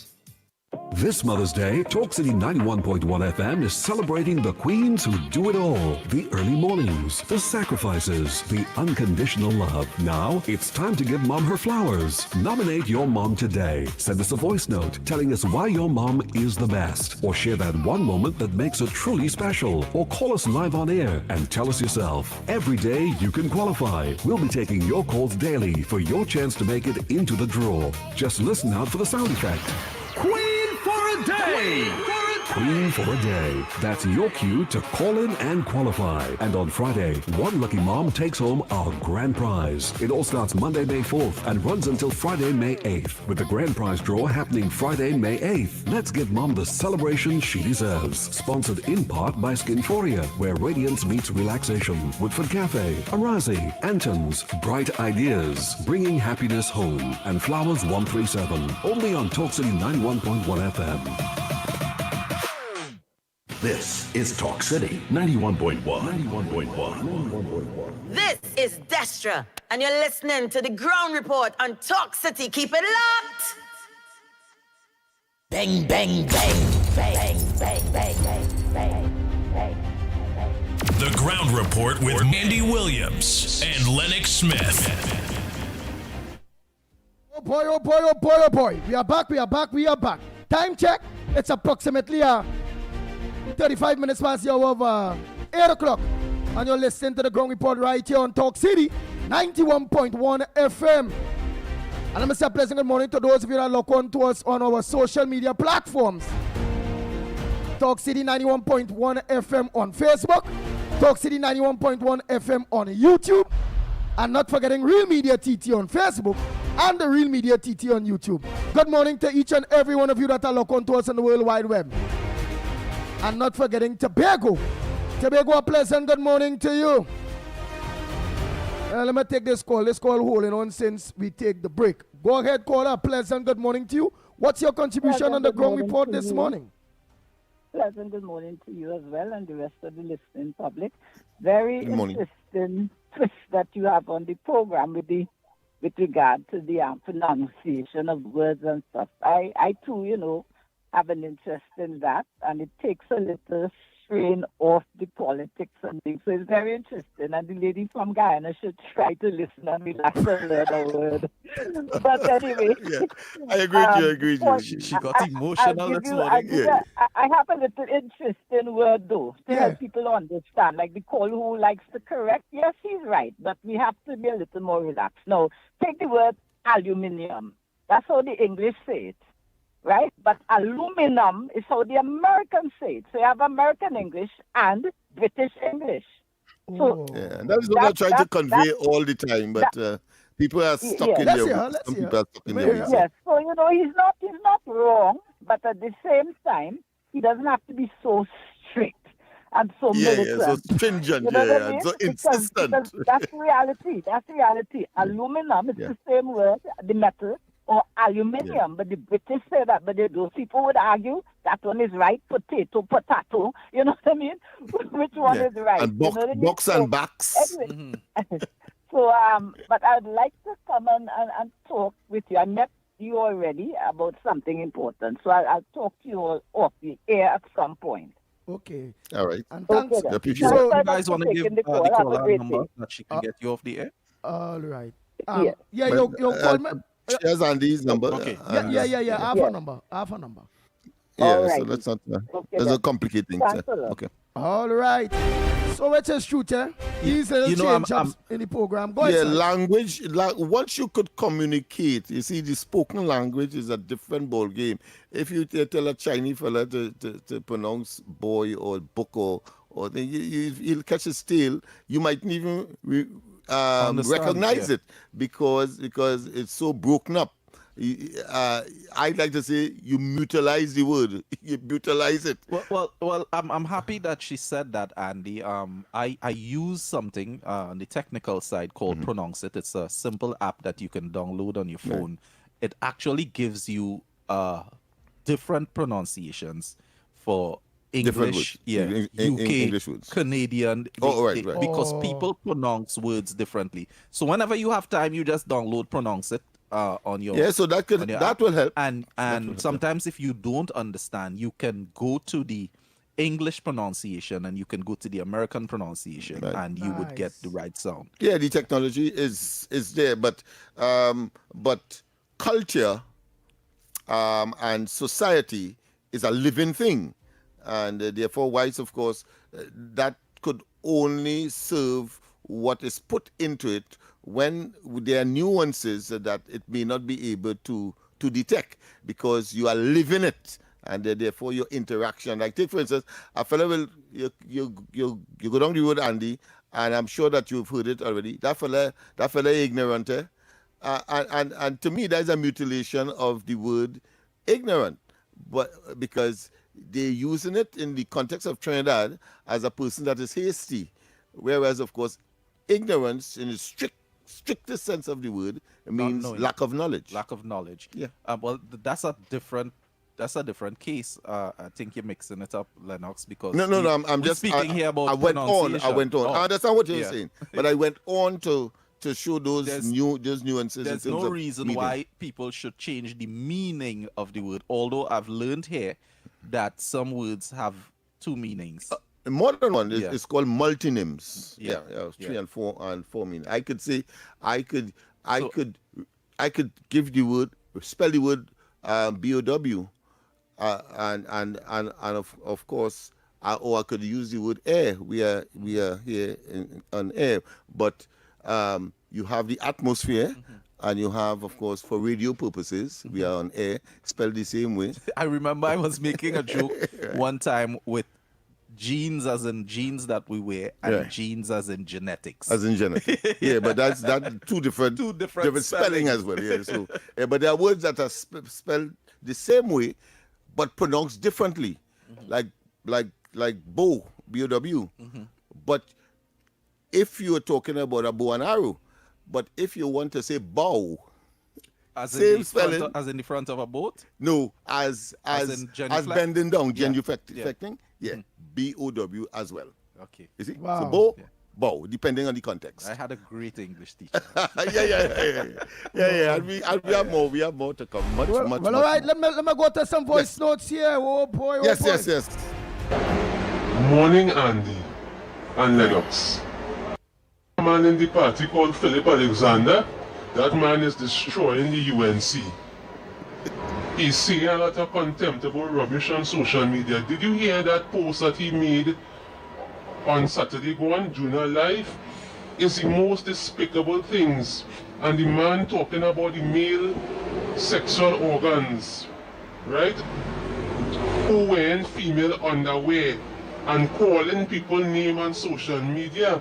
S18: This Mother's Day, Talk City 91.1 FM is celebrating the queens who do it all. The early mornings, the sacrifices, the unconditional love. Now, it's time to give Mom her flowers. Nominate your mom today. Send us a voice note telling us why your mom is the best. Or share that one moment that makes her truly special. Or call us live on air and tell us yourself. Every day you can qualify. We'll be taking your calls daily for your chance to make it into the draw. Just listen out for the sound effect.
S23: Queen for a day!
S18: Queen for a day. That's your cue to call in and qualify. And on Friday, one lucky mom takes home our grand prize. It all starts Monday, May 4th and runs until Friday, May 8th, with the grand prize draw happening Friday, May 8th. Let's give Mom the celebration she deserves. Sponsored in part by Skinforia, where radiance meets relaxation. Woodford Cafe, Arazi, Anton's, Bright Ideas, bringing happiness home, and Flowers 137. Only on Talk City 91.1 FM.
S23: This is Talk City 91.1. 91.1.
S9: This is Destra, and you're listening to the Ground Report on Talk City. Keep it locked.
S2: Bang, bang, bang, bang.
S10: The Ground Report with Andy Williams and Lennox Smith.
S13: Oh boy, oh boy, oh boy, oh boy. We are back, we are back, we are back. Time check. It's approximately 35 minutes past the hour of 8 o'clock. And you're listening to the Ground Report right here on Talk City 91.1 FM. And let me say a pleasant good morning to those of you that look on to us on our social media platforms. Talk City 91.1 FM on Facebook. Talk City 91.1 FM on YouTube. And not forgetting Real Media TT on Facebook and the Real Media TT on YouTube. Good morning to each and every one of you that are look on to us on the World Wide Web. And not forgetting Tobago. Tobago, a pleasant good morning to you. Let me take this call. This call holding on since we take the break. Go ahead, caller. Pleasant good morning to you. What's your contribution on the Ground Report this morning?
S4: Pleasant good morning to you as well and the rest of the listening public. Very interesting twist that you have on the program with regard to the pronunciation of words and stuff. I too, have an interest in that, and it takes a little strain off the politics and things. So it's very interesting, and the lady from Guyana should try to listen and relax and learn a word. But anyway,
S16: I agree with you.
S1: She got emotional this morning.
S4: I have a little interesting word though to help people understand. Like the call who likes to correct. Yes, he's right, but we have to be a little more relaxed. Now, take the word aluminium. That's how the English say it. Right? But aluminum is how the Americans say it. So you have American English and British English. So
S16: and that is what I'm trying to convey all the time, but people are stuck in their ways. Some people are stuck in their ways.
S4: Yes, so he's not wrong, but at the same time, he doesn't have to be so strict and so militant.
S16: so stringent,
S4: you know what I mean?
S16: so insistent.
S4: Because that's reality. That's reality. Aluminum is the same word, the metal, or aluminium, but the British say that, but those people would argue that one is right, potato, you know what I mean? Which one is right?
S16: And box and backs.
S4: Anyway. So, but I'd like to come and talk with you. I met you already about something important, so I'll talk to you all off the air at some point.
S13: Okay.
S16: All right.
S13: And thanks.
S4: Okay,
S1: appreciate it. So you guys want to give the caller number that she can get you off the air?
S13: All right.
S16: Your call me. Here's Andy's number.
S13: Okay. Yeah. I have a number.
S16: Yeah, so let's not. There's a complicating thing. Okay.
S13: All right. So it's a shooter. These change-ups in the program. Go ahead.
S16: Language. Once you could communicate, you see, the spoken language is a different ball game. If you tell a Chinese fella to pronounce boy or book or then he'll catch his tail. You mightn't even recognize it because it's so broken up. I'd like to say you mutilize the word. You brutalize it.
S1: Well. I'm happy that she said that, Andy. I use something on the technical side called Pronounce It. It's a simple app that you can download on your phone. It actually gives you different pronunciations for English, UK,
S16: English words.
S1: Canadian,
S16: right.
S1: Because people pronounce words differently. So whenever you have time, you just download Pronounce It on your
S16: so that will help.
S1: And sometimes if you don't understand, you can go to the English pronunciation and you can go to the American pronunciation, and you would get the right sound.
S16: Yeah, the technology is there, but culture and society is a living thing. And therefore, wise, of course, that could only serve what is put into it when there are nuances that it may not be able to detect because you are living it, and therefore your interaction. Like take for instance, a fellow will you go down the road, Andy, and I'm sure that you've heard it already. That fella ignorant, and to me that's a mutilation of the word ignorant, but because they're using it in the context of Trinidad as a person that is hasty, whereas of course ignorance in the strictest sense of the word means lack of knowledge.
S1: Lack of knowledge.
S16: Yeah.
S1: Well, that's a different case. I think you're mixing it up, Lennox, because
S16: no. I'm just
S1: speaking here about
S16: I went on. I understand what you're saying, but I went on to show those nuances.
S1: There's no reason why people should change the meaning of the word. Although I've learned here that some words have two meanings.
S16: The modern one is
S1: Yeah.
S16: it's called multonyms.
S1: Yeah.
S16: Three and four meaning. I could say I could give the word, spell the word BOW, and of course, or I could use the word air. We are here on air, but you have the atmosphere. And you have, of course, for radio purposes, we are on air, spelled the same way.
S1: I remember I was making a joke one time with genes as in genes that we wear and genes as in genetics.
S16: As in genetics. Yeah, but that's two different spelling as well. Yeah, so but there are words that are spelled the same way but pronounced differently. Like bow, B-O-W. But if you're talking about a bow and arrow, but if you want to say bow, same spelling.
S1: As in the front of a boat?
S16: No, as bending down, genuflecting. Yeah, B-O-W as well.
S1: Okay.
S16: You see?
S1: Wow.
S16: So bow, bow, depending on the context.
S1: I had a great English teacher.
S16: Yeah. And we have more to come. Much.
S13: All right, let me go to some voice notes here. Oh boy.
S16: Yes.
S6: Morning, Andy and Lennox. A man in the party called Philip Alexander. That man is destroying the UNC. He's saying a lot of contemptible rubbish on social media. Did you hear that post that he made on Saturday going Junior Live? It's the most despicable things. And the man talking about the male sexual organs, right? Who wearing female underwear and calling people name on social media.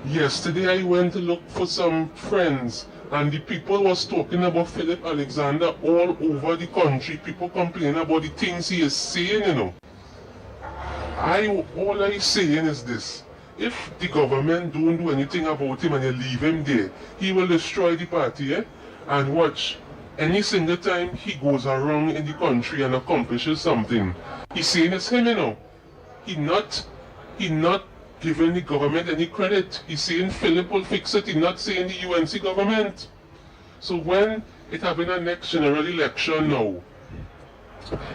S6: Yesterday I went to look for some friends and the people was talking about Philip Alexander all over the country. People complaining about the things he is saying, you know. All I saying is this. If the government don't do anything about him and you leave him there, he will destroy the party, And watch, any single time he goes around in the country and accomplishes something, he's saying it's him, you know. He not giving the government any credit. He's saying Philip will fix it. He's not saying the UNC government. So when it having a next general election now,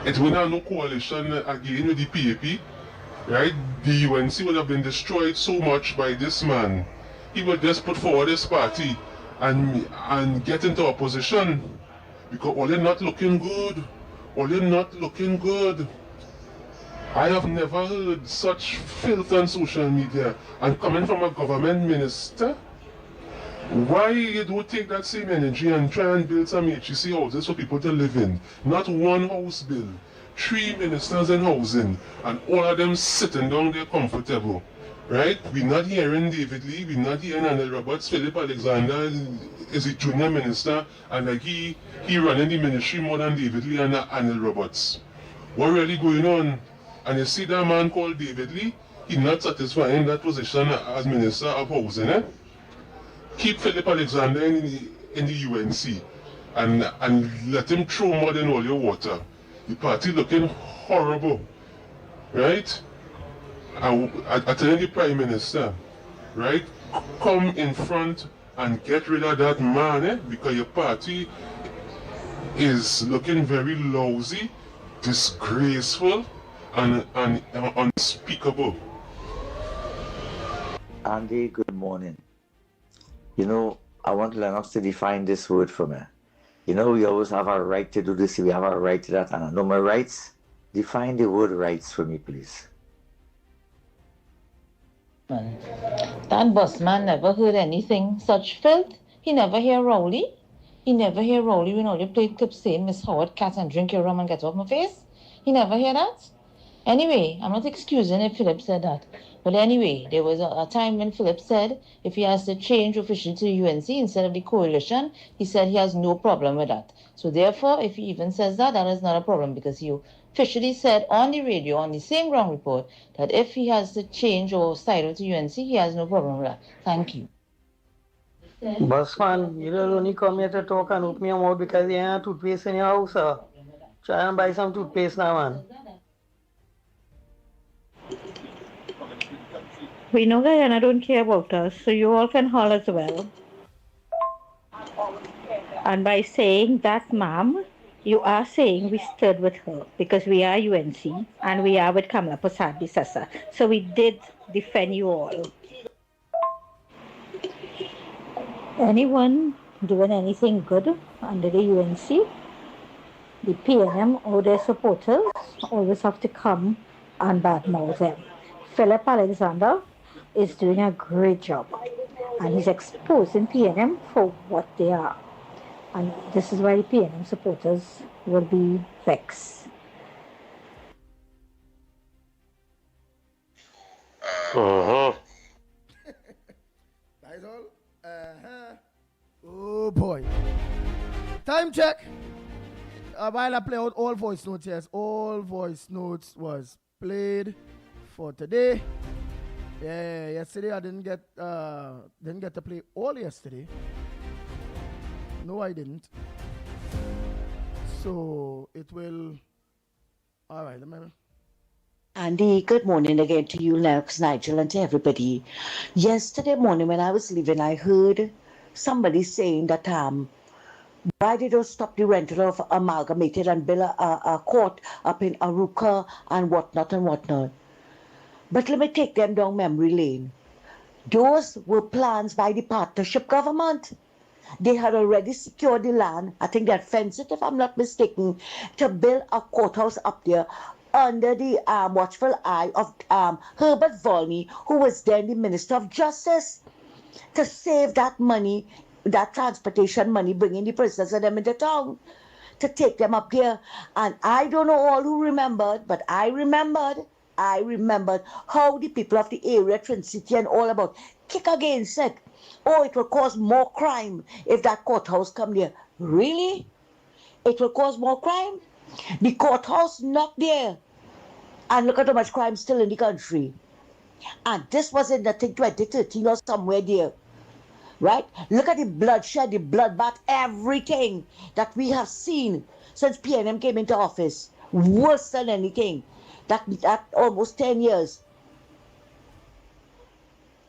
S6: it will have no coalition again with the PAP, right? The UNC would have been destroyed so much by this man. He will just put forward his party and get into opposition because all they're not looking good. I have never heard such filth on social media. And coming from a government minister, why you don't take that same energy and try and build some HEC houses for people to live in? Not one house bill, 3 ministers in housing, and all of them sitting down there comfortable. Right? We're not hearing David Lee, we're not hearing Anil Roberts. Philip Alexander is a junior minister, and like he running the ministry more than David Lee and Anil Roberts. What really going on? And you see that man called David Lee, he's not satisfying that position as Minister of Housing. Keep Philip Alexander in the UNC and let him throw mud in all your water. The party looking horrible, right? I tell the Prime Minister, right? Come in front and get rid of that man, because your party is looking very lousy, disgraceful, and unspeakable.
S11: Andy, good morning. You know, I want Lennox to define this word for me. You know, we always have a right to do this, we have a right to that, and I know my rights. Define the word rights for me, please.
S8: That busman never heard anything such filth. He never hear Rowley. When all you played clips saying, Miss Howard, cat and drink your rum and get off my face. He never hear that. Anyway, I'm not excusing if Philip said that. But anyway, there was a time when Philip said if he has to change officially to UNC instead of the coalition, he said he has no problem with that. So therefore, if he even says that, that is not a problem because he officially said on the radio, on the same ground report, that if he has to change or side to UNC, he has no problem with that. Thank you.
S21: Busman, you don't only come here to talk and open your mouth because you have toothpaste in your house, sir. Try and buy some toothpaste now, man.
S8: We know Guyana don't care about us, so you all can holler as well. And by saying that, ma'am, You are saying we stood with her because we are UNC and we are with Kamala Prasad Bisasa. So we did defend you all. Anyone doing anything good under the UNC? The PNM or their supporters always have to come and badmouth them. Philip Alexander is doing a great job and he's exposing PNM for what they are. And this is why the PNM supporters will be vexed.
S6: Uh-huh.
S13: That's all? Uh-huh. Oh boy. Time check. While I play out all voice notes, yes, all voice notes was played for today. Yeah, yesterday I didn't get to play all yesterday. No, I didn't. So it will. All right, let me.
S14: Andy, good morning again to you, Lennox, Nigel, and to everybody. Yesterday morning when I was leaving, I heard somebody saying that why did they stop the rental of Amalgamated and build a court up in Aruka and whatnot. But let me take them down memory lane. Those were plans by the partnership government. They had already secured the land. I think they had fenced it, if I'm not mistaken, to build a courthouse up there under the watchful eye of Herbert Volney, who was then the Minister of Justice, to save that money, that transportation money, bringing the prisoners of them into town, to take them up here. And I don't know all who remembered, but I remembered how the people of the area, Trin City and all about, kick against it. Oh, it will cause more crime if that courthouse come there. Really? It will cause more crime? The courthouse not there. And look at how much crime still in the country. And this was in, I think, 2013 or somewhere there. Right? Look at the bloodshed, the bloodbath, everything that we have seen since PNM came into office. Worse than anything. That almost 10 years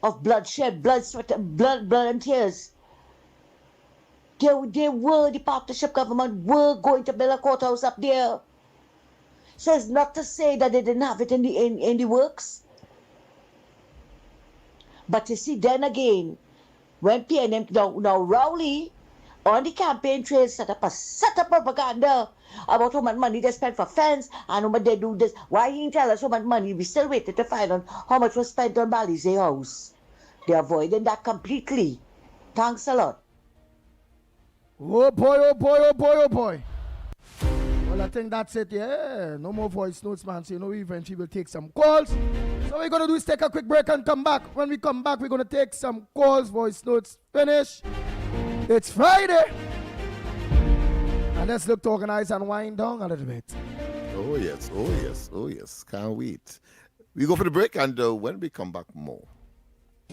S14: of bloodshed, blood, sweat, blood and tears. They were, the partnership government were going to build a courthouse up there. So it's not to say that they didn't have it in the works. But you see, then again, when PNM, now Rowley, on the campaign trail, set up propaganda about how much money they spent for fence and how much they do this. Why he didn't tell us how much money? We still waited to find out how much was spent on Balize House. They're avoiding that completely. Thanks a lot.
S13: Oh boy. Well, I think that's it, yeah. No more voice notes, man. So, eventually we'll take some calls. So, what we're going to do is take a quick break and come back. When we come back, we're going to take some calls, voice notes, finish. It's Friday. And let's look to organize and wind down a little bit.
S16: Oh, yes. Can't wait. We go for the break, and when we come back, more.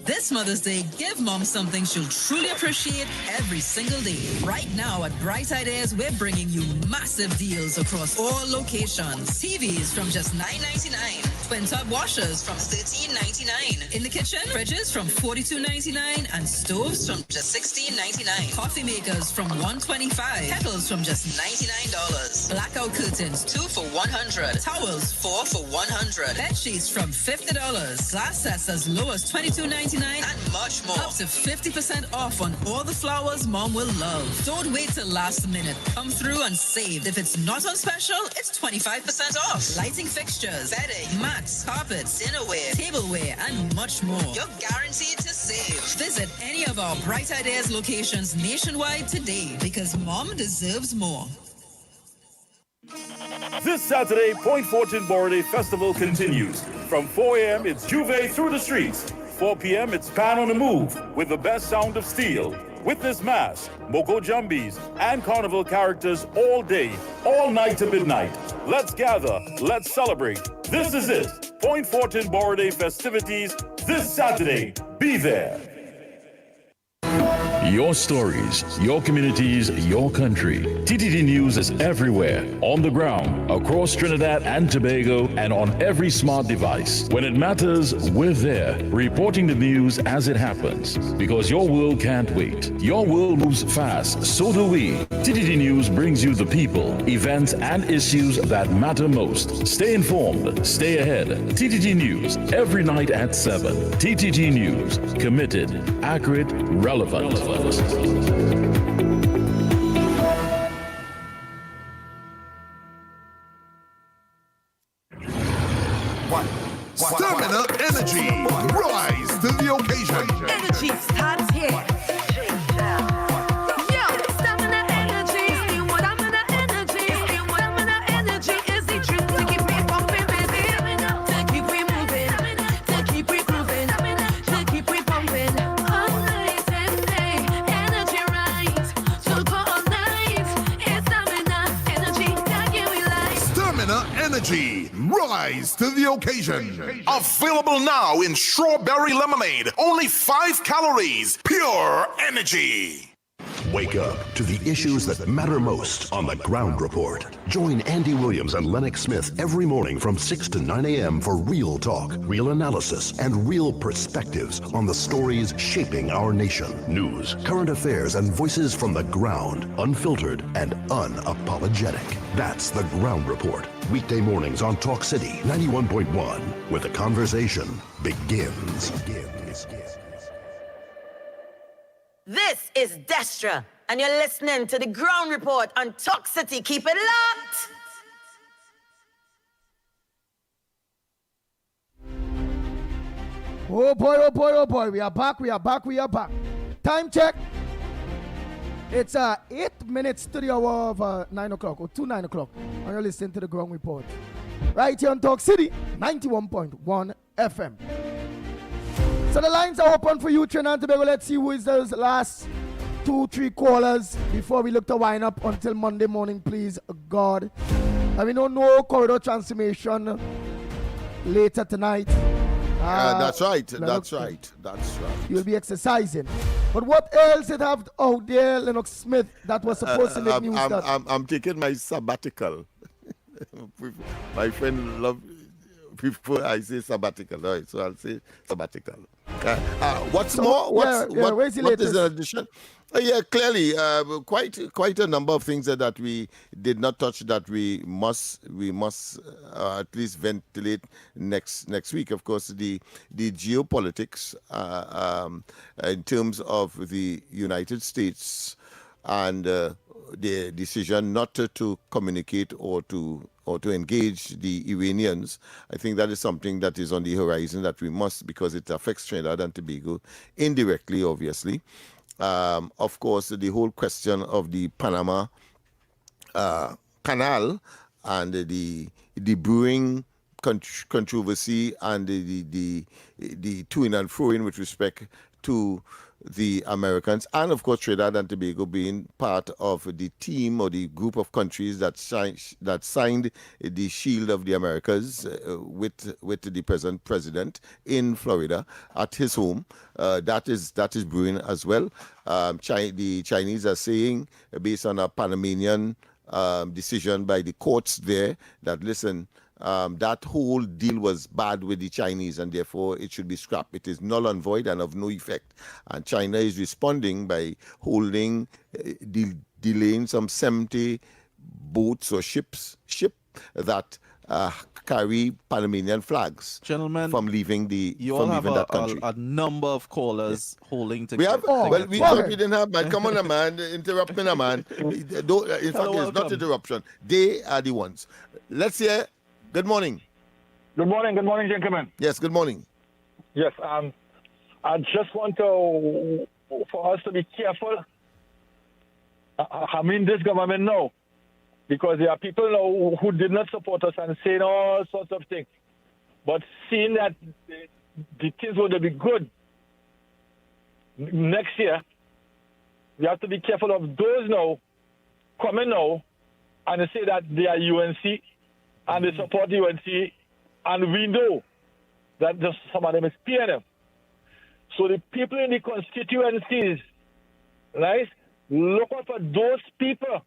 S15: This Mother's Day, give Mom something she'll truly appreciate every single day. Right now at Bright Ideas, we're bringing you massive deals across all locations. TVs from just $9.99. Twin tub washers from $13.99. In the kitchen, fridges from $42.99 and stoves from just $16.99. Coffee makers from $125. Kettles from just $99. Blackout curtains 2 for $100. Towels 4 for $100. Bed sheets from $50. Glass sets as low as $22.99 and much more. Up to 50% off on all the flowers Mom will love. Don't wait till last minute. Come through and save. If it's not on special, it's 25% off. Lighting fixtures, bedding, mats, carpets, dinnerware, tableware, and much more. You're guaranteed to save. Visit any of our Bright Ideas locations nationwide today because Mom deserves more.
S5: This Saturday, Point Fortune Borrowed Festival continues. From 4 a.m., it's Juve through the streets. 4 p.m., it's Pan on the Move with the best sound of steel. Witness Mass, Moko Jumbies, and Carnival characters all day, all night to midnight. Let's gather, let's celebrate. This is it. Point Fortune Borrowed festivities this Saturday. Be there.
S7: Your stories, your communities, your country. TTT News is everywhere, on the ground, across Trinidad and Tobago, and on every smart device. When it matters, we're there, reporting the news as it happens. Because your world can't wait. Your world moves fast, so do we. TTT News brings you the people, events, and issues that matter most. Stay informed, stay ahead. TTT News, every night at 7. TTT News, committed, accurate, relevant.
S23: Stamina Energy. Rise to the occasion.
S19: Energy starts here. Yo, stamina energy. Still what I'm in energy. Still what I'm in energy is the drink to keep me pumping, baby. To keep me moving. To keep me grooving. To keep me pumping. All night and day. Energy right. So go all night. It's stamina energy. That give me life.
S23: Stamina Energy. Rise to the occasion. Available now in strawberry lemonade. Only 5 calories. Pure energy. Wake up to the issues that matter most on the Ground Report. Join Andy Williams and Lennox Smith every morning from 6 to 9 a.m. for real talk, real analysis, and real perspectives on the stories shaping our nation. News, current affairs, and voices from the ground, unfiltered and unapologetic. That's the Ground Report. Weekday mornings on Talk City 91.1, where the conversation begins.
S9: This is Destra, and you're listening to the Ground Report on Talk City. Keep it locked.
S13: Oh boy, oh boy, oh boy. We are back, we are back, we are back. Time check. It's 8 minutes to the hour of 9 o'clock, or to 9 o'clock. And you're listening to the Ground Report. Right here on Talk City, 91.1 FM. So the lines are open for you, Trinidad and Tobago. Let's see who is those last 2-3 callers before we look to wind up until Monday morning, please, God. And we know no corridor transformation later tonight.
S16: That's right. That's right.
S13: You'll be exercising. But what else it have out there, Lennox Smith, that was supposed to make news?
S16: I'm taking my sabbatical. My friend love before I say sabbatical, right? So I'll say sabbatical. What's more? What is the addition? Yeah, clearly, quite a number of things that we did not touch that we must at least ventilate next week. Of course, the geopolitics in terms of the United States and the decision not to communicate or to engage the Iranians. I think that is something that is on the horizon that we must, because it affects Trinidad and Tobago indirectly, obviously. Of course, the whole question of the Panama Canal and the brewing controversy and the to-in and fro-in with respect to the Americans, and of course Trinidad and Tobago being part of the team or the group of countries that signed the Shield of the Americas with the present president in Florida at his home. That is brewing as well. The Chinese are saying, based on a Panamanian decision by the courts there, that listen, that whole deal was bad with the Chinese and therefore it should be scrapped. It is null and void and of no effect. And China is responding by delaying some 70 boats or ship that carry Panamanian flags,
S1: gentlemen,
S16: from leaving that country.
S1: A number of callers holding together.
S16: We have. We thought we didn't have, man. Come on, a man. Interrupt me, a man. In fact, it's not interruption. They are the ones. Let's hear. Good morning.
S20: Good morning, gentlemen.
S16: Yes, good morning.
S20: Yes, I just want for us to be careful. I mean, this government now, because there are people now who did not support us and saying all sorts of things. But seeing that the things going to be good next year, we have to be careful of those now coming now and say that they are UNC and they support UNC, and we know that some of them is PNM. So the people in the constituencies right? Look out for those people,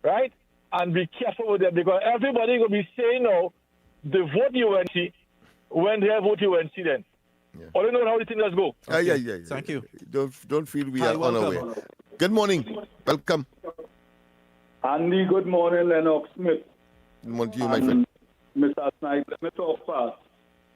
S20: right? And be careful with them because everybody going to be saying now, they vote UNC when they vote UNC then. Yeah. I don't know how the thing does go.
S16: Okay. Yeah.
S1: Thank you.
S16: Don't feel we
S1: Hi,
S16: are unaware. Good morning. Welcome.
S3: Andy, good morning, Lennox Smith.
S16: Good morning to you, my friend.
S3: Mr. Snipe, let me talk fast.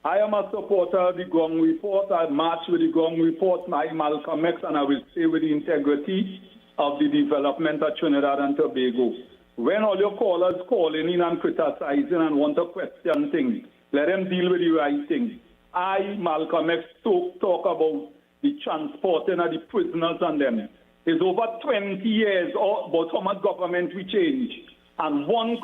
S3: I am a supporter of the Gong Report. I march with the Gong Report, my Malcolm X, and I will stay with the integrity of the development of Trinidad and Tobago. When all your callers calling in and criticizing and want to question things, let them deal with the right thing. I, Malcolm X, talk about the transporting of the prisoners and them. It's over 20 years about how much government we change. And one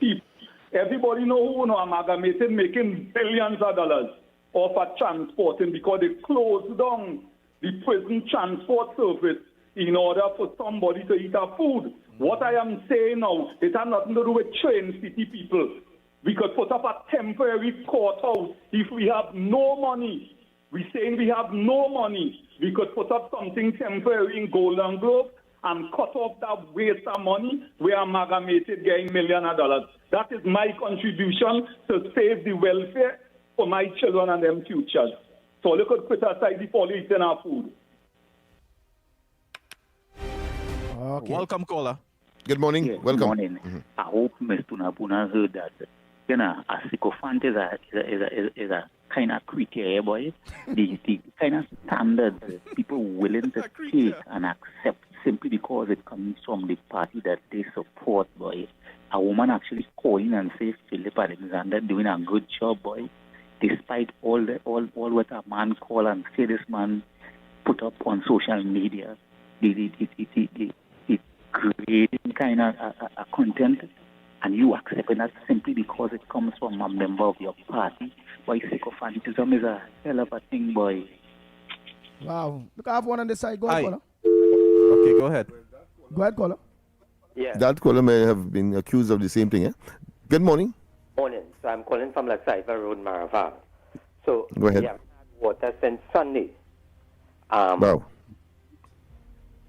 S3: people, everybody know who know amalgamated making billions of dollars off of transporting because they closed down the prison transport service in order for somebody to eat our food. What I am saying now, it has nothing to do with train city people. We could put up a temporary courthouse if we have no money. We're saying we have no money. We could put up something temporary in Golden Globe and cut off that waste of money. We are amalgamated getting millions of dollars. That is my contribution to save the welfare for my children and their futures. So look at criticize the police in our food.
S1: Okay. Welcome, caller.
S16: Good morning.
S17: Yeah,
S16: Welcome.
S17: Good morning. I hope Mr. Puna heard that. A sycophant is a kind of criteria, boy. The kind of standard people willing to take and accept simply because it comes from the party that they support, boy. A woman actually calling and say Philip Alexander doing a good job, boy. Despite all what a man call and say this man put up on social media, it creating kind of a content, and you accepting that simply because it comes from a member of your party. Boy, sycophantism is a hell of a thing, boy.
S13: Wow. Look, I have one on this side. Go ahead, caller.
S1: Okay, go ahead.
S13: Go ahead, caller.
S17: Yeah.
S16: That caller may have been accused of the same thing, eh? Good morning.
S22: Morning. So I'm calling from La Cipher Road, Maraval. So
S16: go ahead.
S22: We have water since Sunday.
S16: Wow.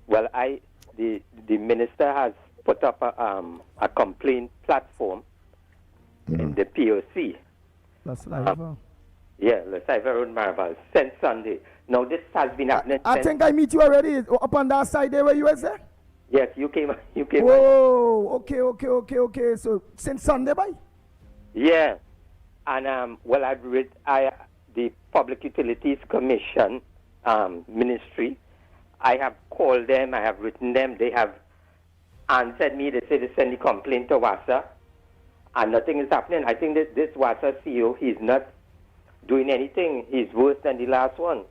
S22: Well, the minister has put up a complaint platform in the POC.
S13: That's live.
S22: Yeah, La Cipher Road, Maraval, since Sunday. Now this has been happening.
S13: I think I meet you already up on that side there where you was there.
S22: Yes, you came.
S13: Whoa, okay. So since Sunday, bye.
S22: Yeah, and well, I've read the Public Utilities Commission ministry. I have called them. I have written them. They have answered me. They say they send the complaint to WASA, and nothing is happening. I think that this WASA CEO, he's not doing anything. He's worse than the last one.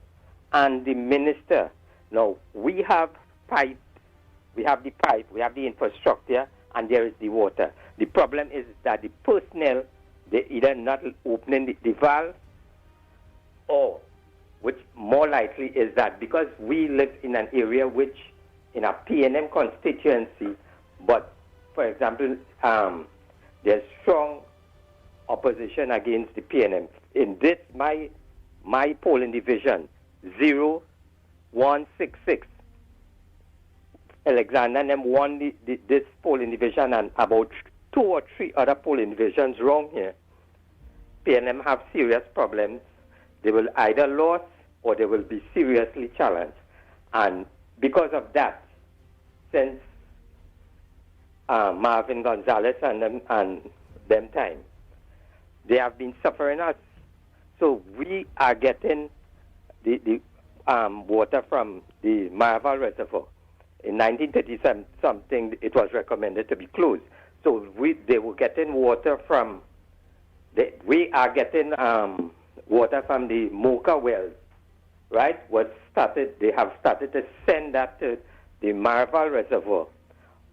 S22: And the minister. Now we have pipe. We have the pipe, we have the infrastructure, and there is the water. The problem is that the personnel, they either not opening the valve, or, which more likely is that because we live in an area which, in a PNM constituency, but, for example, there's strong opposition against the PNM. In this, my polling division, 0166, Alexander and them won this polling division, and about 2 or 3 other polling divisions wrong here. PNM have serious problems. They will either lose or they will be seriously challenged. And because of that, since Marvin Gonzalez and them time, they have been suffering us. So we are getting the water from the Maraval Reservoir. In 1930 something, it was recommended to be closed. So they were getting water from. We are getting water from the Mocha wells, right? They have started to send that to the Maraval Reservoir,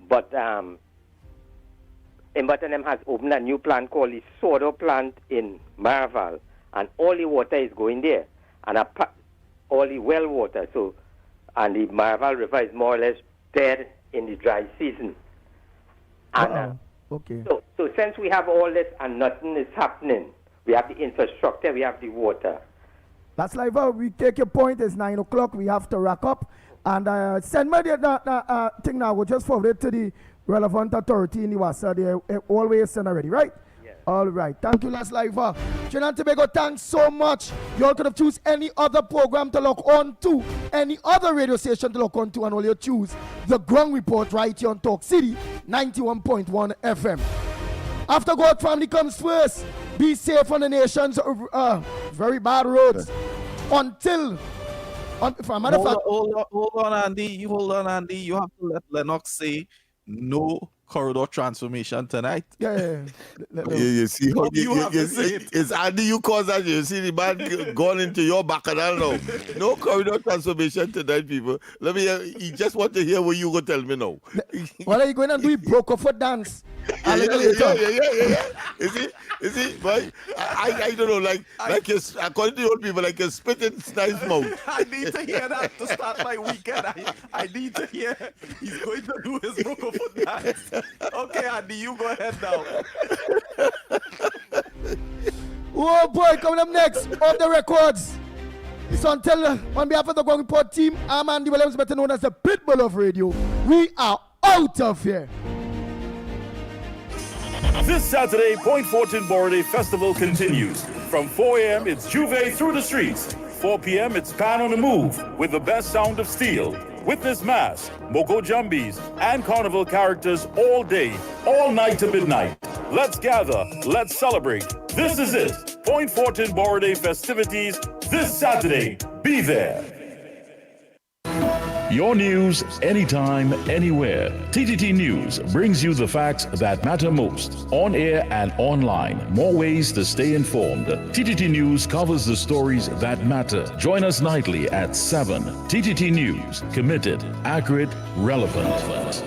S22: but Imberton has opened a new plant called the Soda plant in Maraval, and all the water is going there, and all the well water. So. And the Maraval River is more or less dead in the dry season. And,
S13: okay.
S22: So since we have all this and nothing is happening, we have the infrastructure, we have the water.
S13: That's live. We take your point. It's 9 o'clock. We have to wrap up. And send me the thing now. We'll just forward it to the relevant authority in the WhatsApp. They always send already, right? Yes. All right. Thank you, Last Lifer. Trinidad and Tobago, thanks so much. You all could have choose any other program to look on to, any other radio station to look on to, and all you choose the Ground Report right here on Talk City 91.1 FM. After God family comes first, be safe on the nation's very bad roads. Until, for a matter of fact,
S1: hold on, Andy. Hold on, Andy. You have to let Lennox say no corridor transformation tonight.
S13: Yeah.
S16: You see,
S1: You have to say it.
S16: It's Andy, you cause that. You see the man going into your bacchanal now. No corridor transformation tonight, people. Let me hear, he just want to hear what you going to tell me now.
S13: What are you going to do? Broke off a dance.
S16: Yeah. You see, boy, I don't know, like according to the old people, like a spitting nice mouth.
S1: I need to hear that to start my weekend. I need to hear he's going to do his broken foot dance. Okay, Andy, you go ahead now.
S13: Oh boy, coming up next, off the records. So until on behalf of the Ground Report team, I'm Andy Williams, better known as the Pitbull of Radio. We are out of here.
S5: This Saturday, Point Fortin Borough Festival continues. From 4 a.m., it's Juve through the streets. 4 p.m., it's Pan on the Move with the best sound of steel. Witness mass, Moko Jumbies, and carnival characters all day, all night to midnight. Let's gather, let's celebrate. This is it. Point Fortin Borough festivities this Saturday. Be there.
S7: Your news, anytime, anywhere. TTT News brings you the facts that matter most. On air and online. More ways to stay informed. TTT News covers the stories that matter. Join us nightly at 7. TTT News. Committed, accurate, relevant.